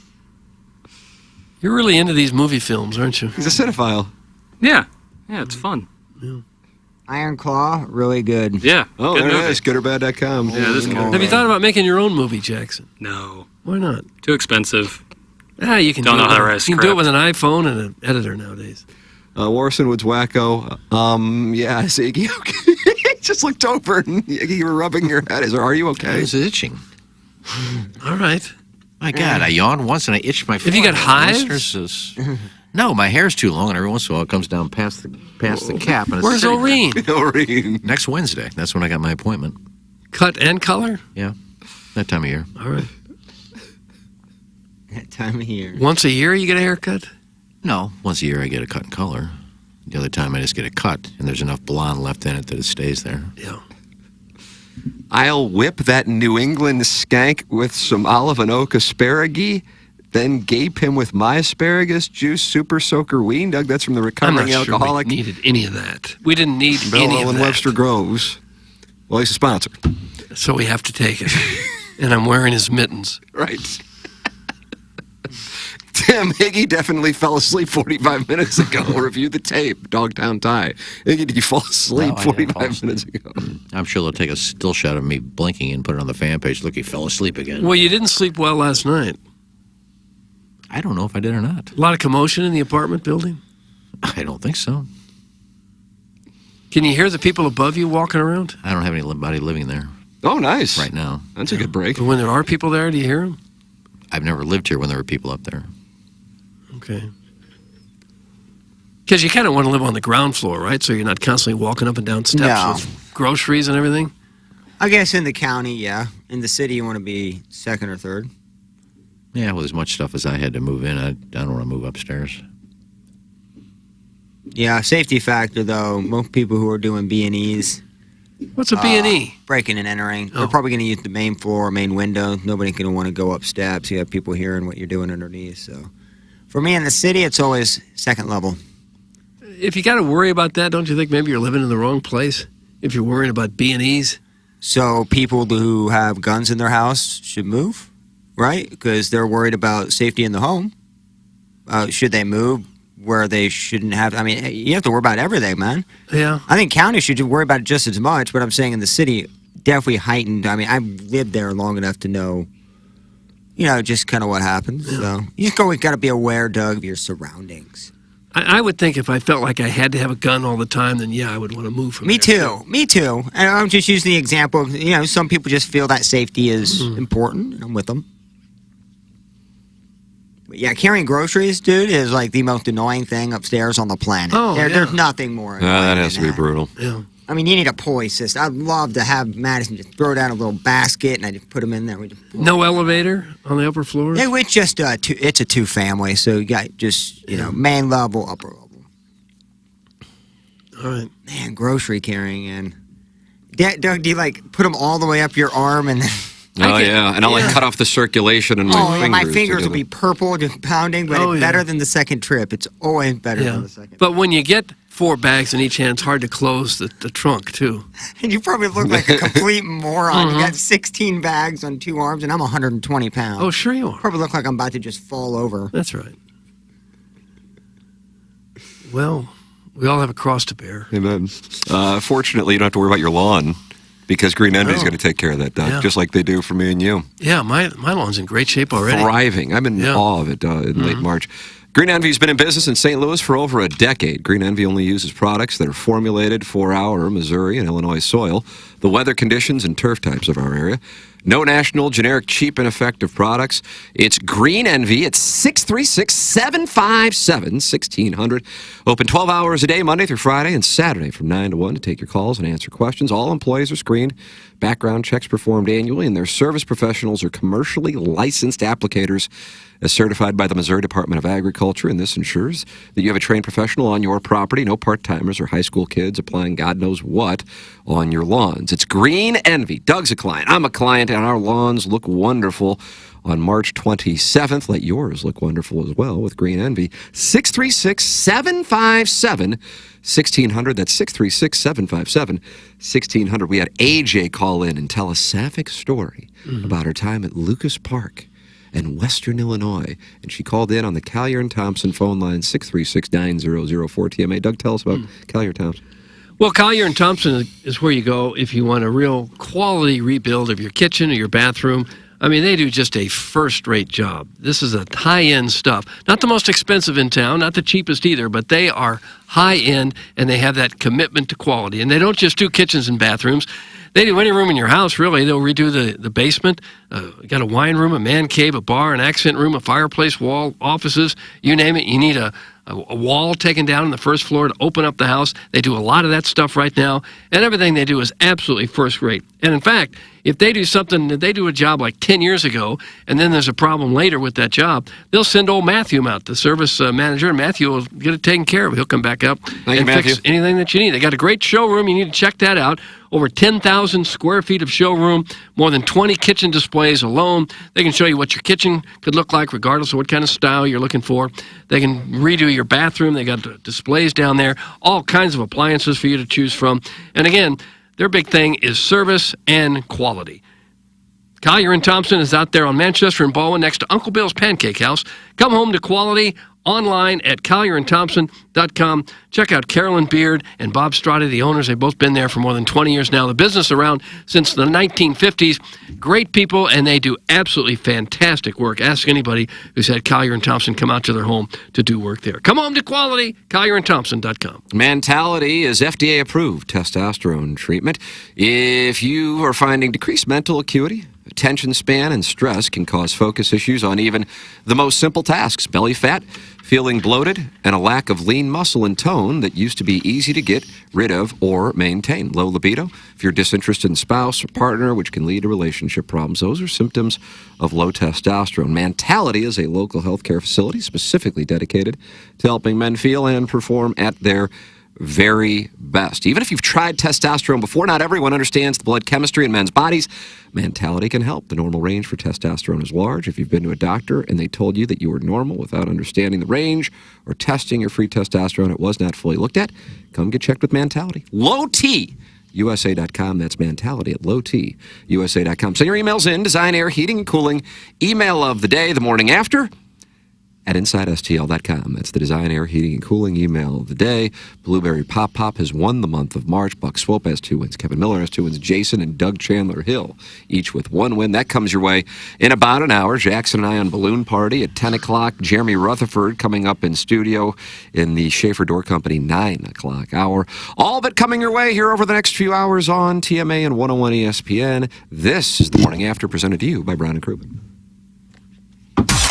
You're really into these movie films, aren't you? He's a cinephile. Yeah, it's fun. Iron Claw, really good. Yeah. Oh, good there movie. it is. Goodorbad.com. Yeah, this is good. Have you thought about making your own movie, Jackson? No. Why not? Too expensive. You can Don't do know it. how to write a You can do it script. with an iPhone and an editor nowadays. Warson Woods Wacko. Yeah, Ziggy. Okay. Just looked over and you were rubbing your head. Are you okay? I was itching. All right. My God, I yawned once and I itched my forehead. Have you got hives? Listeners No, my hair's too long, and every once in a while it comes down past the cap. And it's Where's sitting there. Oreen? Oreen. Next Wednesday. That's when I got my appointment. Cut and color? Yeah, that time of year. All right. That time of year. Once a year you get a haircut? No, once a year I get a cut and color. The other time I just get a cut, and there's enough blonde left in it that it stays there. Yeah. I'll whip that New England skank with some olive and oak asparagus, then gape him with my asparagus juice super soaker ween. Doug, that's from the I'm recovering not sure alcoholic. we needed any of that. We didn't need any Bill of and that. Webster Groves. Well, he's a sponsor. So we have to take it. And I'm wearing his mittens. Right. Tim, Higgy definitely fell asleep 45 minutes ago. Review the tape, Dogtown Tie. Higgy, did you fall asleep No, I didn't 45 fall asleep. minutes ago? I'm sure they'll take a still shot of me blinking and put it on the fan page. Look, he fell asleep again. Well, you didn't sleep well last night. I don't know if I did or not. A lot of commotion in the apartment building? I don't think so. Can you hear the people above you walking around? I don't have anybody living there Oh, nice. right now. That's a good break. But when there are people there, do you hear them? I've never lived here when there were people up there. Okay. Because you kind of want to live on the ground floor, right? So you're not constantly walking up and down steps No. with groceries and everything? I guess in the county, yeah. In the city, you want to be second or third. Yeah, with as much stuff as I had to move in, I don't want to move upstairs. Yeah, safety factor, though. Most people who are doing B&Es... What's a B&E? Breaking and entering. They're probably going to use the main floor, main window. Nobody's going to want to go up steps. You have people hearing what you're doing underneath, so... For me in the city, it's always second level. If you got to worry about that, don't you think maybe you're living in the wrong place? If you're worrying about B&Es? So people who have guns in their house should move, right? Because they're worried about safety in the home. Should they move where they shouldn't have? I mean, you have to worry about everything, man. Yeah. I think county should worry about it just as much, but I'm saying in the city, definitely heightened. I mean, I've lived there long enough to know, just kind of what happens. So you just always got to be aware, Doug, of your surroundings. I would think if I felt like I had to have a gun all the time, then yeah, I would want to move from Me there, too. Me too. And I'm just using the example of, some people just feel that safety is important, and I'm with them. But yeah, carrying groceries, dude, is like the most annoying thing upstairs on the planet. Oh, There's nothing more annoying That has to than be brutal. Yeah. I mean, you need a pulley system. I'd love to have Madison just throw down a little basket and I just put them in there. No elevator on the upper floor? Yeah, it's just it's a two-family, so you got just, main level, upper level. All right. Man, grocery carrying in. Doug, do you put them all the way up your arm and then... And I'll cut off the circulation in my fingers. My fingers will be purple, just pounding, but it's better than the second trip. It's always better than the second. But when you get 4 bags in each hand, it's hard to close the trunk, too. And you probably look like a complete moron. You got 16 bags on 2 arms, and I'm 120 pounds. Oh, sure you are. Probably look like I'm about to just fall over. That's right. Well, we all have a cross to bear. Amen. Fortunately, you don't have to worry about your lawn because Green Envy is going to take care of that, Doug, just like they do for me and you. Yeah, my lawn's in great shape already. Thriving. I'm in awe of it in late March. Green Envy's been in business in St. Louis for over a decade. Green Envy only uses products that are formulated for our Missouri and Illinois soil, the weather conditions and turf types of our area. No national, generic, cheap, and effective products. It's Green Envy. It's 636-757-1600. Open 12 hours a day, Monday through Friday, and Saturday from 9 to 1 to take your calls and answer questions. All employees are screened. Background checks performed annually, and their service professionals are commercially licensed applicators as certified by the Missouri Department of Agriculture, and this ensures that you have a trained professional on your property, no part-timers or high school kids applying God knows what on your lawns. It's Green Envy. Doug's a client. I'm a client, and our lawns look wonderful on March 27th. Let yours look wonderful as well with Green Envy. 636-757-1600. That's 636-757-1600. We had AJ call in and tell a sapphic story about her time at Lucas Park in Western Illinois. And she called in on the Collier and Thompson phone line, 636-9004-TMA. Doug, tell us about Collier and Thompson. Well, Collier and Thompson is where you go if you want a real quality rebuild of your kitchen or your bathroom. I mean, they do just a first-rate job. This is a high-end stuff. Not the most expensive in town, not the cheapest either, but they are high-end, and they have that commitment to quality. And they don't just do kitchens and bathrooms. They do any room in your house, really. They'll redo the basement. You got a wine room, a man cave, a bar, an accent room, a fireplace, wall, offices, you name it. You need a wall taken down on the first floor to open up the house. They do a lot of that stuff right now, and everything they do is absolutely first rate. And in fact, if they do something, they do a job like 10 years ago, and then there's a problem later with that job, they'll send old Matthew out, the service manager, and Matthew will get it taken care of. He'll come back up and fix anything that you need. They got a great showroom. You need to check that out. Over 10,000 square feet of showroom, more than 20 kitchen displays alone. They can show you what your kitchen could look like regardless of what kind of style you're looking for. They can redo your bathroom. They got displays down there, all kinds of appliances for you to choose from. And again, their big thing is service and quality. Collier and Thompson is out there on Manchester and Baldwin next to Uncle Bill's Pancake House. Come home to quality online at collierandthompson.com. Check out Carolyn Beard and Bob Strada, the owners. They've both been there for more than 20 years now. The business around since the 1950s. Great people, and they do absolutely fantastic work. Ask anybody who's had Collier and Thompson come out to their home to do work there. Come home to quality, collierandthompson.com. Mentality is FDA-approved testosterone treatment. If you are finding decreased mental acuity, attention span, and stress can cause focus issues on even the most simple tasks. Belly fat, feeling bloated, and a lack of lean muscle and tone that used to be easy to get rid of or maintain. Low libido, if you're disinterested in spouse or partner, which can lead to relationship problems. Those are symptoms of low testosterone. Mentality is a local healthcare facility specifically dedicated to helping men feel and perform at their very best. Even if you've tried testosterone before, not everyone understands the blood chemistry in men's bodies. Mentality can help. The normal range for testosterone is large. If you've been to a doctor and they told you that you were normal without understanding the range or testing your free testosterone, it was not fully looked at, come get checked with Mentality. Low T. USA.com. That's Mentality at lowtusa.com. Send your emails in. Design, air, heating, and cooling. Email of the day, the morning after. at InsideSTL.com. That's the Design, Air, Heating, and Cooling email of the day. Blueberry Pop Pop has won the month of March. Buck Swope has 2 wins. Kevin Miller has 2 wins. Jason and Doug Chandler Hill, each with 1 win. That comes your way in about an hour. Jackson and I on Balloon Party at 10 o'clock. Jeremy Rutherford coming up in studio in the Schaefer Door Company 9 o'clock hour. All but coming your way here over the next few hours on TMA and 101 ESPN. This is the Morning After, presented to you by Brown and Crouppen.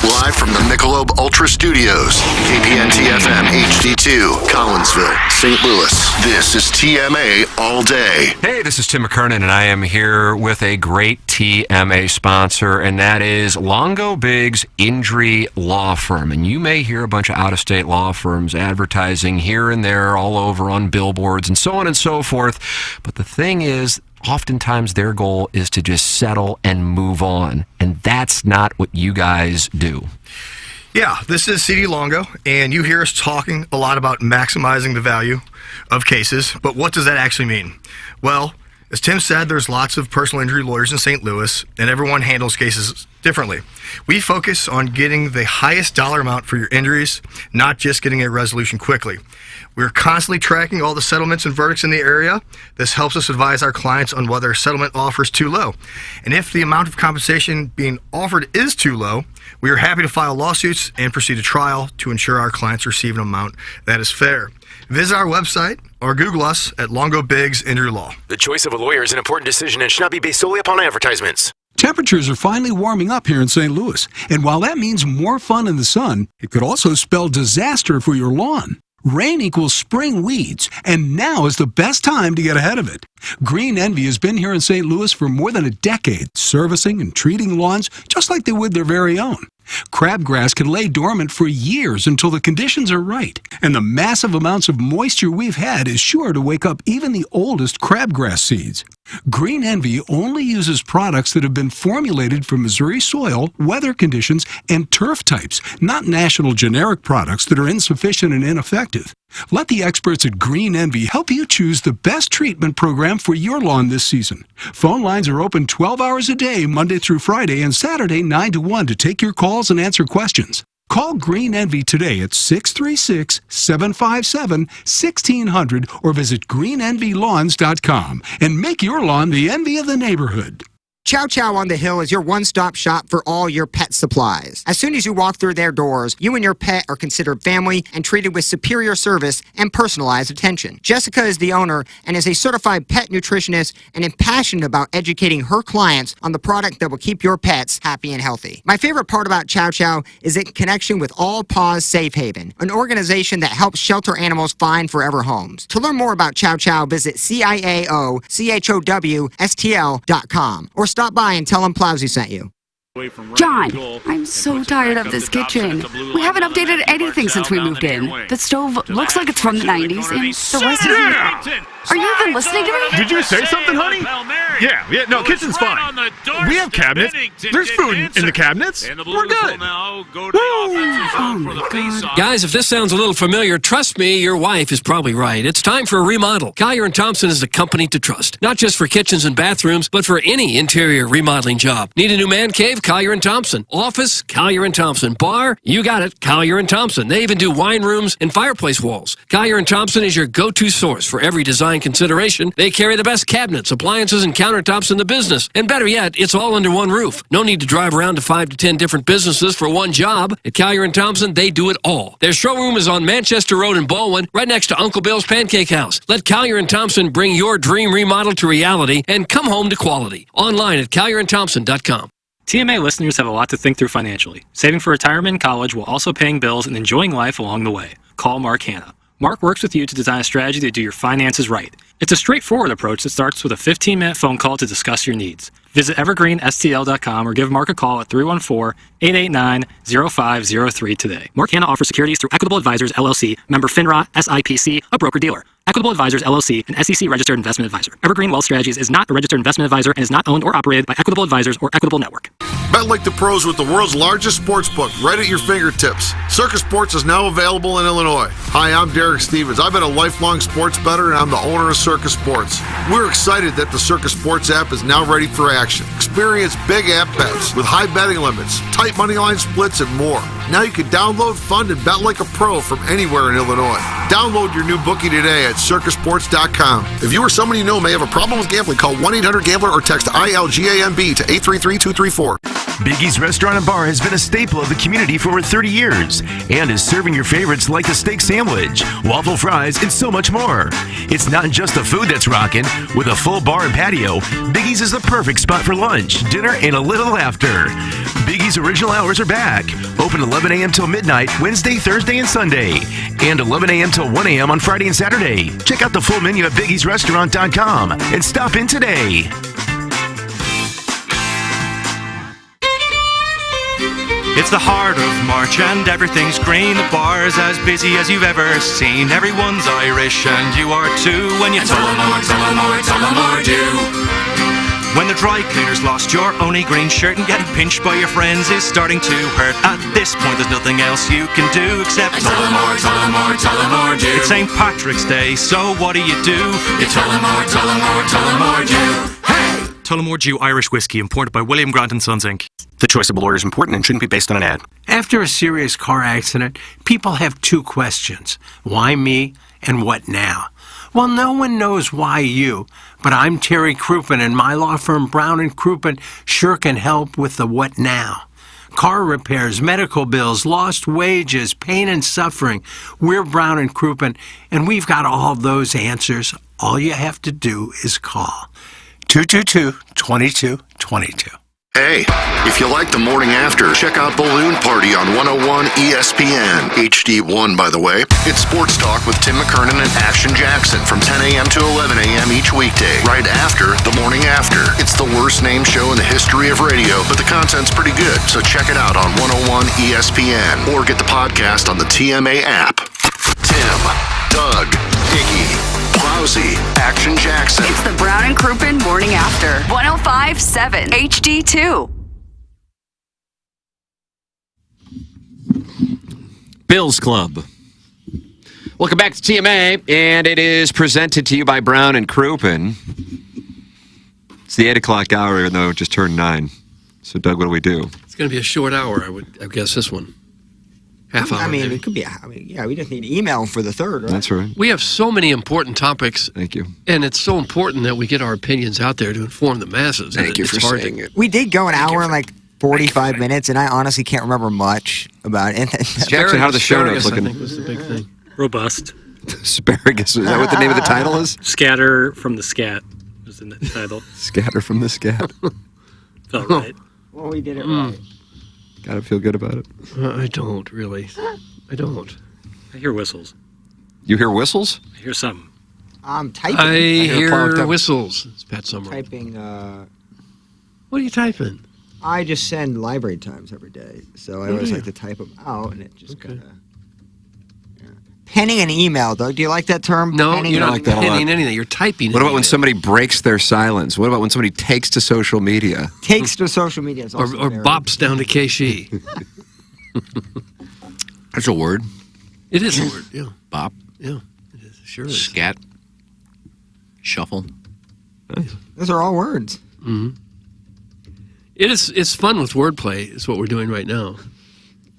Live from the Michelob Ultra Studios, KPN-TFM HD2, Collinsville, St. Louis. This is TMA All Day. Hey, this is Tim McKernan, and I am here with a great TMA sponsor, and that is Longo Biggs Injury Law Firm. And you may hear a bunch of out-of-state law firms advertising here and there all over on billboards and so on and so forth. But the thing is, oftentimes their goal is to just settle and move on, and that's not what you guys do. Yeah, this is CD Longo, and you hear us talking a lot about maximizing the value of cases, but what does that actually mean? Well, as Tim said, there's lots of personal injury lawyers in St. Louis, and everyone handles cases differently. We focus on getting the highest dollar amount for your injuries, not just getting a resolution quickly. We're constantly tracking all the settlements and verdicts in the area. This helps us advise our clients on whether a settlement offer is too low. And if the amount of compensation being offered is too low, we are happy to file lawsuits and proceed to trial to ensure our clients receive an amount that is fair. Visit our website or Google us at Longo Biggs Injury Law. The choice of a lawyer is an important decision and should not be based solely upon advertisements. Temperatures are finally warming up here in St. Louis, and while that means more fun in the sun, it could also spell disaster for your lawn. Rain equals spring weeds, and now is the best time to get ahead of it. Green Envy has been here in St. Louis for more than a decade, servicing and treating lawns just like they would their very own. Crabgrass can lay dormant for years until the conditions are right, and the massive amounts of moisture we've had is sure to wake up even the oldest crabgrass seeds. Green Envy only uses products that have been formulated for Missouri soil, weather conditions, and turf types, not national generic products that are insufficient and ineffective. Let the experts at Green Envy help you choose the best treatment program for your lawn this season. Phone lines are open 12 hours a day, Monday through Friday, and Saturday 9 to 1 to take your calls and answer questions. Call Green Envy today at 636-757-1600 or visit greenenvylawns.com and make your lawn the envy of the neighborhood. Chow Chow on the Hill is your one-stop shop for all your pet supplies. As soon as you walk through their doors, you and your pet are considered family and treated with superior service and personalized attention. Jessica is the owner and is a certified pet nutritionist and is passionate about educating her clients on the product that will keep your pets happy and healthy. My favorite part about Chow Chow is its connection with All Paws Safe Haven, an organization that helps shelter animals find forever homes. To learn more about Chow Chow, visit CIAOCHOWSTL.com or stop by and tell them Plowsy sent you. John, I'm so tired of this kitchen. We haven't updated anything since we moved in. The stove looks like it's from the 90s, and the rest of it... Are you even listening to me? Did you say something, honey? Yeah, no, kitchen's fine. We have cabinets. There's food in the cabinets. We're good. Oh my God. Guys, if this sounds a little familiar, trust me, your wife is probably right. It's time for a remodel. Collier & Thompson is the company to trust. Not just for kitchens and bathrooms, but for any interior remodeling job. Need a new man cave? Collier & Thompson. Office? Collier & Thompson. Bar? You got it. Collier & Thompson. They even do wine rooms and fireplace walls. Collier & Thompson is your go-to source for every design consideration. They carry the best cabinets, appliances, and countertops in the business. And better yet, it's all under one roof. No need to drive around to 5 to 10 different businesses for one job. At Collier & Thompson, they do it all. Their showroom is on Manchester Road in Baldwin, right next to Uncle Bill's Pancake House. Let Collier & Thompson bring your dream remodel to reality and come home to quality. Online at collierandthompson.com. TMA listeners have a lot to think through financially. Saving for retirement and college while also paying bills and enjoying life along the way. Call Mark Hanna. Mark works with you to design a strategy to do your finances right. It's a straightforward approach that starts with a 15-minute phone call to discuss your needs. Visit evergreenstl.com or give Mark a call at 314-889-0503 today. Mark Hanna offers securities through Equitable Advisors, LLC, member FINRA, SIPC, a broker-dealer. Equitable Advisors, LLC, an SEC-registered investment advisor. Evergreen Wealth Strategies is not a registered investment advisor and is not owned or operated by Equitable Advisors or Equitable Network. Bet like the pros with the world's largest sports book right at your fingertips. Circus Sports is now available in Illinois. Hi, I'm Derek Stevens. I've been a lifelong sports bettor, and I'm the owner of Circus Sports. We're excited that the Circus Sports app is now ready for action. Experience big app bets with high betting limits, tight money line splits, and more. Now you can download, fund, and bet like a pro from anywhere in Illinois. Download your new bookie today at circusports.com. If you or someone you know may have a problem with gambling, call 1-800-GAMBLER or text ILGAMB to 833-234. Biggie's Restaurant and Bar has been a staple of the community for over 30 years and is serving your favorites like the steak sandwich, waffle fries, and so much more. It's not just the food that's rocking. With a full bar and patio, Biggie's is the perfect spot for lunch, dinner, and a little laughter. Biggie's original hours are back. Open 11 a.m. till midnight, Wednesday, Thursday, and Sunday. And 11 a.m. till 1 a.m. on Friday and Saturday. Check out the full menu at biggiesrestaurant.com and stop in today. It's the heart of March and everything's green. The bar's as busy as you've ever seen. Everyone's Irish and you are too. When you Tullamore do. When the dry cleaners lost your only green shirt and getting pinched by your friends is starting to hurt. At this point there's nothing else you can do except Tullamore do. It's St. Patrick's Day, so what do? You Tullamore do. Hey! Tullamore Dew Irish Whiskey, imported by William Grant & Sons, Inc. The choice of a lawyer is important and shouldn't be based on an ad. After a serious car accident, people have two questions. Why me and what now? Well, no one knows why you, but I'm Terry Crouppen, and my law firm Brown & Crouppen sure can help with the what now. Car repairs, medical bills, lost wages, pain and suffering. We're Brown & Crouppen, and we've got all those answers. All you have to do is call 222-2222. Hey, if you like the morning after, check out Balloon Party on 101 ESPN. HD1, by the way. It's Sports Talk with Tim McKernan and Action Jackson from 10 a.m. to 11 a.m. each weekday, right after the morning after. It's the worst named show in the history of radio, but the content's pretty good, so check it out on 101 ESPN or get the podcast on the TMA app. Tim, Doug, Iggy, Plowsy, Action Jackson. It's the Brown & Crouppen Morning After. 105.7 HD2. Bills Club. Welcome back to TMA, and it is presented to you by Brown & Crouppen. It's the 8 o'clock hour, even though it just turned 9. So, Doug, what do we do? It's going to be a short hour, I guess, this one. Half hour. I mean, maybe. it could be. We just need email for the third, right? That's right. We have so many important topics. Thank you. And it's so important that we get our opinions out there to inform the masses. Thank you for saying it. We did go an hour and like 45 minutes, and I honestly can't remember much about it. Jackson, how are the show notes Asparagus, looking? I think, was the big thing. Robust. Asparagus. Is that what the name of the title is? Scatter from the Scat was in the title. Scatter from the Scat. Felt right. Well, we did it right. Gotta feel good about it. I don't, really. I don't. I hear whistles. You hear whistles? I hear some. I'm typing. I hear Parked up. whistles. It's Pat Summerall. Typing. What are you typing? I just send library times every day, so I always like to type them out, and it just kind of. Penning an email, Doug. Do you like that term? No, Penning you're an not email? penning anything. You're typing. What about when anything. somebody breaks their silence? What about when somebody takes to social media? Takes to social media. Is also Or very- bops down to KC? That's a word. It is a word, yeah. Bop. Yeah, it is. Sure is. Scat. Shuffle. Those are all words. Mm-hmm. It's fun with wordplay, is what we're doing right now.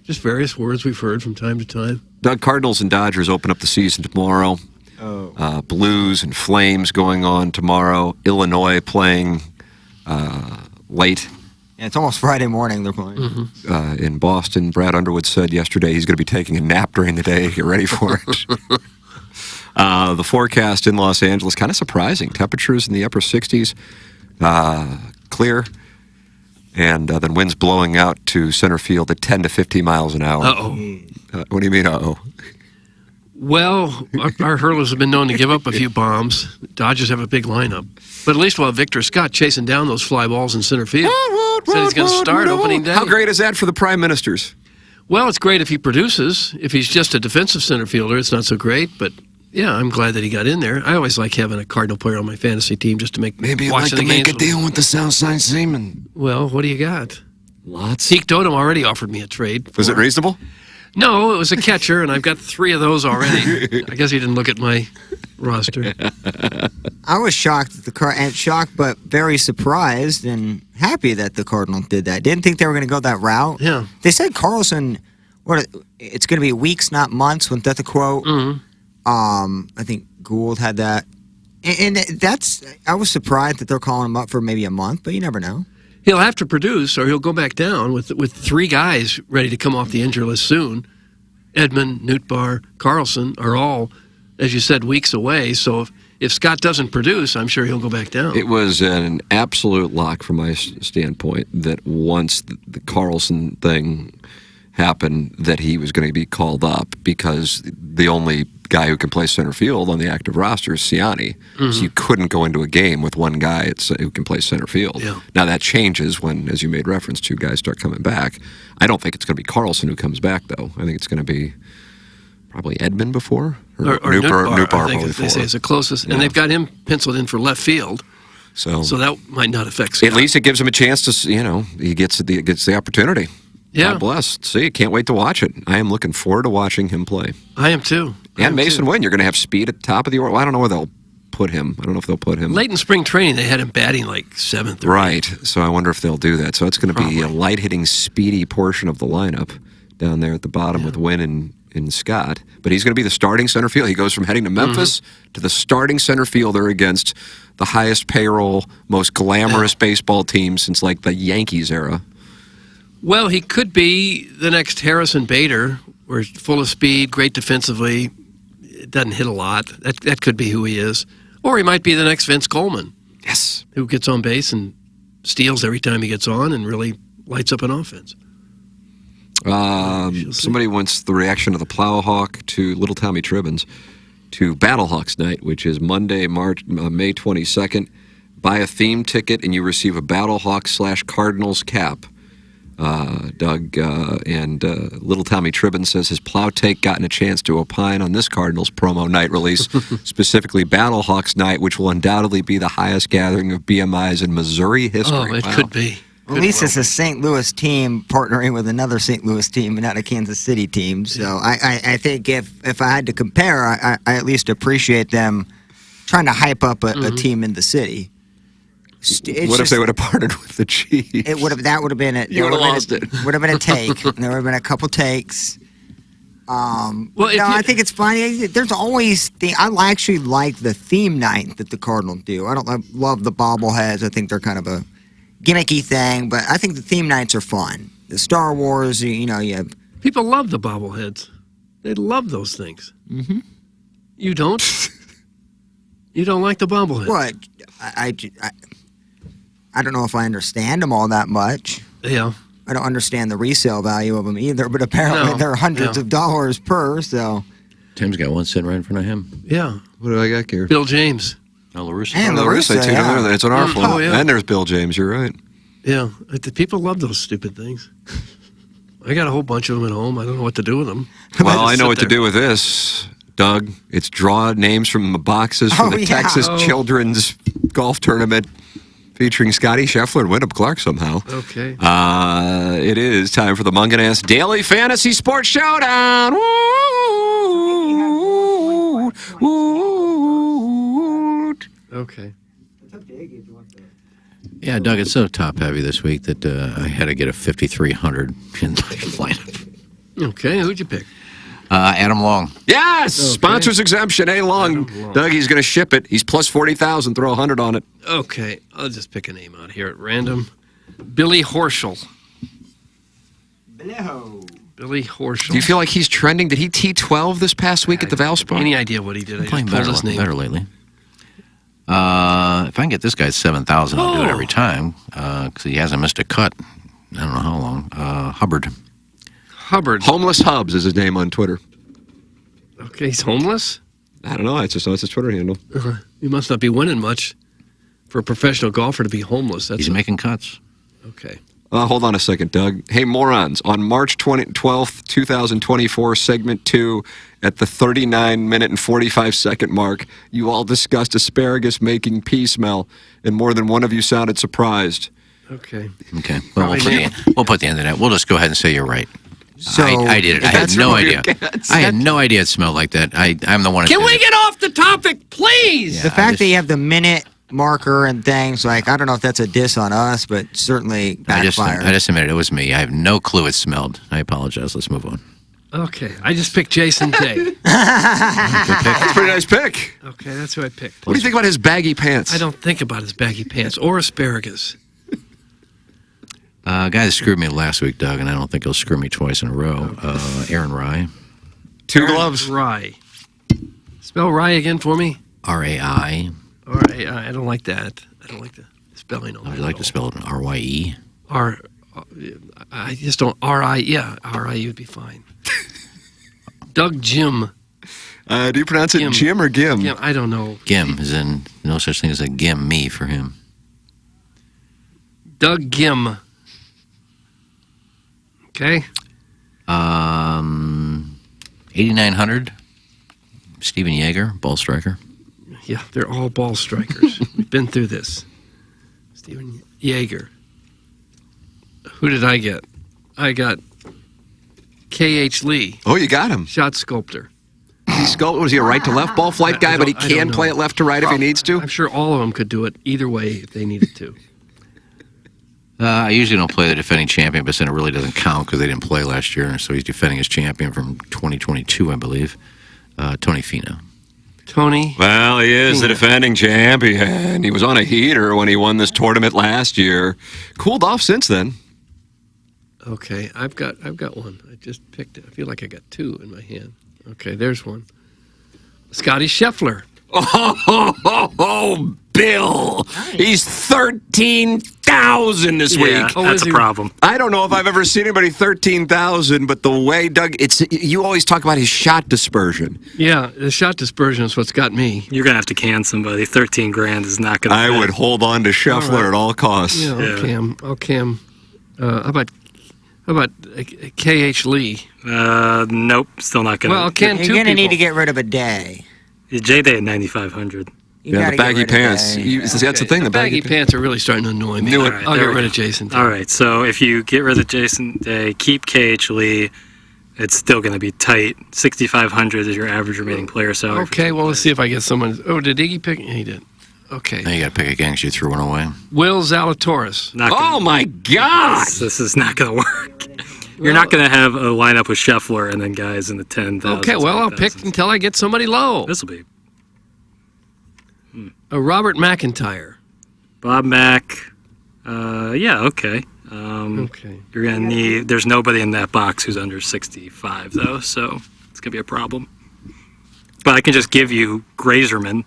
Just various words we've heard from time to time. Doug, Cardinals and Dodgers open up the season tomorrow. Oh. Blues and Flames going on tomorrow. Illinois playing late. Yeah, it's almost Friday morning. They're playing. In Boston. Brad Underwood said yesterday he's going to be taking a nap during the day. Get ready for it. The forecast in Los Angeles, kind of surprising. Temperatures in the upper 60s, clear, and then winds blowing out to center field at 10 to 15 miles an hour. Uh-oh. What do you mean, uh-oh? Well, our hurlers have been known to give up a few bombs. Dodgers have a big lineup. But at least we'll have Victor Scott chasing down those fly balls in center field. Said he's going to start opening day. How great is that for the prime ministers? Well, it's great if he produces. If he's just a defensive center fielder, it's not so great. But, yeah, I'm glad that he got in there. I always like having a Cardinal player on my fantasy team just to make Maybe I'd like watching to the make a games. deal with the Southside Seaman. Well, what do you got? Lots. Deke Dotem already offered me a trade. Was it reasonable? No, it was a catcher, and I've got 3 of those already. I guess he didn't look at my roster. I was shocked at shocked, but very surprised and happy that the Cardinals did that. Didn't think they were going to go that route. Yeah. They said Carlson, it's going to be weeks, not months. Wasn't that the quote? I think Gould had that. And I was surprised that they're calling him up for maybe a month, but you never know. He'll have to produce, or he'll go back down with 3 guys ready to come off the injury list soon. Edman, Nootbaar, Carlson are all, as you said, weeks away. So if Scott doesn't produce, I'm sure he'll go back down. It was an absolute lock from my standpoint that once the Carlson thing happened, that he was going to be called up, because the only guy who can play center field on the active roster is Ciani. So you couldn't go into a game with one guy who can play center field. Yeah. Now that changes when, as you made reference, 2 guys start coming back. I don't think it's going to be Carlson who comes back, though. I think it's going to be probably Edman before, or Nootbaar I think probably they say before. it's the closest. Yeah. And they've got him penciled in for left field. So that might not affect Scott. at least it gives him a chance to, he gets the opportunity. Yeah. God bless. See, can't wait to watch it. I am looking forward to watching him play. I am too. And Mason Wynn, you're going to have speed at the top of the order. Well, I don't know where they'll put him. I don't know if they'll put him. Late in spring training, they had him batting like 7th. Right. So I wonder if they'll do that. So it's going to be a light-hitting, speedy portion of the lineup down there at the bottom with Wynn and Scott. But he's going to be the starting center field. He goes from heading to Memphis to the starting center fielder against the highest payroll, most glamorous baseball team since like the Yankees era. Well, he could be the next Harrison Bader, where he's full of speed, great defensively, doesn't hit a lot. That could be who he is. Or he might be the next Vince Coleman. Yes. Who gets on base and steals every time he gets on and really lights up an offense. Somebody wants the reaction of the Plowhawk to Little Tommy Tribbins to Battlehawks Night, which is Monday, May 22nd. Buy a theme ticket and you receive a Battlehawks/Cardinals cap. Doug and Little Tommy Tribbins says his Plow Take gotten a chance to opine on this Cardinals promo night release, specifically Battlehawks Night, which will undoubtedly be the highest gathering of BMIs in Missouri history. Oh, it could be. Well, at least it's a St. Louis team partnering with another St. Louis team and not a Kansas City team. So I think if I had to compare, I at least appreciate them trying to hype up a team in the city. What if they would have partnered with the Chiefs? That would have been it. You would have lost it. Would have been a take. There would have been a couple takes. I think it's funny. There's always I actually like the theme night that the Cardinals do. I don't love the bobbleheads. I think they're kind of a gimmicky thing, but I think the theme nights are fun. The Star Wars, you have people love the bobbleheads. They love those things. Mm-hmm. You don't? You don't like the bobbleheads? What? I don't know if I understand them all that much. Yeah. I don't understand the resale value of them either, but apparently they're hundreds of dollars per, so. Tim's got one sitting right in front of him. Yeah. What do I got here? Bill James. Oh, La Russa. And La Russa, too. yeah. It's an artful. Oh, yeah. And there's Bill James, you're right. Yeah. The people love those stupid things. I got a whole bunch of them at home. I don't know what to do with them. Well, I know what to do with this, Doug. It's draw names from the boxes from the Texas Children's Golf Tournament featuring Scotty Scheffler and Wyndham Clark somehow. Okay. It is time for the Munganass Daily Fantasy Sports Showdown. Okay. Yeah, Doug, it's so top heavy this week that I had to get a 5,300 in my lineup. Okay, who'd you pick? Adam Long. Yes! Okay. Sponsors exemption, A. Long. Doug, he's going to ship it. He's plus 40,000. Throw 100 on it. Okay, I'll just pick a name out here at random. Billy Horschel. Billy Horschel. Do you feel like he's trending? Did he T12 this past week at the Valspar? Any idea what he did? I Playing just pulled his name. better lately. If I can get this guy 7,000, I'll do it every time because he hasn't missed a cut. I don't know how long. Hubbard. Homeless Hubs is his name on Twitter. Okay, he's homeless? I don't know. It's his Twitter handle. He must not be winning much for a professional golfer to be homeless. He's making cuts. Okay. Hold on a second, Doug. Hey, morons. On March 12th, 2024, segment 2, at the 39-minute and 45-second mark, you all discussed asparagus making pea smell, and more than one of you sounded surprised. Okay. Okay. Well, we'll put the end of that. We'll just go ahead and say you're right. So I did it. I had no idea. I had no idea it smelled like that. I'm the one. Can we get off the topic, please? The fact that you have the minute marker and things, like, I don't know if that's a diss on us, but certainly backfired. I just admitted it was me. I have no clue it smelled. I apologize. Let's move on. Okay. I just picked Jason Day. That's a pretty nice pick. Okay, that's who I picked. What do you think about his baggy pants? I don't think about his baggy pants or asparagus. A guy that screwed me last week, Doug, and I don't think he'll screw me twice in a row. Aaron Rye. Two gloves. Rye. Spell Rye again for me. R-A-I. R-A-I. I don't like that. I don't like the spelling on that. Would you like to spell it R-Y-E? I just don't. R-I. Yeah, R-I would be fine. Doug Jim. Do you pronounce it Jim or Gim? Gim. I don't know. Gim, as in no such thing as a Gim me for him. Doug Gim. Okay. 8,900. Steven Yeager, ball striker. Yeah, they're all ball strikers. We've been through this. Steven Yeager. Who did I get? I got K.H. Lee. Oh, you got him. Shot sculptor. Was he a right to left ball flight guy, but he can play it left to right if he needs to? I'm sure all of them could do it either way if they needed to. I usually don't play the defending champion, but then it really doesn't count because they didn't play last year. So he's defending his champion from 2022, I believe. Tony Finau. Tony? Well, he is the defending champion. He was on a heater when he won this tournament last year. Cooled off since then. Okay, I've got one. I just picked it. I feel like I got two in my hand. Okay, there's one. Scotty Scheffler. Oh, Bill. He's 13,000 this week. That's a problem. I don't know if I've ever seen anybody 13,000, but the way, Doug, you always talk about his shot dispersion. Yeah, the shot dispersion is what's got me. You're going to have to can somebody. 13 grand is not going to I would hold on to Scheffler at all costs. Yeah, I'll cam. How about K.H. Lee? Nope, still not going to. Well, can You're going to need to get rid of a day. J-Day at 9,500. Yeah, the baggy pants. That's the thing. The baggy pants are really starting to annoy me. Knew it. I'll get rid of Jason Day. All right, so if you get rid of Jason Day, keep K.H. Lee, it's still going to be tight. 6,500 is your average remaining player salary. Okay, well, let's see if I get someone. Oh, did Iggy pick? Yeah, he did. Okay. Now you got to pick again because you threw one away. Will Zalatoris. Oh, my God. This is not going to work. You're not going to have a lineup with Scheffler and then guys in the 10,000. Okay, well, I'll pick until I get somebody low. This will be. Robert McIntyre. Bob Mack. Yeah, okay. Okay. You're going to need. There's nobody in that box who's under 65, though, so it's going to be a problem. But I can just give you Grazerman.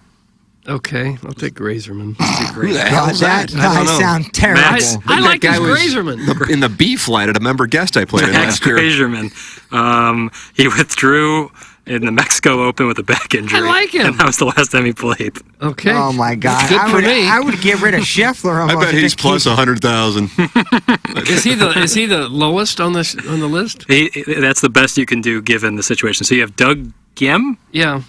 Okay, I'll take Grazerman. Who the hell is that? Guys sound terrible. I like this Grazerman. In the B flight at a member guest I played in last year. Grazerman. He withdrew in the Mexico Open with a back injury. I like him. And that was the last time he played. Okay. Oh, my God. Good for me. I would get rid of Scheffler. I bet he's plus 100,000. Is he the lowest on the list? That's the best you can do given the situation. So you have Doug Gim? Yeah.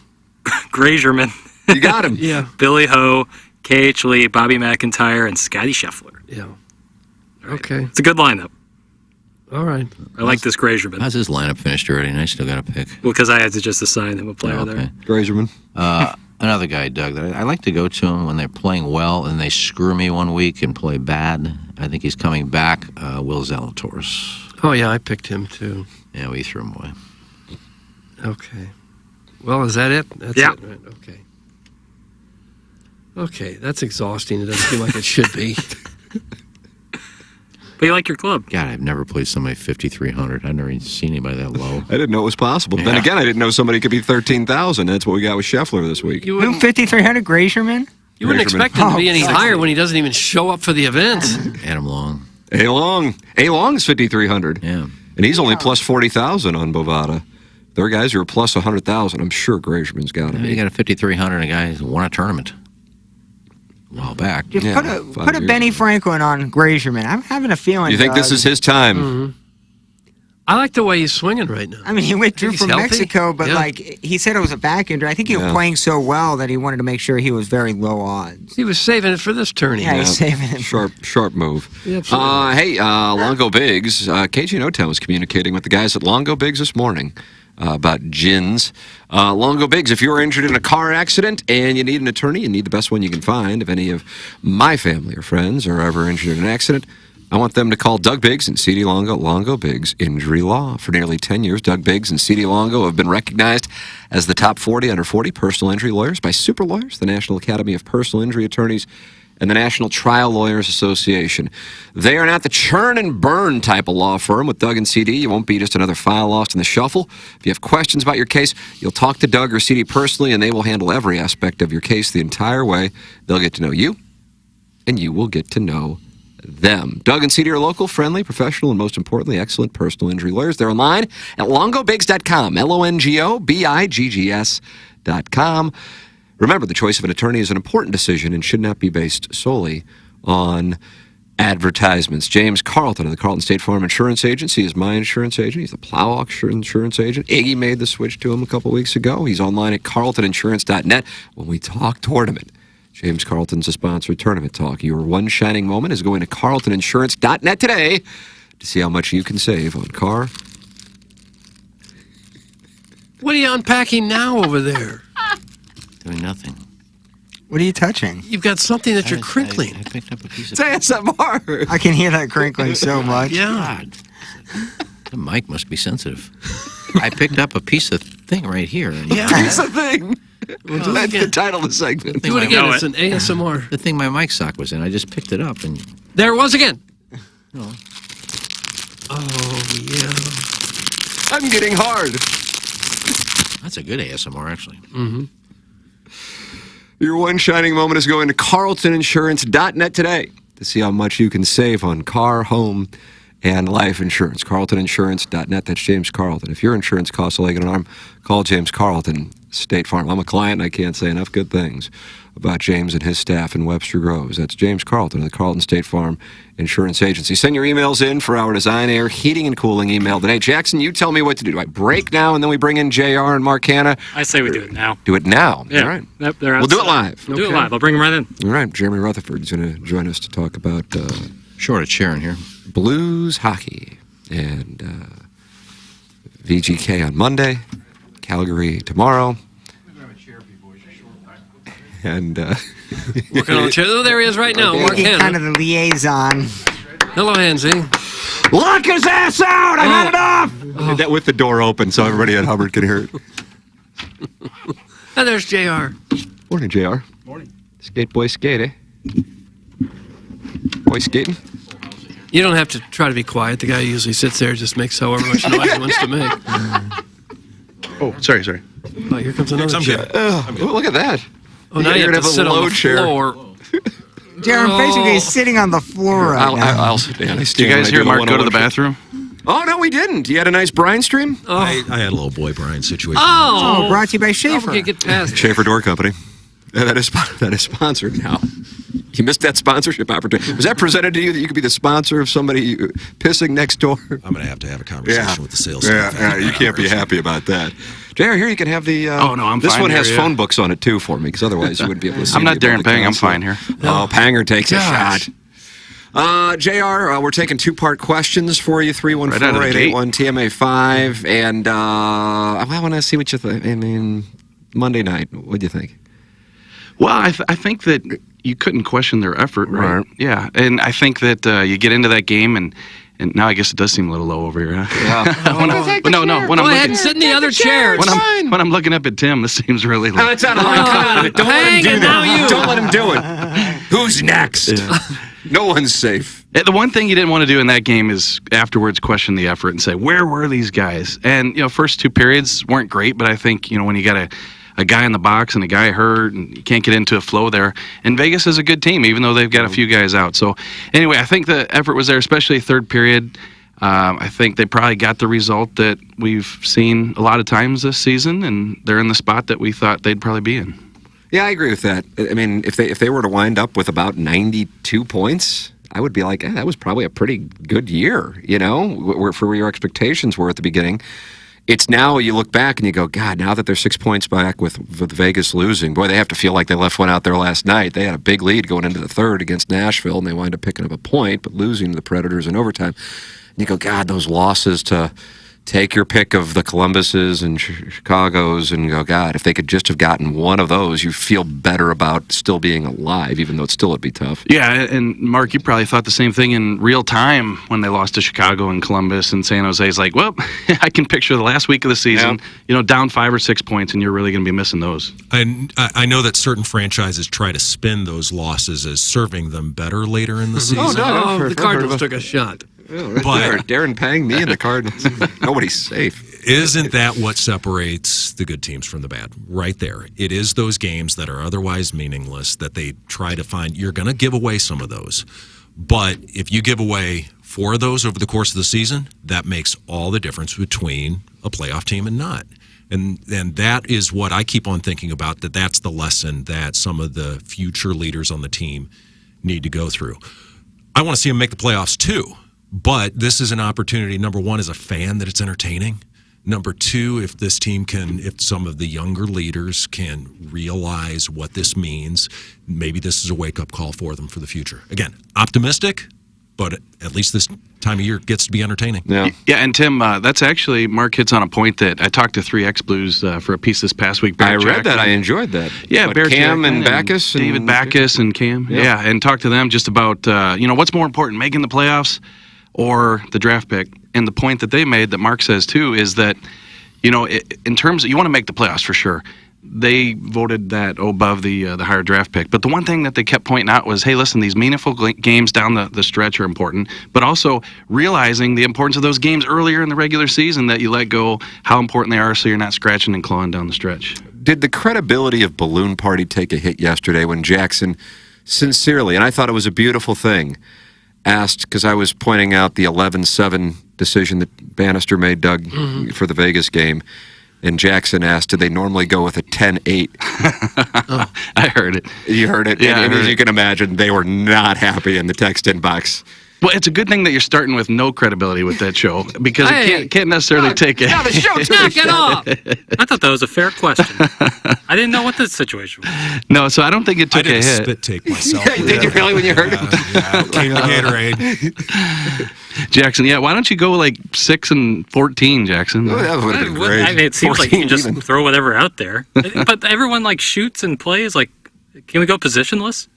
Grazerman. You got him. Yeah. Billy Ho, K.H. Lee, Bobby McIntyre, and Scotty Scheffler. Yeah. Okay. It's a good lineup. All right. I like this Grazerman. How's his lineup finished already? And I still got to pick. Well, because I had to just assign him a player there. Grazerman. Another guy, Doug, that I like to go to him when they're playing well and they screw me one week and play bad. I think he's coming back. Will Zalatoris. Oh, yeah, I picked him too. Yeah, we threw him away. Okay. Well, is that it? That's it, right? Okay. Okay, that's exhausting. It doesn't seem like it should be. But you like your club. God, I've never played somebody 5,300. I've never even seen anybody that low. I didn't know it was possible. Yeah. Then again, I didn't know somebody could be 13,000. That's what we got with Scheffler this week. Who, 5,300 Grazerman? You wouldn't expect him to be any higher when he doesn't even show up for the events. Adam Long. A Long's 5,300. Yeah. And he's only plus 40,000 on Bovada. There are guys who are plus 100,000. I'm sure Grazerman's got to be. You got a 5,300 and a guy who won a tournament a while back. Just put a Benny Franklin on Grazerman. I'm having a feeling. You think this is his time? Mm-hmm. I like the way he's swinging right now. I mean, he withdrew He's from healthy. Mexico, but Yeah. like he said, it was a back injury. I think he was playing so well that he wanted to make sure he was very low odds. He was saving it for this tourney. Yeah, he's saving it. Sharp move. Yeah, absolutely. Hey, Longo Biggs. KG and O-Town was communicating with the guys at Longo Biggs this morning about gins. Longo Biggs, if you're injured in a car accident and you need an attorney, you need the best one you can find. If any of my family or friends are ever injured in an accident, I want them to call Doug Biggs and C.D. Longo, Longo Biggs Injury Law. For nearly 10 years, Doug Biggs and C.D. Longo have been recognized as the top 40 under 40 personal injury lawyers by Super Lawyers, the National Academy of Personal Injury Attorneys, and the National Trial Lawyers Association. They are not the churn and burn type of law firm. With Doug and CD, you won't be just another file lost in the shuffle. If you have questions about your case, you'll talk to Doug or CD personally, and they will handle every aspect of your case the entire way. They'll get to know you, and you will get to know them. Doug and CD are local, friendly, professional, and most importantly, excellent personal injury lawyers. They're online at longobiggs.com, LONGOBIGGS.com. Remember, the choice of an attorney is an important decision and should not be based solely on advertisements. James Carlton of the Carlton State Farm Insurance Agency is my insurance agent. He's the Plowhawk insurance agent. Iggy made the switch to him a couple weeks ago. He's online at carltoninsurance.net. When we talk tournament, James Carlton's a sponsored Tournament Talk. Your one shining moment is going to carltoninsurance.net today to see how much you can save on car. What are you unpacking now over there? Doing nothing. What are you touching? You've got something that you're crinkling. I picked up a piece of... It's ASMR. I can hear that crinkling so much. Yeah. God. The mic must be sensitive. I picked up a piece of thing right here. And Yeah. Piece of thing. We'll do it That's the again. title of the segment. Do it again. It's an ASMR. The thing my mic sock was in, I just picked it up and... There it was again. No. Oh, yeah. I'm getting hard. That's a good ASMR, actually. Mm-hmm. Your one shining moment is going to carltoninsurance.net today to see how much you can save on car, home, and life insurance. carltoninsurance.net. That's James Carlton. If your insurance costs a leg and an arm, call James Carlton, State Farm. I'm a client, and I can't say enough good things about James and his staff in Webster Groves. That's James Carlton of the Carlton State Farm Insurance Agency. Send your emails in for our Design Air Heating and Cooling email today. Jackson, you tell me what to do. Do I break now and then we bring in JR and Mark Hanna? I say we do it now. Do it now. Yeah. All right. Yep, We'll do it live. We'll do it live. I'll bring them right in. All right. Jeremy Rutherford's going to join us to talk about Short of Sharon here. Blues hockey and VGK on Monday, Calgary tomorrow. And Working on the chair. Oh, there he is right now. Mark He's Hanna. kind of the liaison. Hello, Hansy. Lock his ass out! I got it off! Did that with the door open so everybody at Hubbard could hear it. And there's JR. Morning, JR. Morning. Skate boy skate, eh? Boy skating? You don't have to try to be quiet. The guy usually sits there and just makes however much noise he wants to make. Oh, sorry. Oh, here comes another chair. Look at that. Oh, now you have to sit on the floor. Darren basically is sitting on the floor right now. I'll sit down. Did you guys hear Mark go to the bathroom? Oh, no, we didn't. You had a nice brine stream? Oh. I had a little boy Brian situation. Oh, brought to you by Schaefer. Okay, get past it. Schaefer Door Company. That is sponsored now. You missed that sponsorship opportunity. Was that presented to you that you could be the sponsor of somebody pissing next door? I'm going to have a conversation with the sales staff. Yeah, you can't be happy about that. JR, here you can have the... Oh, no, I'm this fine one here, has yeah. phone books on it, too, for me, because otherwise you wouldn't be able to see I'm not me above Darren the Pang. I'm console. fine here. Oh, Panger takes Gosh. a shot. JR, we're taking two-part questions for you, 314-881-TMA5, and I want to see what you think. I mean, Monday night, what do you think? Well, I think that you couldn't question their effort, right? Yeah, and I think that you get into that game, and now I guess it does seem a little low over here. Huh? Yeah. When Go ahead and sit in the other chair. when I'm looking up at Tim, this seems really low. It's out of line. Don't let him do that. Don't let him do it. Who's next? Yeah. No one's safe. The one thing you didn't want to do in that game is afterwards question the effort and say, where were these guys? And, first two periods weren't great, but I think, when you got a guy in the box and a guy hurt and you can't get into a flow there. And Vegas is a good team, even though they've got a few guys out. So anyway, I think the effort was there, especially third period. I think they probably got the result that we've seen a lot of times this season, and they're in the spot that we thought they'd probably be in. Yeah, I agree with that. I mean, if they were to wind up with about 92 points, I would be like, that was probably a pretty good year, for where your expectations were at the beginning. It's now you look back and you go, God, now that they're 6 points back with Vegas losing, boy, they have to feel like they left one out there last night. They had a big lead going into the third against Nashville, and they wind up picking up a point, but losing to the Predators in overtime. And you go, God, those losses to take your pick of the Columbuses and Chicagos and go, God, if they could just have gotten one of those, you feel better about still being alive, even though it still would be tough. Yeah, and Mark, you probably thought the same thing in real time when they lost to Chicago and Columbus and San Jose. It's like, well, I can picture the last week of the season, down 5 or 6 points, and you're really going to be missing those. And I know that certain franchises try to spin those losses as serving them better later in the season. The Cardinals took a shot. But Darren Pang, me and the Cardinals. Nobody's safe. Isn't that what separates the good teams from the bad? Right there. It is those games that are otherwise meaningless that they try to find. You're going to give away some of those. But if you give away 4 of those over the course of the season, that makes all the difference between a playoff team and not. And that is what I keep on thinking about, that's the lesson that some of the future leaders on the team need to go through. I want to see them make the playoffs too. But this is an opportunity, number one, as a fan, that it's entertaining. Number two, if some of the younger leaders can realize what this means, maybe this is a wake-up call for them for the future. Again, optimistic, but at least this time of year gets to be entertaining. Yeah, and Tim, that's actually, Mark hits on a point that I talked to 3X Blues for a piece this past week. I read that. I enjoyed that. Yeah, Bear Cam and Backus. David Backus and Cam. Yeah, and talked to them just about, what's more important, making the playoffs or the draft pick. And the point that they made that Mark says too is that, in terms of, you want to make the playoffs for sure. They voted that above the higher draft pick. But the one thing that they kept pointing out was, hey, listen, these meaningful games down the stretch are important, but also realizing the importance of those games earlier in the regular season that you let go, how important they are so you're not scratching and clawing down the stretch. Did the credibility of Balloon Party take a hit yesterday when Jackson sincerely, and I thought it was a beautiful thing, asked, because I was pointing out the 11-7 decision that Bannister made, Doug, for the Vegas game, and Jackson asked, did they normally go with a 10-8? I heard it. You heard it? Yeah, and as you can imagine, they were not happy in the text inbox. Well, it's a good thing that you're starting with no credibility with that show, because it can't necessarily take it. Yeah, the show took Knock it off! I thought that was a fair question. I didn't know what the situation was. No, so I don't think it took I did a hit. spit take myself. Did you really when you heard it? King of Gatorade. Jackson, why don't you go like 6-14, Jackson? Oh, that would have been great. I mean, it seems like you can just even. throw whatever out there. But everyone shoots and plays. Can we go positionless?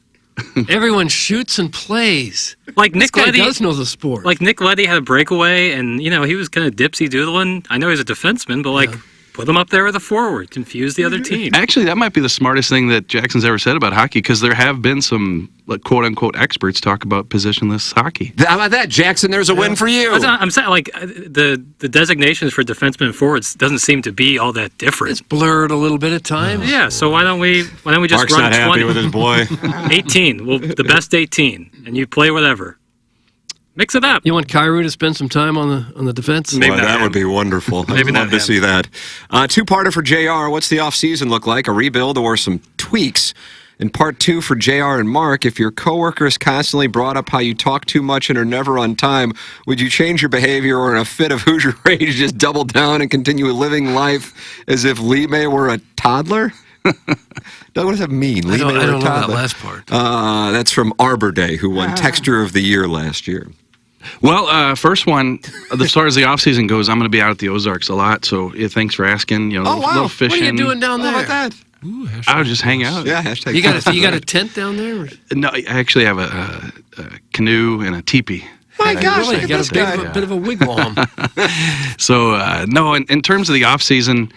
Everyone shoots and plays. Like This Nick guy Leddy does know the sport. Like Nick Leddy had a breakaway, and he was kind of dipsy doodling. I know he's a defenseman, but put him up there with a forward, confuse the other team. Actually, that might be the smartest thing that Jackson's ever said about hockey, because there have been some quote unquote experts talk about positionless hockey. How about that, Jackson? There's a win for you. I'm saying the designations for defensemen and forwards doesn't seem to be all that different. It's blurred a little bit at times. Yeah, so why don't we just Mark's run not 20? happy with his boy. 18. Well, the best 18, and you play whatever. Mix it up. You want Kyrou to spend some time on the defense? Well, that would be wonderful. I'd love to see that. Two-parter for JR. What's the offseason look like? A rebuild or some tweaks? And part two for JR and Mark, if your coworkers constantly brought up how you talk too much and are never on time, would you change your behavior, or in a fit of Hoosier rage just double down and continue living life as if Lee May were a toddler? Doug, what does that mean? I don't know that last part. That's from Arbor Day, who won Texture of the Year last year. Well, first one, as far as the offseason goes, I'm going to be out at the Ozarks a lot, so thanks for asking. Little fishing. What are you doing down there? How about that? Ooh, I would just hang out. Yeah, hashtag. You got a tent down there? Or? No, I actually have a canoe and a teepee. My gosh, really? You got a bit of a wigwam. So, no, in terms of the offseason,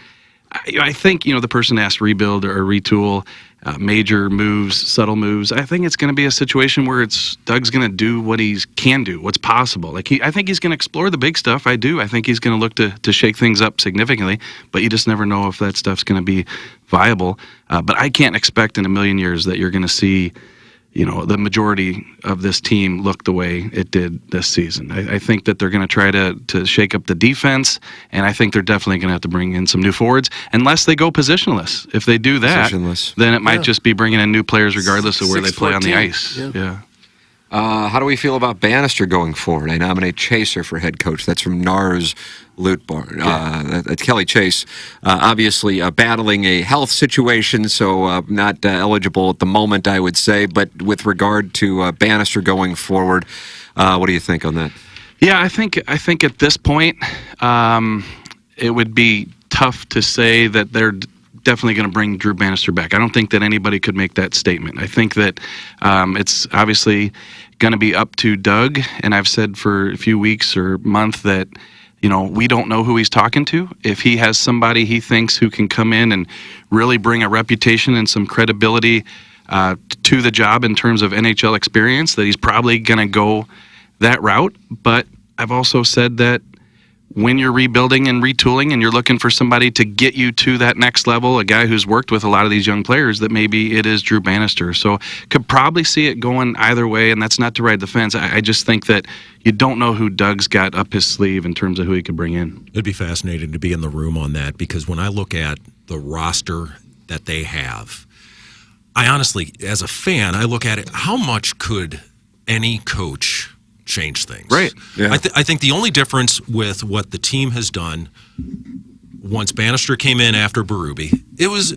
I think, the person asked rebuild or retool, major moves, subtle moves. I think it's going to be a situation where Doug's going to do what he can do, what's possible. I think he's going to explore the big stuff. I do. I think he's going to look to shake things up significantly, but you just never know if that stuff's going to be viable. But I can't expect in a million years that you're going to see, the majority of this team look the way it did this season. I think that they're going to try to shake up the defense, and I think they're definitely going to have to bring in some new forwards, unless they go positionless. If they do that, then it might just be bringing in new players regardless of where they play on the ice. Yeah. How do we feel about Bannister going forward? I nominate Chaser for head coach. That's from Nars Loot Bar. Kelly Chase, obviously battling a health situation, so not eligible at the moment, I would say. But with regard to Bannister going forward, what do you think on that? Yeah, I think at this point, it would be tough to say that they're definitely going to bring Drew Bannister back. I don't think that anybody could make that statement. I think that it's obviously going to be up to Doug, and I've said for a few weeks or month that, we don't know who he's talking to. If he has somebody he thinks who can come in and really bring a reputation and some credibility to the job in terms of NHL experience, that he's probably going to go that route. But I've also said that when you're rebuilding and retooling and you're looking for somebody to get you to that next level, a guy who's worked with a lot of these young players, that maybe it is Drew Bannister. So could probably see it going either way, and that's not to ride the fence. I just think that you don't know who Doug's got up his sleeve in terms of who he could bring in. It'd be fascinating to be in the room on that, because when I look at the roster that they have, I honestly, as a fan, I look at it, how much could any coach change things? Right. Yeah. I think the only difference with what the team has done once Bannister came in after Berube, it was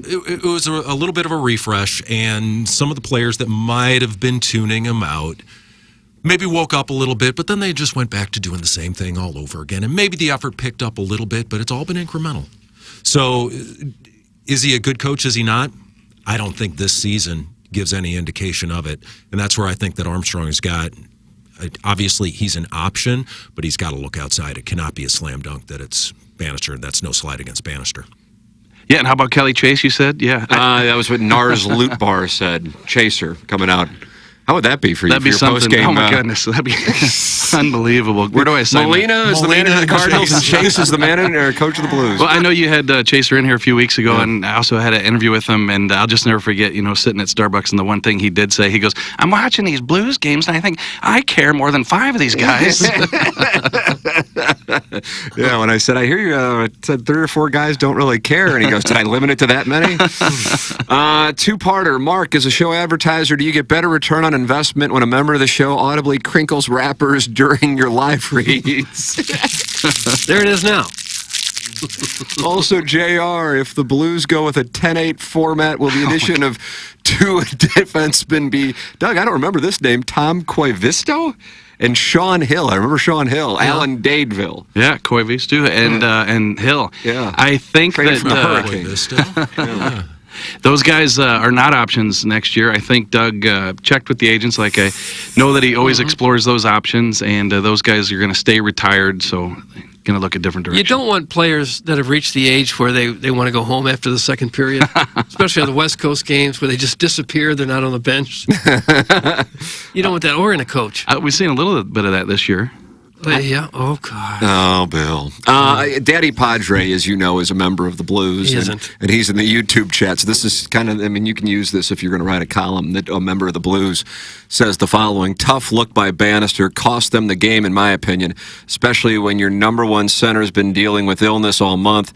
a little bit of a refresh, and some of the players that might have been tuning him out maybe woke up a little bit, but then they just went back to doing the same thing all over again. And maybe the effort picked up a little bit, but it's all been incremental. So is he a good coach? Is he not? I don't think this season gives any indication of it. And that's where I think that Armstrong has got, obviously he's an option, but he's got to look outside. It cannot be a slam dunk that it's Bannister. That's no slight against Bannister. Yeah, and how about Kelly Chase, you said? Yeah. That was what Nars Loot Bar said. Chaser coming out. How would that be for you? That'd be for your something. Post-game, Oh my goodness, that'd be unbelievable. Where do I sign Molina is the manager of the Cardinals, and Chase is the manager or coach of the Blues. Well, I know you had Chaser in here a few weeks ago, and I also had an interview with him, and I'll just never forget, sitting at Starbucks, and the one thing he did say, he goes, "I'm watching these Blues games, and I think I care more than 5 of these guys." Yeah, when I said, I hear you said 3 or 4 guys don't really care, and he goes, did I limit it to that many? Two-parter. Mark, as a show advertiser, do you get better return on investment when a member of the show audibly crinkles wrappers during your live reads? There it is now. Also, JR, if the Blues go with a 10-8 format, will the addition of 2 defensemen be, Doug, I don't remember this name, Tom Koivisto and Sean Hill. I remember Sean Hill, Alan Dadeville. Yeah, Koivisto and Hill. Yeah. I think Traded from the Hurricane. Those guys are not options next year. I think Doug checked with the agents. Like, I know that he always explores those options, and those guys are going to stay retired, so going to look a different direction. You don't want players that have reached the age where they want to go home after the second period, especially on the West Coast games where they just disappear. They're not on the bench. You don't want that, or in a coach. We've seen a little bit of that this year. Yeah. Oh, God. Oh, Bill. Daddy Padre, as you know, is a member of the Blues. He isn't. And he's in the YouTube chat. So this is kind of, you can use this if you're going to write a column. That a member of the Blues says the following: tough look by Bannister, cost them the game, in my opinion, especially when your number one center's been dealing with illness all month.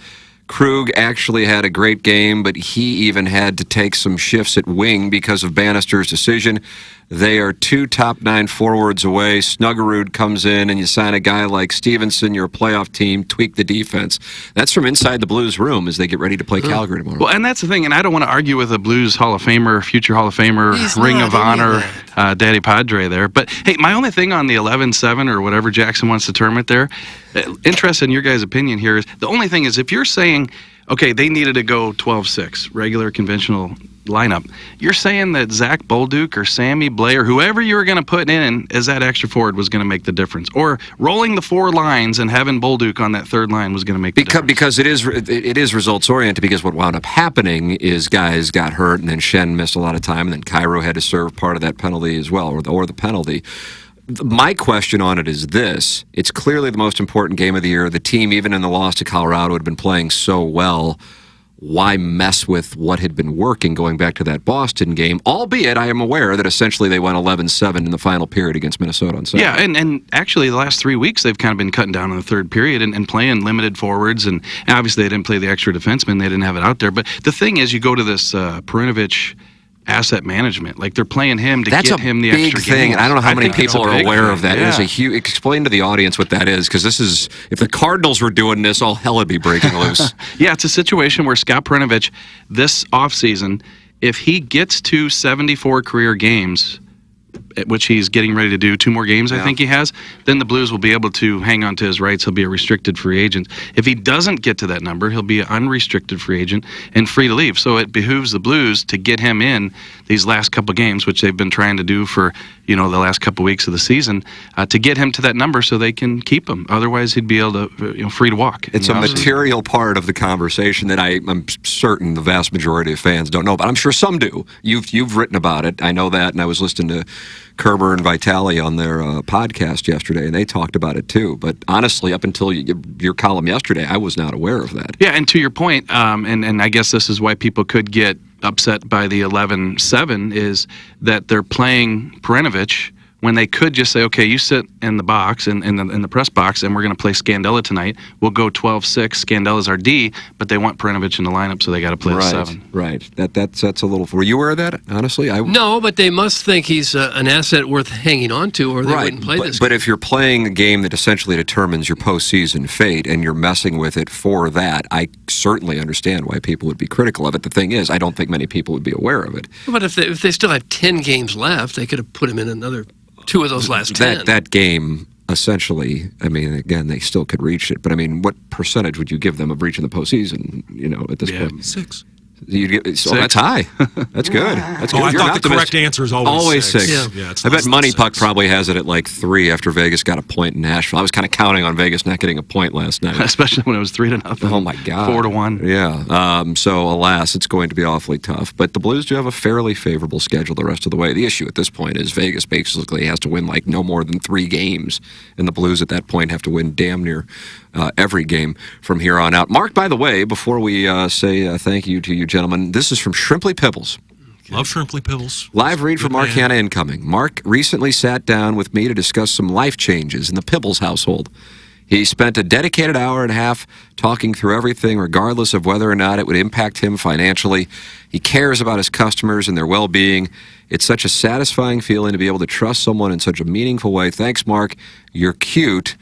Krug actually had a great game, but he even had to take some shifts at wing because of Bannister's decision. They are 2 top 9 forwards away. Snuggerud comes in, and you sign a guy like Stevenson, your playoff team, tweak the defense. That's from inside the Blues room as they get ready to play Calgary tomorrow. Well, and that's the thing, and I don't want to argue with a Blues Hall of Famer, future Hall of Famer, Ring of Honor, Daddy Padre there. But, hey, my only thing on the 11-7 or whatever Jackson wants to term it there, interested in your guys' opinion here, is the only thing is if you're saying, okay, they needed to go 12-6, regular conventional lineup, you're saying that Zach Bolduc or Sammy Blais or whoever you were going to put in as that extra forward was going to make the difference, or rolling the 4 lines and having Bolduc on that third line was going to make the difference. Because it is results oriented, because what wound up happening is guys got hurt, and then Shen missed a lot of time, and then Cairo had to serve part of that penalty as well, or the penalty. My question on it is this: it's clearly the most important game of the year. The team, even in the loss to Colorado, had been playing so well. Why mess with what had been working going back to that Boston game? Albeit, I am aware that essentially they went 11-7 in the final period against Minnesota on Sunday. Yeah, and actually the last 3 weeks they've kind of been cutting down in the third period and playing limited forwards, and obviously they didn't play the extra defenseman. They didn't have it out there. But the thing is, you go to this Perunovich asset management. Like they're playing him to That's get a him the big extra thing. games. And I don't know how many think it's people a are big aware thing. of that. It is a huge. Explain to the audience what that is, because this is if the Cardinals were doing this, all hell would be breaking loose. Yeah, it's a situation where Scott Perunovich this offseason, if he gets to 74 career games, which he's getting ready to do, 2 more games I think he has, then the Blues will be able to hang on to his rights. He'll be a restricted free agent. If he doesn't get to that number, he'll be an unrestricted free agent and free to leave. So it behooves the Blues to get him in these last couple games, which they've been trying to do for the last couple weeks of the season, to get him to that number so they can keep him. Otherwise, he'd be able to free to walk. It's a material part of the conversation that I'm certain the vast majority of fans don't know, but I'm sure some do. You've written about it. I know that, and I was listening to Kerber and Vitale on their podcast yesterday, and they talked about it too. But honestly, up until your column yesterday, I was not aware of that. Yeah, and to your point, and I guess this is why people could get upset by the 11-7, is that they're playing Perunovich when they could just say, okay, you sit in the box, in the press box, and we're going to play Scandella tonight. We'll go 12-6. Scandella's our D, but they want Perunovich in the lineup, so they got to play the 7. Right. That's a little. Were you aware of that? Honestly, No, but they must think he's an asset worth hanging on to, or they wouldn't play this. But if you're playing a game that essentially determines your postseason fate and you're messing with it for that, I certainly understand why people would be critical of it. The thing is, I don't think many people would be aware of it. But if they still have 10 games left, they could have put him in another 2 of those last 10. That game, essentially, I mean, again, they still could reach it. But I mean, what percentage would you give them of reaching the postseason? At this point, 6. That's high. That's good. That's good. I You're an thought the correct optimist. answer is always 6. Yeah. It's I bet less than Money 6. Puck probably has it at like 3 after Vegas got a point in Nashville. I was kind of counting on Vegas not getting a point last night, especially when it was 3-0. Oh my God, 4-1. Yeah. So alas, it's going to be awfully tough. But the Blues do have a fairly favorable schedule the rest of the way. The issue at this point is Vegas basically has to win like no more than 3 games, and the Blues at that point have to win damn near every game from here on out. Mark, by the way, before we say thank you to you gentlemen, this is from Shrimply Pibbles. Love Shrimply Pibbles. Live read from Mark Hanna incoming. Mark recently sat down with me to discuss some life changes in the Pibbles household. He spent a dedicated hour and a half talking through everything, regardless of whether or not it would impact him financially. He cares about his customers and their well-being. It's such a satisfying feeling to be able to trust someone in such a meaningful way. Thanks, Mark. You're cute.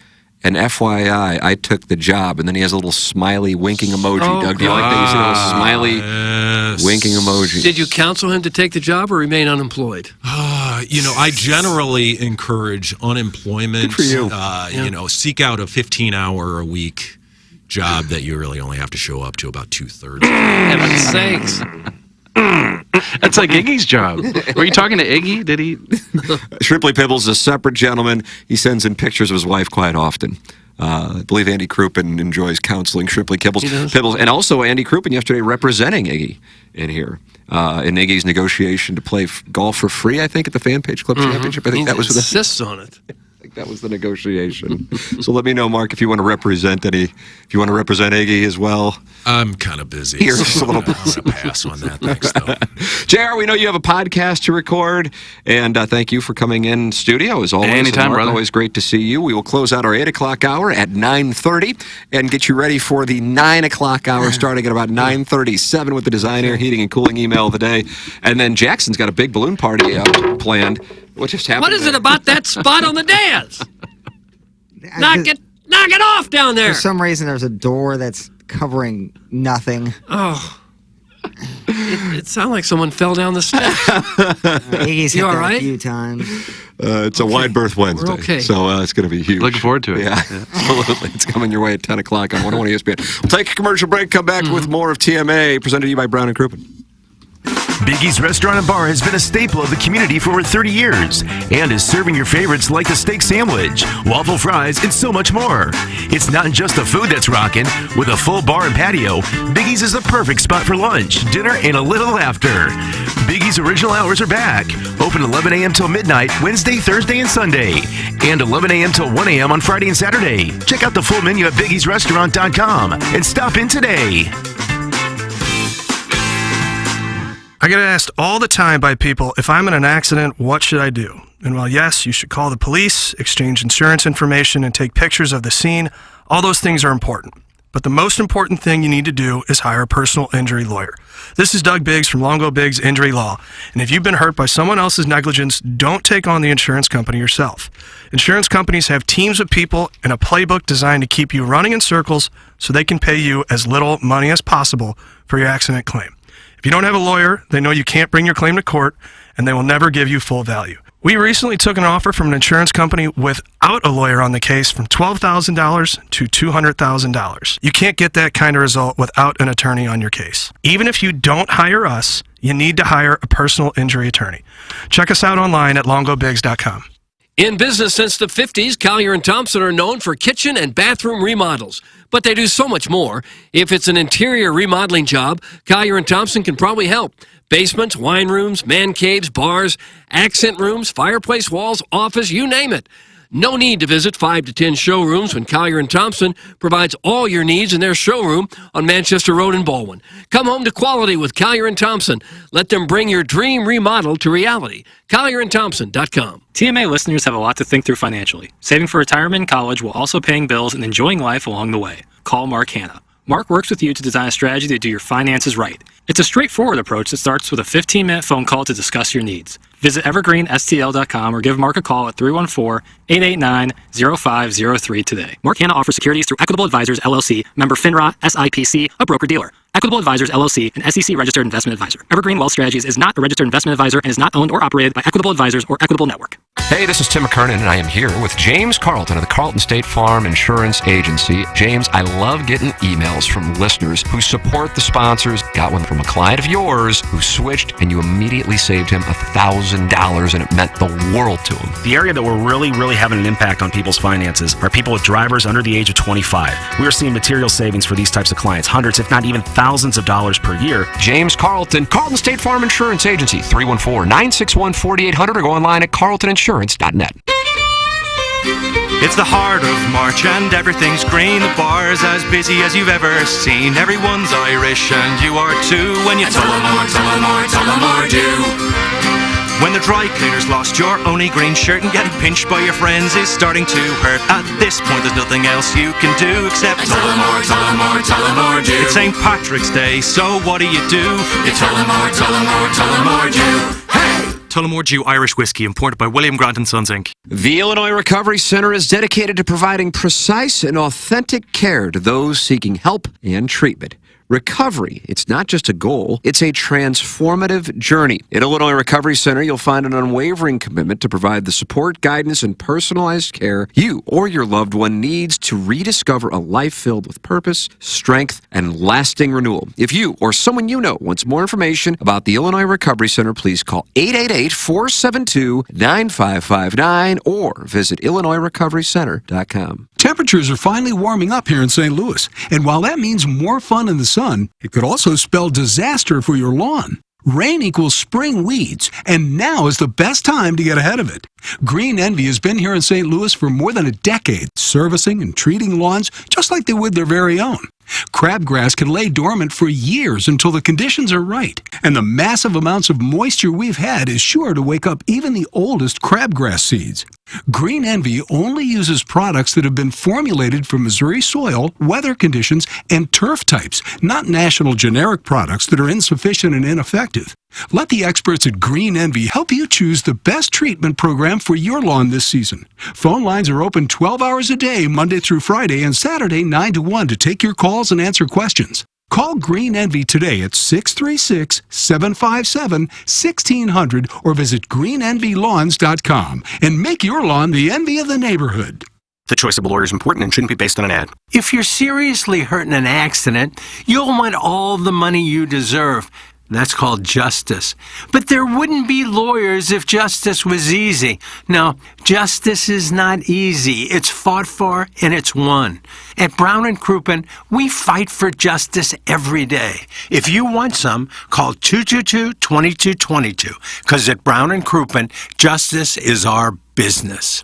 And FYI, I took the job. And then he has a little smiley winking emoji. Doug, do you like that? He's a little smiley winking emoji. Did you counsel him to take the job or remain unemployed? I generally encourage unemployment. Good for you. Seek out a 15-hour-a-week job that you really only have to show up to about 2/3. Heaven's sakes. That's like Iggy's job. Were you talking to Iggy? Did he? Shrimply Pibbles is a separate gentleman. He sends in pictures of his wife quite often. I believe Andy Crouppen enjoys counseling Shrimply Pibbles. And also Andy Crouppen yesterday representing Iggy in here. In Iggy's negotiation to play golf for free, I think, at the Fan Page Club Championship. I think that was insists on it. That was the negotiation. So let me know, Mark, if you want to represent Iggy as well. I'm kind of busy. Here's so a little I'm going to pass on that. Thanks, though. JR, we know you have a podcast to record, and thank you for coming in studio as always. Anytime, Mark, brother. Always great to see you. We will close out our 8 o'clock hour at 9:30 and get you ready for the 9 o'clock hour starting at about 9:37 with the Design, Air, Heating, and Cooling email of the day. And then Jackson's got a big balloon party planned. What just happened? What is it about that spot on the dais? Knock it off down there. For some reason, there's a door that's covering nothing. Oh. It sounded like someone fell down the steps. Iggy's hit You all that right? a few times. It's a wide berth Wednesday, okay. so it's going to be huge. Looking forward to it. Yeah, absolutely. It's coming your way at 10 o'clock on 101 ESPN. We'll take a commercial break, come back with more of TMA, presented to you by Brown and Crouppen. Biggie's Restaurant and Bar has been a staple of the community for over 30 years and is serving your favorites like the steak sandwich, waffle fries, and so much more. It's not just the food that's rocking. With a full bar and patio, Biggie's is the perfect spot for lunch, dinner, and a little laughter. Biggie's original hours are back. Open 11 a.m. till midnight, Wednesday, Thursday, and Sunday. And 11 a.m. till 1 a.m. on Friday and Saturday. Check out the full menu at biggiesrestaurant.com and stop in today. I get asked all the time by people, if I'm in an accident, what should I do? And while yes, you should call the police, exchange insurance information, and take pictures of the scene, all those things are important. but the most important thing you need to do is hire a personal injury lawyer. This is Doug Biggs from Longo Biggs Injury Law, and if you've been hurt by someone else's negligence, don't take on the insurance company yourself. Insurance companies have teams of people and a playbook designed to keep you running in circles so they can pay you as little money as possible for your accident claim. If you don't have a lawyer, they know you can't bring your claim to court, and they will never give you full value. We recently took an offer from an insurance company without a lawyer on the case from $12,000 to $200,000. You can't get that kind of result without an attorney on your case. Even if you don't hire us, you need to hire a personal injury attorney. Check us out online at longobigs.com. In business since the 50s, Collier & Thompson are known for kitchen and bathroom remodels. But they do so much more. If it's an interior remodeling job, Collier & Thompson can probably help. Basements, wine rooms, man caves, bars, accent rooms, fireplace walls, office, you name it. No need to visit 5 to 10 showrooms when Collier & Thompson provides all your needs in their showroom on Manchester Road in Baldwin. Come home to quality with Collier & Thompson. Let them bring your dream remodel to reality. CollierandThompson.com. TMA listeners have a lot to think through financially. Saving for retirement and college while also paying bills and enjoying life along the way. Call Mark Hanna. Mark works with you to design a strategy to do your finances right. It's a straightforward approach that starts with a 15-minute phone call to discuss your needs. Visit evergreenstl.com or give Mark a call at 314-889-0503 today. Mark Hanna offers securities through Equitable Advisors, LLC, member FINRA, SIPC, a broker-dealer. Equitable Advisors, LLC, an SEC-registered investment advisor. Evergreen Wealth Strategies is not a registered investment advisor and is not owned or operated by Equitable Advisors or Equitable Network. Hey, this is Tim McKernan, and I am here with James Carlton of the Carlton State Farm Insurance Agency. James, I love getting emails from listeners who support the sponsors. Got one from a client of yours who switched, and you immediately saved him $1,000, and it meant the world to him. The area that we're really having an impact on people's finances are people with drivers under the age of 25. We are seeing material savings for these types of clients, hundreds, if not even thousands of dollars per year. James Carlton, Carlton State Farm Insurance Agency, 314-961-4800, or go online at carltoninsurance.net. It's the heart of March and everything's green. The bar's as busy as you've ever seen. Everyone's Irish and you are too. When you Tullamore do. When the dry cleaners lost your only green shirt and getting pinched by your friends is starting to hurt. At this point there's nothing else you can do except Tullamore do. It's St. Patrick's Day, so what do? You Tullamore do. Hey! Tullamore Dew Irish Whiskey, imported by William Grant & Sons, Inc. The Illinois Recovery Center is dedicated to providing precise and authentic care to those seeking help and treatment. Recovery, it's not just a goal, it's a transformative journey. At Illinois Recovery Center, you'll find an unwavering commitment to provide the support, guidance, and personalized care you or your loved one needs to rediscover a life filled with purpose, strength, and lasting renewal. If you or someone you know wants more information about the Illinois Recovery Center, please call 888-472-9559 or visit IllinoisRecoveryCenter.com. Temperatures are finally warming up here in St. Louis, and while that means more fun in the sun, it could also spell disaster for your lawn. Rain equals spring weeds, and now is the best time to get ahead of it. Green Envy has been here in St. Louis for more than a decade, servicing and treating lawns just like they would their very own. Crabgrass can lay dormant for years until the conditions are right, and the massive amounts of moisture we've had is sure to wake up even the oldest crabgrass seeds. Green Envy only uses products that have been formulated for Missouri soil, weather conditions, and turf types, not national generic products that are insufficient and ineffective. Let the experts at Green Envy help you choose the best treatment program for your lawn this season. Phone lines are open 12 hours a day, Monday through Friday, and Saturday 9 to 1 to take your calls and answer questions. Call Green Envy today at 636-757-1600 or visit greenenvylawns.com and make your lawn the envy of the neighborhood. The choice of a lawyer is important and shouldn't be based on an ad. If you're seriously hurt in an accident, you'll want all the money you deserve. That's called justice. But there wouldn't be lawyers if justice was easy. No, justice is not easy. It's fought for and it's won. At Brown & Crouppen, we fight for justice every day. If you want some, call 222-2222. Because at Brown & Crouppen, justice is our business.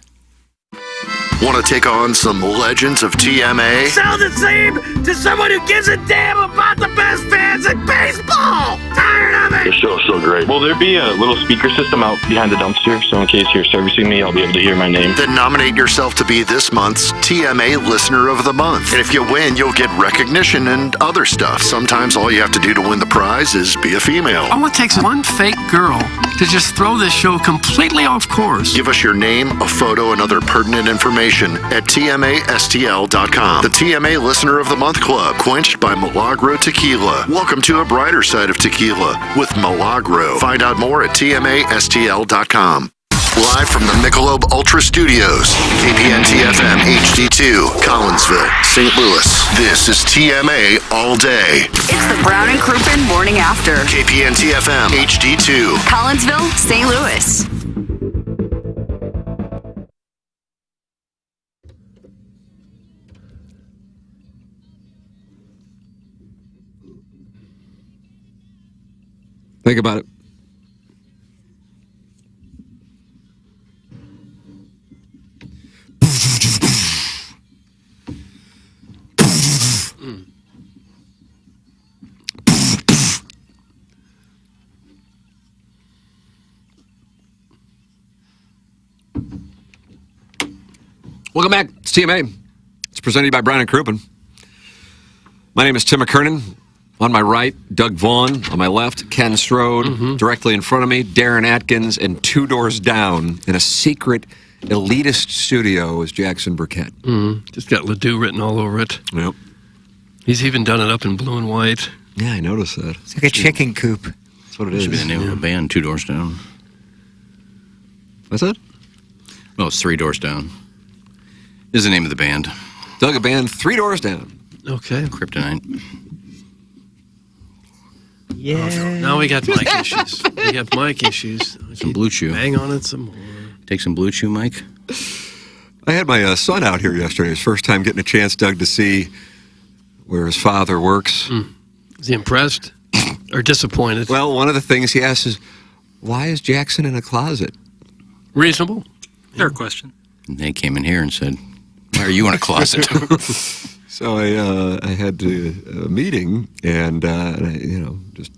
Want to take on some legends of TMA? Sound the same to someone who gives a damn about the best fans in baseball! Tired of it! The show's so great. Will there be a little speaker system out behind the dumpster, so in case you're servicing me, I'll be able to hear my name? Then nominate yourself to be this month's TMA Listener of the Month. And if you win, you'll get recognition and other stuff. Sometimes all you have to do to win the prize is be a female. All it takes is one fake girl to just throw this show completely off course. Give us your name, a photo, and other pertinent information at TMASTL.com. The TMA Listener of the Month Club, quenched by Milagro Tequila. Welcome to a brighter side of tequila with Milagro. Find out more at TMASTL.com. Live from the Michelob Ultra Studios, KPN-TFM HD2, Collinsville, St. Louis. This is TMA All Day. It's the Brown and Crouppen Morning After. KPN-TFM HD2, Collinsville, St. Louis. Think about it. Welcome back. It's TMA. It's presented to you by Brown and Crouppen. My name is Tim McKernan. On my right, Doug Vaughn. On my left, Ken Strode. Directly in front of me, Darren Atkins. And 2 doors down, in a secret elitist studio, is Jackson Burkett. Just got Ledoux written all over it. Yep. He's even done it up in blue and white. Yeah, I noticed that. It's like a chicken coop. That's what it is. Should be the name of the band, 2 Doors Down. What's that? Well, it's 3 Doors Down. Is the name of the band. Doug, a band 3 doors down. Okay. Kryptonite. Yeah. Now we got mic issues. We got mic issues. Some Blue Chew. Bang on it some more. Take some Blue Chew, Mike. I had my son out here yesterday. His first time getting a chance, Doug, to see where his father works. Is he impressed or disappointed? Well, one of the things he asked is, why is Jackson in a closet? Reasonable. Fair question. And they came in here and said, why are you in a closet? So I had a meeting, and I, just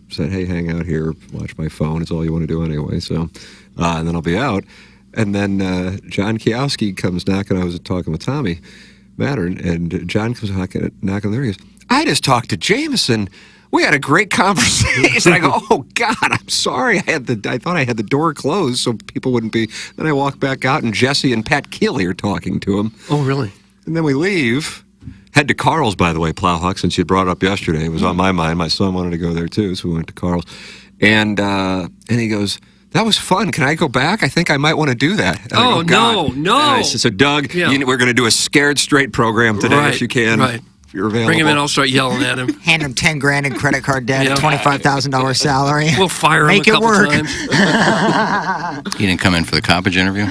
said, hey, hang out here, watch my phone. It's all you want to do anyway. So, and then I'll be out. And then John Kiowski comes knocking. I was talking with Tommy Mattern, and John comes knocking on the door. He goes, I just talked to Jameson. We had a great conversation. I go, oh, God, I'm sorry. I thought I had the door closed so people wouldn't be. Then I walk back out, and Jesse and Pat Keeley are talking to him. Oh, really? And then we leave. Head to Carl's, by the way, Plowhawk, since you brought it up yesterday. It was on my mind. My son wanted to go there, too, so we went to Carl's. And he goes, that was fun. Can I go back? I think I might want to do that. And I go, no. And I said, so, Doug, we're going to do a Scared Straight program today if you can. Right. If you're available. Bring him in, I'll start yelling at him. Hand him $10,000 in credit card debt, $25,000 salary. We'll fire him Make a it couple work. times. He didn't come in for the Coppage interview?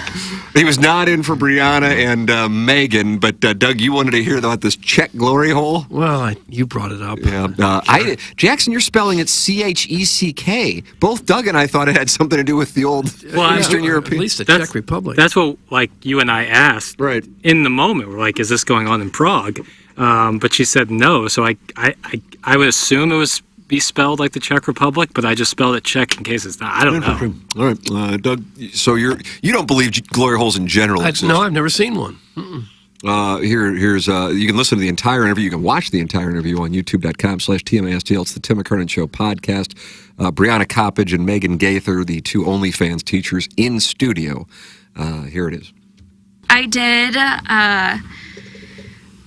He was not in for Brianna and Megan, but Doug, you wanted to hear about this Czech glory hole? Well, you brought it up. Yeah. Jackson, you're spelling it C-H-E-C-K. Both Doug and I thought it had something to do with the old Eastern European. At least the Czech Republic. That's what, you and I asked. Right. In the moment, we're like, is this going on in Prague? But she said no, so I would assume it was be spelled like the Czech Republic, but I just spelled it Czech in case it's not. I don't know. All right, Doug. So you don't believe glory holes in general exist? No, I've never seen one. Here's you can listen to the entire interview. You can watch the entire interview on YouTube.com/TMASTL. It's the Tim McKernan Show podcast. Brianna Coppage and Megan Gaither, the 2 OnlyFans teachers in studio. Here it is. I did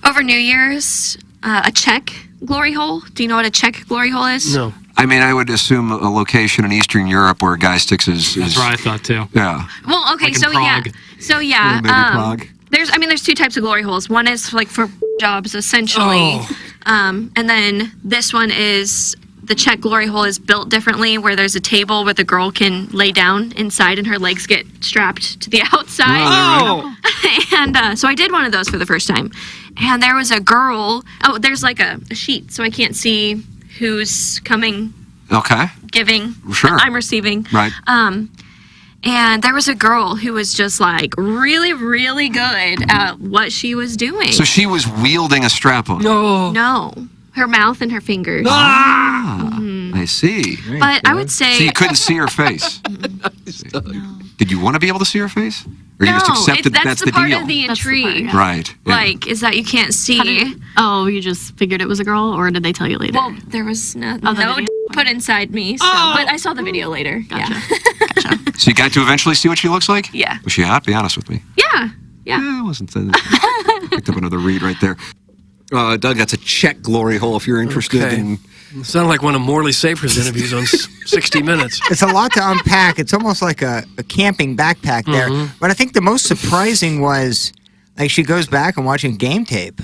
over New Year's a Czech glory hole. Do you know what a Czech glory hole is? No. I mean, I would assume a location in Eastern Europe where a guy sticks his. That's what I thought too. Yeah. Well, okay, Like in so Prague. yeah. Maybe Prague. There's 2 types of glory holes. One is like for jobs essentially. And then this one is the Czech glory hole is built differently, where there's a table where the girl can lay down inside and her legs get strapped to the outside. Oh! And so I did one of those for the first time. And there was a girl. Oh, there's like a sheet, so I can't see who's coming, Okay. giving. Sure. I'm receiving. Right. And there was a girl who was just like really, really good at what she was doing. So she was wielding a strap-on. No, her mouth and her fingers. I see. But I would say. So you couldn't see her face. Did you want to be able to see her face, or you just accepted that that's the part deal? of the intrigue. Right. Yeah. Like, is that you can't see. You just figured it was a girl, or did they tell you later? Well, there was no put inside me, so, but I saw the video later. Gotcha. Yeah. So you got to eventually see what she looks like? Yeah. Was she hot? Be honest with me. Yeah. I wasn't. Picked up another read right there. Doug, that's a check glory hole if you're interested in. It sounded like one of Morley Safer's interviews on 60 Minutes. It's a lot to unpack. It's almost like a camping backpack there. But I think the most surprising was, like, she goes back and watching game tape.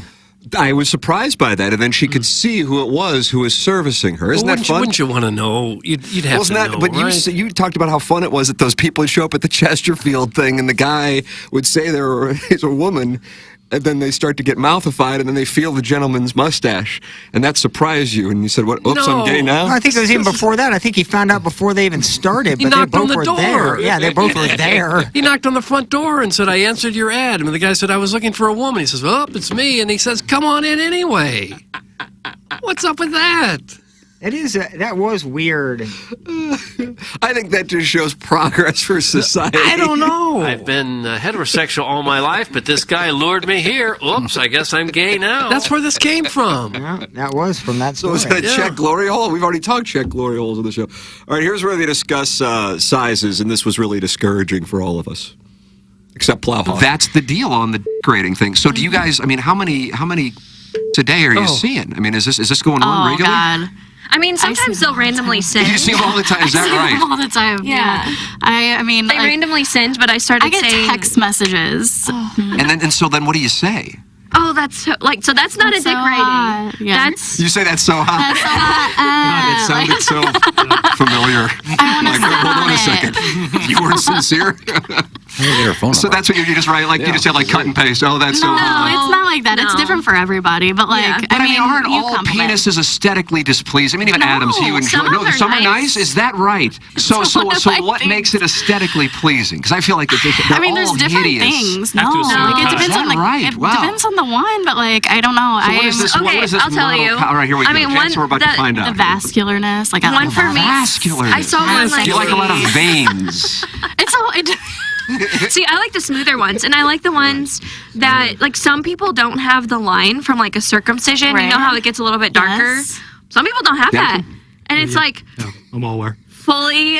I was surprised by that, and then she could see who it was who was servicing her. Isn't that fun? Wouldn't you want to know? You'd have to know, but right? you talked about how fun it was that those people would show up at the Chesterfield thing, and the guy would say he's a woman, and then they start to get mouthified, and then they feel the gentleman's mustache, and that surprised you, and you said, "What? Oops, I'm gay now." I think it was even before that. I think he found out before they even started, He but they knocked on both the were door. there. Yeah, they both were there. He knocked on the front door and said, "I answered your ad." And the guy said, "I was looking for a woman." He says, "Oh, it's me." And he says, "Come on in anyway." What's up with that? It is. That was weird. I think that just shows progress for society. I don't know. I've been heterosexual all my life, but this guy lured me here. Oops, I guess I'm gay now. That's where this came from. Yeah, that was from that So story. is that a check glory hole? We've already talked check glory holes on the show. All right, here's where they discuss sizes, and this was really discouraging for all of us, except Plowhawk. That's the deal on the grading thing. So do you guys? I mean, how many today are you seeing? I mean, is this going on regularly? God. I mean, sometimes they'll randomly send. You see them all the time. Is that I see right? them all the time. Yeah. I mean, they randomly send, but I started I get saying text messages. And so then what do you say? Oh, that's so, so that's not a dick rating. Yeah. That's You say that's so hot. That's so hot. It sounded so familiar. I want to Hold on a second. You weren't sincere. So that's what you just write, like you just said, like cut and paste. Oh, that's so No, hot. it's not like that. It's different for everybody. But like, But I mean, aren't you all compliment. penises aesthetically displeasing? I mean, even No, Adam's, you enjoy. some of them are some are nice. nice. Is that right? So Some of my what makes it aesthetically pleasing? Because I feel like they're I mean, there's all different hideous. things. No, like it depends on the. Right. It Wow. depends on the one, but like I don't know. So what is this? What is this I'll tell model? you. All right, here we I go. mean, Okay, one so we're about to that- find The out. vascularness, like I One for me. Vascular. I saw one like You like a lot of veins. It's all. See, I like the smoother ones, and I like the ones that, like, some people don't have the line from, like, a circumcision. You know Right. how it gets a little bit darker? Yes. Some people don't have that. And it's, like, I'm all aware. fully,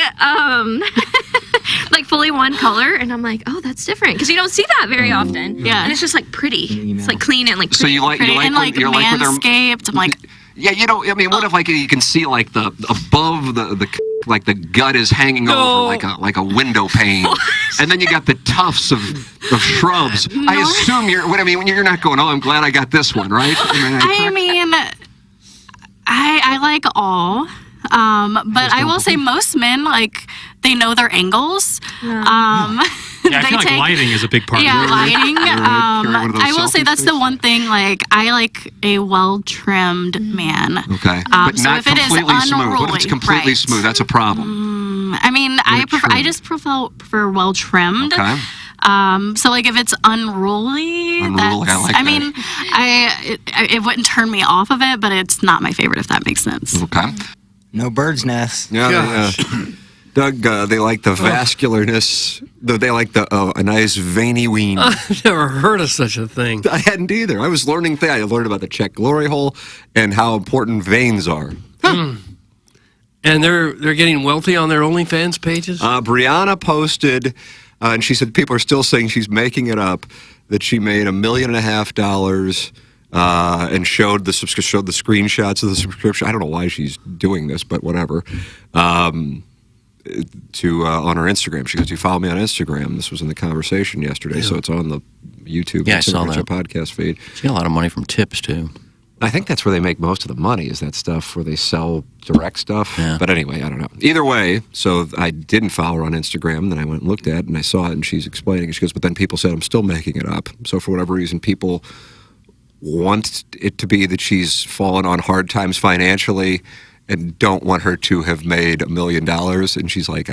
like, fully one color. And I'm like, oh, that's different. Because you don't see that very often. Yeah. And it's just, like, pretty. It's, like, clean and, like, So you like Pretty. And when like you're like when they're manscaped. I'm like, Yeah, you know, I mean, what if like you can see like the above the like the gut is hanging over like a window pane, and then you got the tufts of shrubs. I assume you're not going. Oh, I'm glad I got this one, right? I mean, I like all. But I will say most men, like, they know their angles. Yeah, I feel like lighting is a big part Yeah, of it. lighting. Carry one of those I will say selfie that's the one thing, like, I like a well-trimmed man. Okay, but so not if it is completely smooth. What if it's unruly, completely right. smooth? That's a problem. I mean, I just prefer well-trimmed. Okay. So like if it's unruly, Unruly, I like I mean, it wouldn't turn me off of it, but it's not my favorite if that makes sense. Okay. No bird's nest. Yeah. Doug, they like the vascularness. They like a nice veiny ween. I've never heard of such a thing. I hadn't either. I was learning things. I learned about the Czech glory hole and how important veins are. And they're getting wealthy on their OnlyFans pages? Brianna posted, and she said people are still saying she's making it up, that she made $1.5 million and showed the screenshots of the subscription. I don't know why she's doing this, but whatever. On her Instagram. She goes, "You follow me on Instagram?" This was in the conversation yesterday, so it's on the YouTube Yeah, I saw that. podcast feed. She got a lot of money from tips, too. I think that's where they make most of the money, is that stuff where they sell direct stuff. Yeah. But anyway, I don't know. Either way, so I didn't follow her on Instagram. Then I went and looked at it, and I saw it, and she's explaining. She goes, but then people said I'm still making it up. So for whatever reason, people want it to be that she's fallen on hard times financially and don't want her to have made $1 million. And she's like,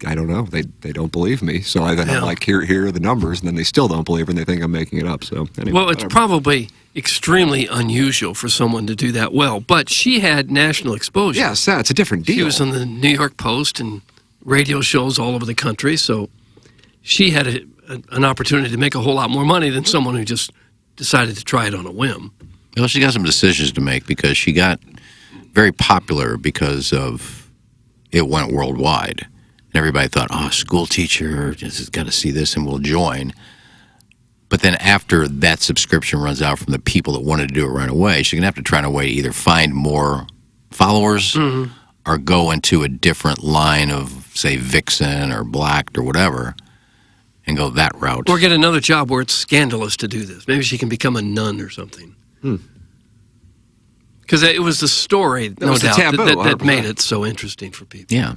I don't know. They don't believe me. So I'm like, here are the numbers. And then they still don't believe her and they think I'm making it up. So anyway, well, it's probably extremely unusual for someone to do that well. But she had national exposure. Yes, it's a different deal. She was on the New York Post and radio shows all over the country. So she had an opportunity to make a whole lot more money than someone who just decided to try it on a whim. Well, she got some decisions to make because she got very popular because of it went worldwide. And everybody thought, oh, school teacher just got to see this and we'll join. But then after that subscription runs out from the people that wanted to do it right away, she's going to have to try a way to either find more followers or go into a different line of, say, Vixen or Blacked or whatever and go that route. Or get another job where it's scandalous to do this. Maybe she can become a nun or something. Because it was the story, no doubt, that made it so interesting for people. Yeah.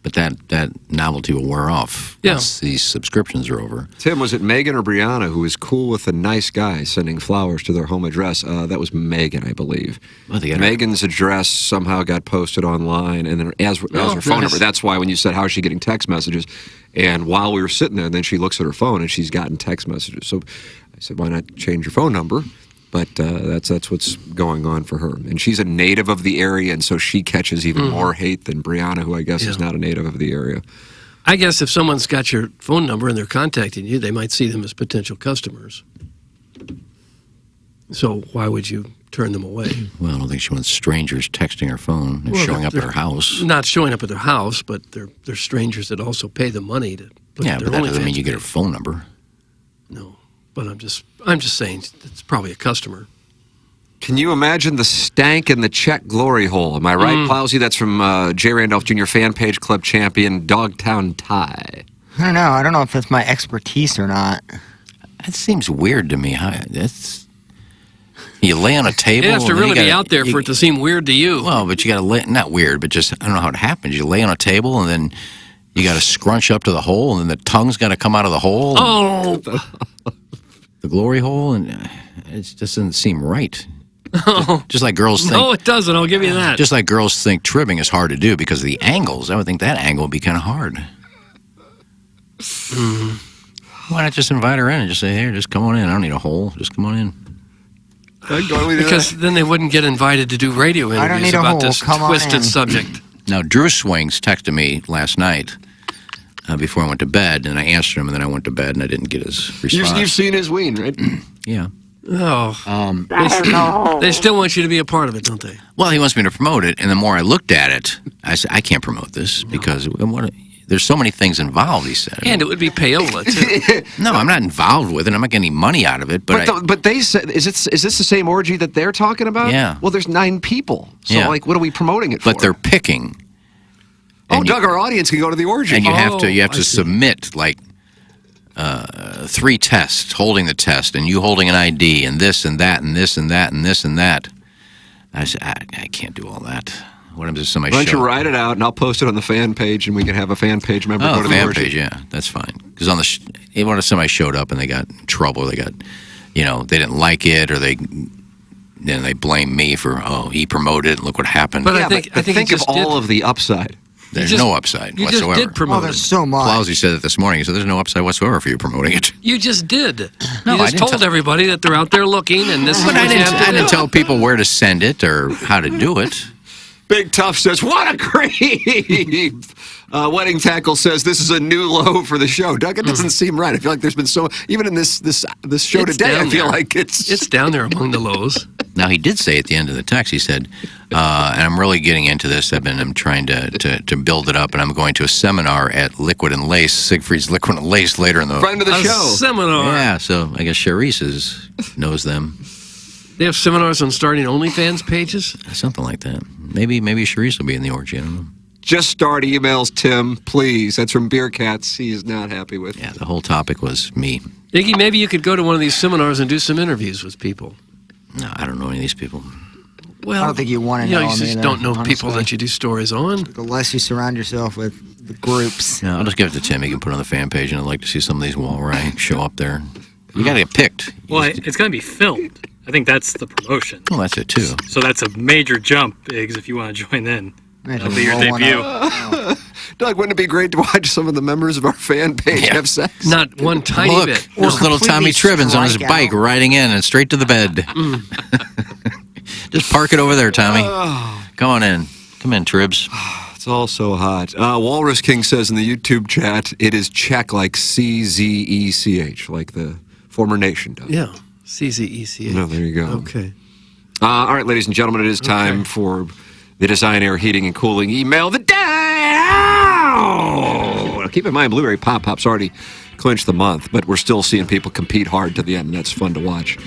But that novelty will wear off once these subscriptions are over. Tim, was it Megan or Brianna who was cool with a nice guy sending flowers to their home address? That was Megan, I believe. Well, Megan's address somehow got posted online, and then as her phone number. That's why when you said, how is she getting text messages? And while we were sitting there, then she looks at her phone, and she's gotten text messages. So I said, why not change your phone number? But that's what's going on for her. And she's a native of the area, and so she catches even more hate than Brianna, who I guess is not a native of the area. I guess if someone's got your phone number and they're contacting you, they might see them as potential customers. So why would you turn them away? Well, I don't think she wants strangers texting her phone and showing up at her house. Not showing up at their house, but they're strangers that also pay the money to look at their but that doesn't OnlyFans mean you get her page. phone number. No, but I'm just saying it's probably a customer. Can you imagine the stank in the Czech glory hole? Am I right, Plowsy? That's from J. Randolph Jr. fan page club champion Dogtown Ty. I don't know. I don't know if that's my expertise or not. That seems weird to me. You lay on a table. It has to and then really be out there for it to seem weird to you. Well, but you got to lay, not weird, but just, I don't know how it happens. You lay on a table and then you got to scrunch up to the hole and then the tongue's got to come out of the hole. Oh! The glory hole, and it just doesn't seem right. Oh. Just like girls think. No, it doesn't. I'll give you that. Just like girls think trimming is hard to do because of the angles. I would think that angle would be kind of hard. Why not just invite her in and just say, hey, just come on in. I don't need a hole. Just come on in. Because then they wouldn't get invited to do radio I don't interviews need a about hole. this Come on in. twisted subject. Now, Drew Swings texted me last night before I went to bed, and I answered him, and then I went to bed, and I didn't get his response. You've seen his ween, right? Yeah. Oh. They still want you to be a part of it, don't they? Well, he wants me to promote it, and the more I looked at it, I said, I can't promote this because there's so many things involved, he said. And it would be payola, too. No, I'm not involved with it. I'm not getting any money out of it. But they said, is this the same orgy that they're talking about? Yeah. Well, there's 9 people. So, Yeah. what are we promoting it for? But they're picking. Oh, Doug, our audience can go to the orgy. And you have to submit, like, 3 tests, holding the test, and you holding an ID, and this and that, and this and that, and this and that. I said, I can't do all that. What happens if somebody Why don't you shows write it out, and I'll post it on the fan page, and we can have a fan page member go to the fan orgy. page, yeah, that's fine. Because on what if somebody showed up and they got in trouble? They got, they didn't like it, or they blame me for, he promoted it, and look what happened. But I think of all of the upside. There's no upside you whatsoever. just did promote it. so much. Plowsy said it this morning. He said there's no upside whatsoever for you promoting it. You just did. No, you I just didn't told everybody that they're out there looking, and this is But what I you have to didn't do. tell people where to send it or how to do it. Big Tough says, what a creep! Wedding Tackle says, this is a new low for the show. Doug, it doesn't seem right. I feel like there's been even in this show It's today, I down feel there. like it's down there among the lows. Now, he did say at the end of the text, he said, and I'm really getting into this. I'm trying to build it up, and I'm going to a seminar at Liquid and Lace, Siegfried's Liquid and Lace, later in the... Friend of the show. Seminar. Yeah, so I guess Charisse knows them. They have seminars on starting OnlyFans pages? Something like that. Maybe Charisse will be in the orgy. I don't know. Just start emails, Tim, please. That's from Beer Cats. He is not happy with. Yeah, the whole topic was me. Iggy, maybe you could go to one of these seminars and do some interviews with people. No, I don't know any of these people. Well, I don't think you want to know you them just either, don't know people honestly. that you do stories on. The less you surround yourself with the groups. No, I'll just give it to Tim. He can put it on the fan page, and I'd like to see some of these Walry show up there. You got to get picked. Well, it's going to be filmed. I think that's the promotion. Well, that's it too. So that's a major jump, Biggs, if you want to join in. That'll be your rolling debut. Doug, wouldn't it be great to watch some of the members of our fan page have sex? Not one tiny Look, bit. there's little Tommy Tribbins on his strike bike out. riding in and straight to the bed. Just park it over there, Tommy. Come on in. Come in, Tribs. It's all so hot. Walrus King says in the YouTube chat, it is Czech like CZECH, like the former nation does. Yeah, CZECH. No, there you go. Okay. All right, ladies and gentlemen, it is time for the Design Air Heating and Cooling email of the day. Now, keep in mind, Blueberry Pop Pop's already clinched the month, but we're still seeing people compete hard to the end, and that's fun to watch.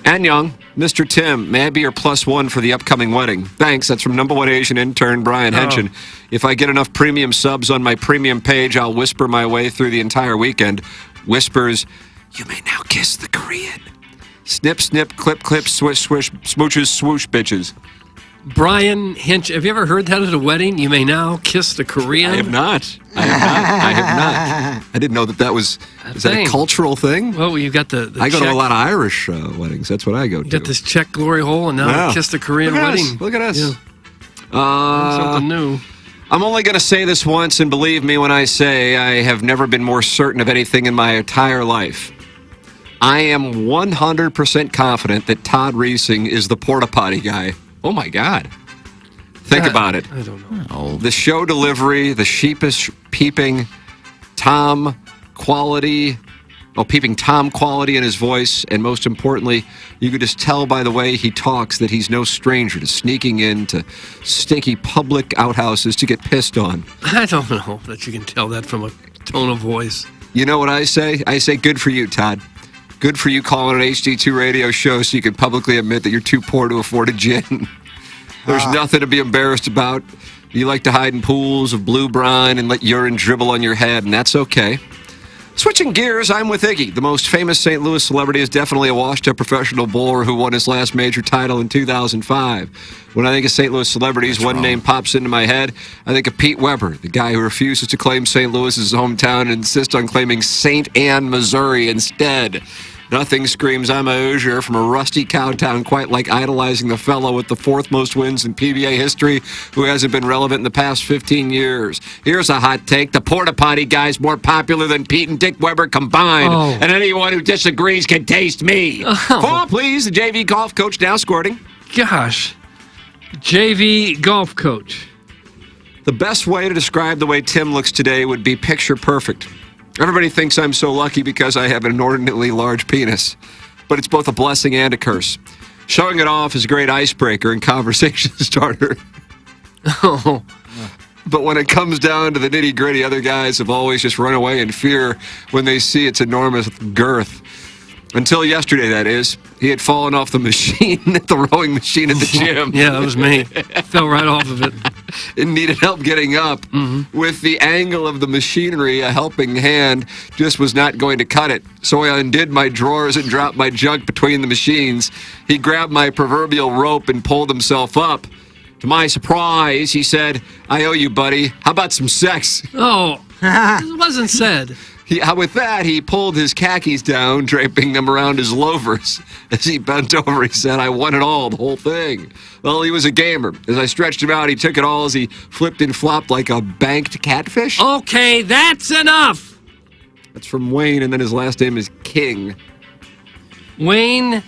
And Young, Mr. Tim, may I be your +1 for the upcoming wedding? Thanks. That's from #1 Asian intern Brian Henson. If I get enough premium subs on my premium page, I'll whisper my way through the entire weekend. Whispers, you may now kiss the Korean. Snip, snip, clip, clip, swish, swish, smooches, swoosh, bitches. Brian Hinch, have you ever heard that at a wedding? You may now kiss the Korean. I have not. I have not. I didn't know that was. Is that a cultural thing? Well, you got the I go to Czech- a lot of Irish weddings. That's what I go to. You got this Czech glory hole, and now Wow. kiss the Korean Look at wedding. us. Look at us. Yeah. Something new. I'm only going to say this once, and believe me when I say I have never been more certain of anything in my entire life. I am 100% confident that Todd Reesing is the porta potty guy. Oh my God. Think about it. I don't know. The show delivery, the sheepish peeping Tom quality, peeping Tom quality in his voice, and most importantly, you could just tell by the way he talks that he's no stranger to sneaking into stinky public outhouses to get pissed on. I don't know that you can tell that from a tone of voice. You know what I say? I say good for you, Todd. Good for you calling an HD2 radio show so you can publicly admit that you're too poor to afford a gin. There's nothing to be embarrassed about. You like to hide in pools of blue brine and let urine dribble on your head, and that's okay. Switching gears, I'm with Iggy. The most famous St. Louis celebrity is definitely a washed-up professional bowler who won his last major title in 2005. When I think of St. Louis celebrities, one name pops into my head. I think of Pete Weber, the guy who refuses to claim St. Louis as his hometown and insists on claiming St. Anne, Missouri instead. Nothing screams I'm a Hoosier from a rusty cow town quite like idolizing the fellow with the fourth most wins in PBA history who hasn't been relevant in the past 15 years. Here's a hot take. The porta potty guy's more popular than Pete and Dick Weber combined. And anyone who disagrees can taste me. Call, please. The JV golf coach now squirting. Gosh. JV golf coach. The best way to describe the way Tim looks today would be picture perfect. Everybody thinks I'm so lucky because I have an inordinately large penis, but it's both a blessing and a curse. Showing it off is a great icebreaker and conversation starter. But when it comes down to the nitty-gritty, other guys have always just run away in fear when they see its enormous girth. Until yesterday, that is. He had fallen off the machine, the rowing machine at the gym. Yeah, that was me. Fell right off of it. And needed help getting up. With the angle of the machinery, a helping hand just was not going to cut it. So I undid my drawers and dropped my junk between the machines. He grabbed my proverbial rope and pulled himself up. To my surprise, he said, I owe you, buddy. How about some sex? Oh, it wasn't said. With that, he pulled his khakis down, draping them around his loafers. As he bent over, he said, I want it all, the whole thing. Well, he was a gamer. As I stretched him out, he took it all as he flipped and flopped like a banked catfish. Okay, that's enough. That's from Wayne, and then his last name is King. Wayne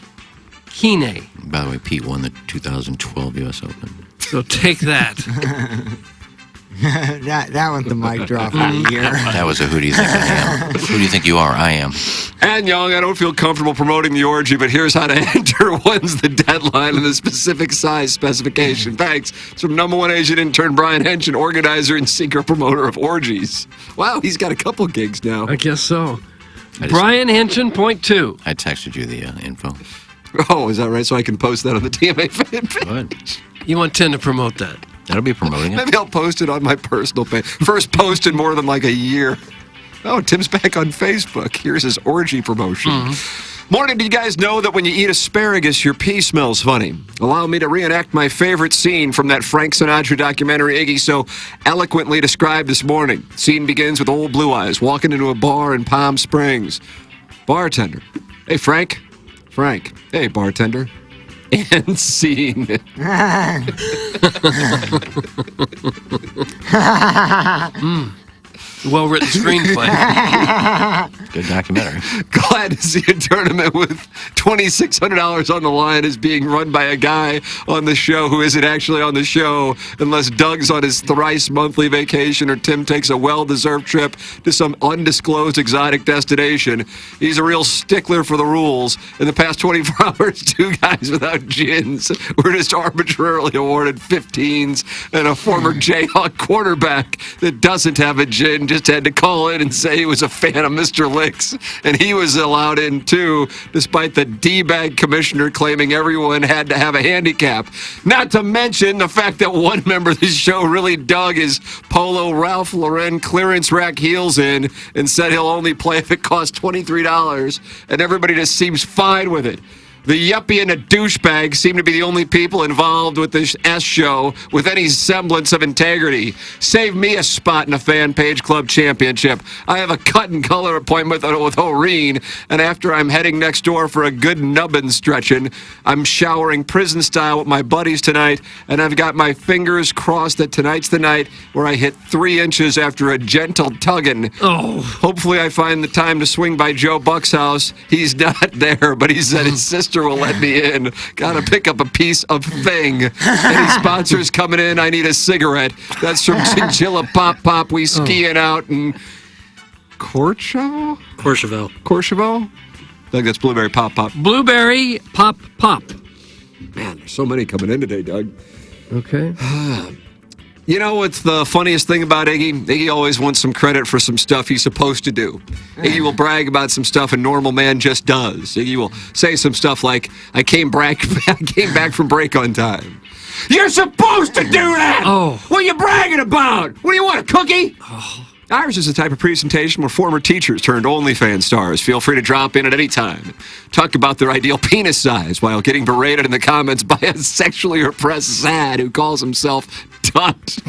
Kine. By the way, Pete won the 2012 U.S. Open. So take that. that one's the mic drop of the year. That was a who do you think I am? Who do you think you are? I am. And Young, I don't feel comfortable promoting the orgy, but here's how to enter. When's the deadline and the specific size specification? Thanks. It's from #1 Asian intern Brian Henson, organizer and secret promoter of orgies. Wow, he's got a couple gigs now. I guess so. Brian Henson, point 2. I texted you the info. Oh, is that right? So I can post that on the TMA fan page? You want Tim to promote that? That'll be promoting it. Maybe I'll post it on my personal page. First post in more than like a year. Oh, Tim's back on Facebook. Here's his orgy promotion. Morning, do you guys know that when you eat asparagus, your pee smells funny? Allow me to reenact my favorite scene from that Frank Sinatra documentary Iggy so eloquently described this morning. Scene begins with old Blue Eyes walking into a bar in Palm Springs. Bartender. Hey, Frank. Frank, hey, bartender. And scene. Well-written screenplay. Good documentary. Glad to see a tournament with $2,600 on the line is being run by a guy on the show who isn't actually on the show, unless Doug's on his thrice monthly vacation or Tim takes a well-deserved trip to some undisclosed exotic destination. He's a real stickler for the rules. In the past 24 hours, 2 guys without gins were just arbitrarily awarded 15s, and a former Jayhawk quarterback that doesn't have a gin just had to call in and say he was a fan of Mr. Licks, and he was allowed in too, despite the D-bag commissioner claiming everyone had to have a handicap. Not to mention the fact that one member of the show really dug his Polo Ralph Lauren clearance rack heels in and said he'll only play if it costs $23, and everybody just seems fine with it. The yuppie and a douchebag seem to be the only people involved with this S show with any semblance of integrity. Save me a spot in a fan page club championship. I have a cut and color appointment with Oreen, and after I'm heading next door for a good nubbin stretching, I'm showering prison style with my buddies tonight, and I've got my fingers crossed that tonight's the night where I hit 3 inches after a gentle tugging. Oh. Hopefully I find the time to swing by Joe Buck's house. He's not there, but he said his sister will let me in. Gotta pick up a piece of thing. Any sponsors coming in? I need a cigarette. That's from Chinchilla Pop Pop. We skiing out in Courchevel? Courchevel? I think that's Blueberry Pop Pop. Blueberry Pop Pop. Man, there's so many coming in today, Doug. Okay. You know what's the funniest thing about Iggy? Iggy always wants some credit for some stuff he's supposed to do. Iggy will brag about some stuff a normal man just does. Iggy will say some stuff like, I came back from break on time. You're supposed to do that! Oh. What are you bragging about? What do you want, a cookie? Oh. Ours is the type of presentation where former teachers turned OnlyFans stars feel free to drop in at any time. Talk about their ideal penis size while getting berated in the comments by a sexually repressed sad who calls himself Tut.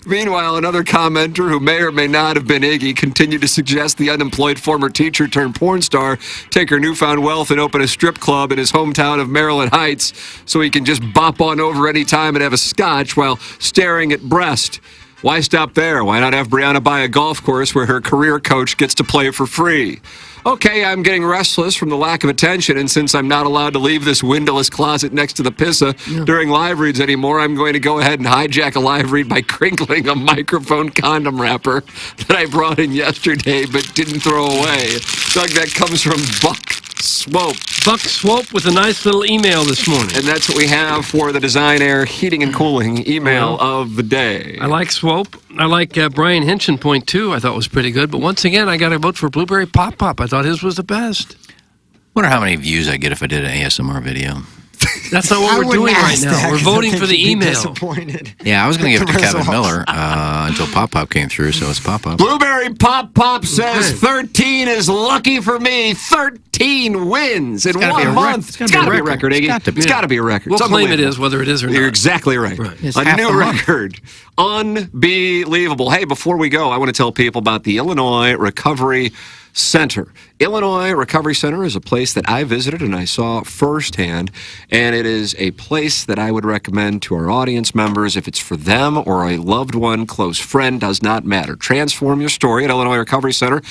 Meanwhile, another commenter who may or may not have been Iggy continued to suggest the unemployed former teacher turned porn star take her newfound wealth and open a strip club in his hometown of Maryland Heights so he can just bop on over any time and have a scotch while staring at breast. Why stop there? Why not have Brianna buy a golf course where her career coach gets to play for free? Okay, I'm getting restless from the lack of attention, and since I'm not allowed to leave this windowless closet next to the pissa during live reads anymore, I'm going to go ahead and hijack a live read by crinkling a microphone condom wrapper that I brought in yesterday but didn't throw away. Doug, that comes from Buck Swope. Buck Swope with a nice little email this morning. And that's what we have for the Design Air Heating and Cooling email of the day. I like Swope. I like Brian Hinchin point too. I thought was pretty good. But once again, I got to vote for Blueberry Pop Pop. I thought his was the best. Wonder how many views I get if I did an ASMR video. That's not what we're doing right now. We're voting for the email. Disappointed. Yeah, I was going to give it to Kevin Miller until Pop Pop came through, so it's Pop Pop. Blueberry Pop Pop says 13 is lucky for me. 13 wins in 1 month. It's got to be a record, Iggy. It's got to be a record. We'll claim it is, whether it is or not. You're exactly right. It's A half new the month. record. Unbelievable. Hey, before we go, I want to tell people about the Illinois Recovery Center. Illinois Recovery Center is a place that I visited and I saw firsthand, and it is a place that I would recommend to our audience members if it's for them or a loved one, close friend, does not matter. Transform your story at Illinois Recovery Center.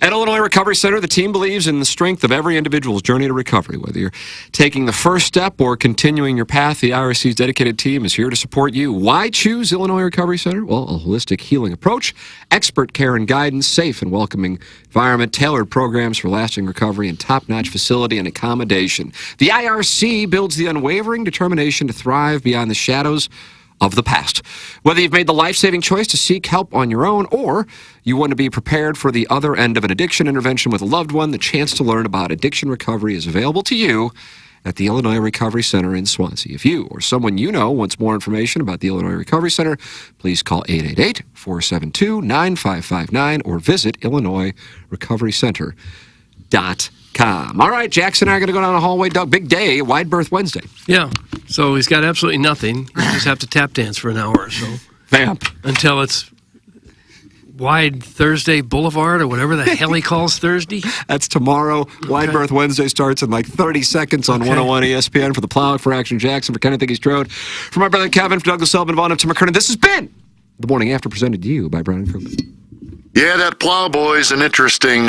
At Illinois Recovery Center, the team believes in the strength of every individual's journey to recovery. Whether you're taking the first step or continuing your path, the IRC's dedicated team is here to support you. Why choose Illinois Recovery Center? Well, a holistic healing approach, expert care and guidance, safe and welcoming environment, tailored programs for lasting recovery, and top-notch facility and accommodation. The IRC builds the unwavering determination to thrive beyond the shadows of the past. Whether you've made the life-saving choice to seek help on your own or you want to be prepared for the other end of an addiction intervention with a loved one, the chance to learn about addiction recovery is available to you at the Illinois Recovery Center in Swansea. If you or someone you know wants more information about the Illinois Recovery Center, please call 888-472-9559 or visit IllinoisRecoveryCenter.com. All right, Jackson and I are going to go down the hallway. Doug, big day, Wide Berth Wednesday. Yeah. So he's got absolutely nothing. You just have to tap dance for an hour or so. Vamp. Until it's Wide Thursday Boulevard or whatever the hell he calls Thursday. That's tomorrow. Wide Berth Wednesday starts in like 30 seconds on 101 ESPN. For the Plow, for Action Jackson, for Kenneth Iggy Strode, for my brother Kevin, for Douglas Sullivan, Vaughn, Tim McKernan. This has been The Morning After, presented to you by Brown and Crouppen. Yeah, that Plow Boy's an interesting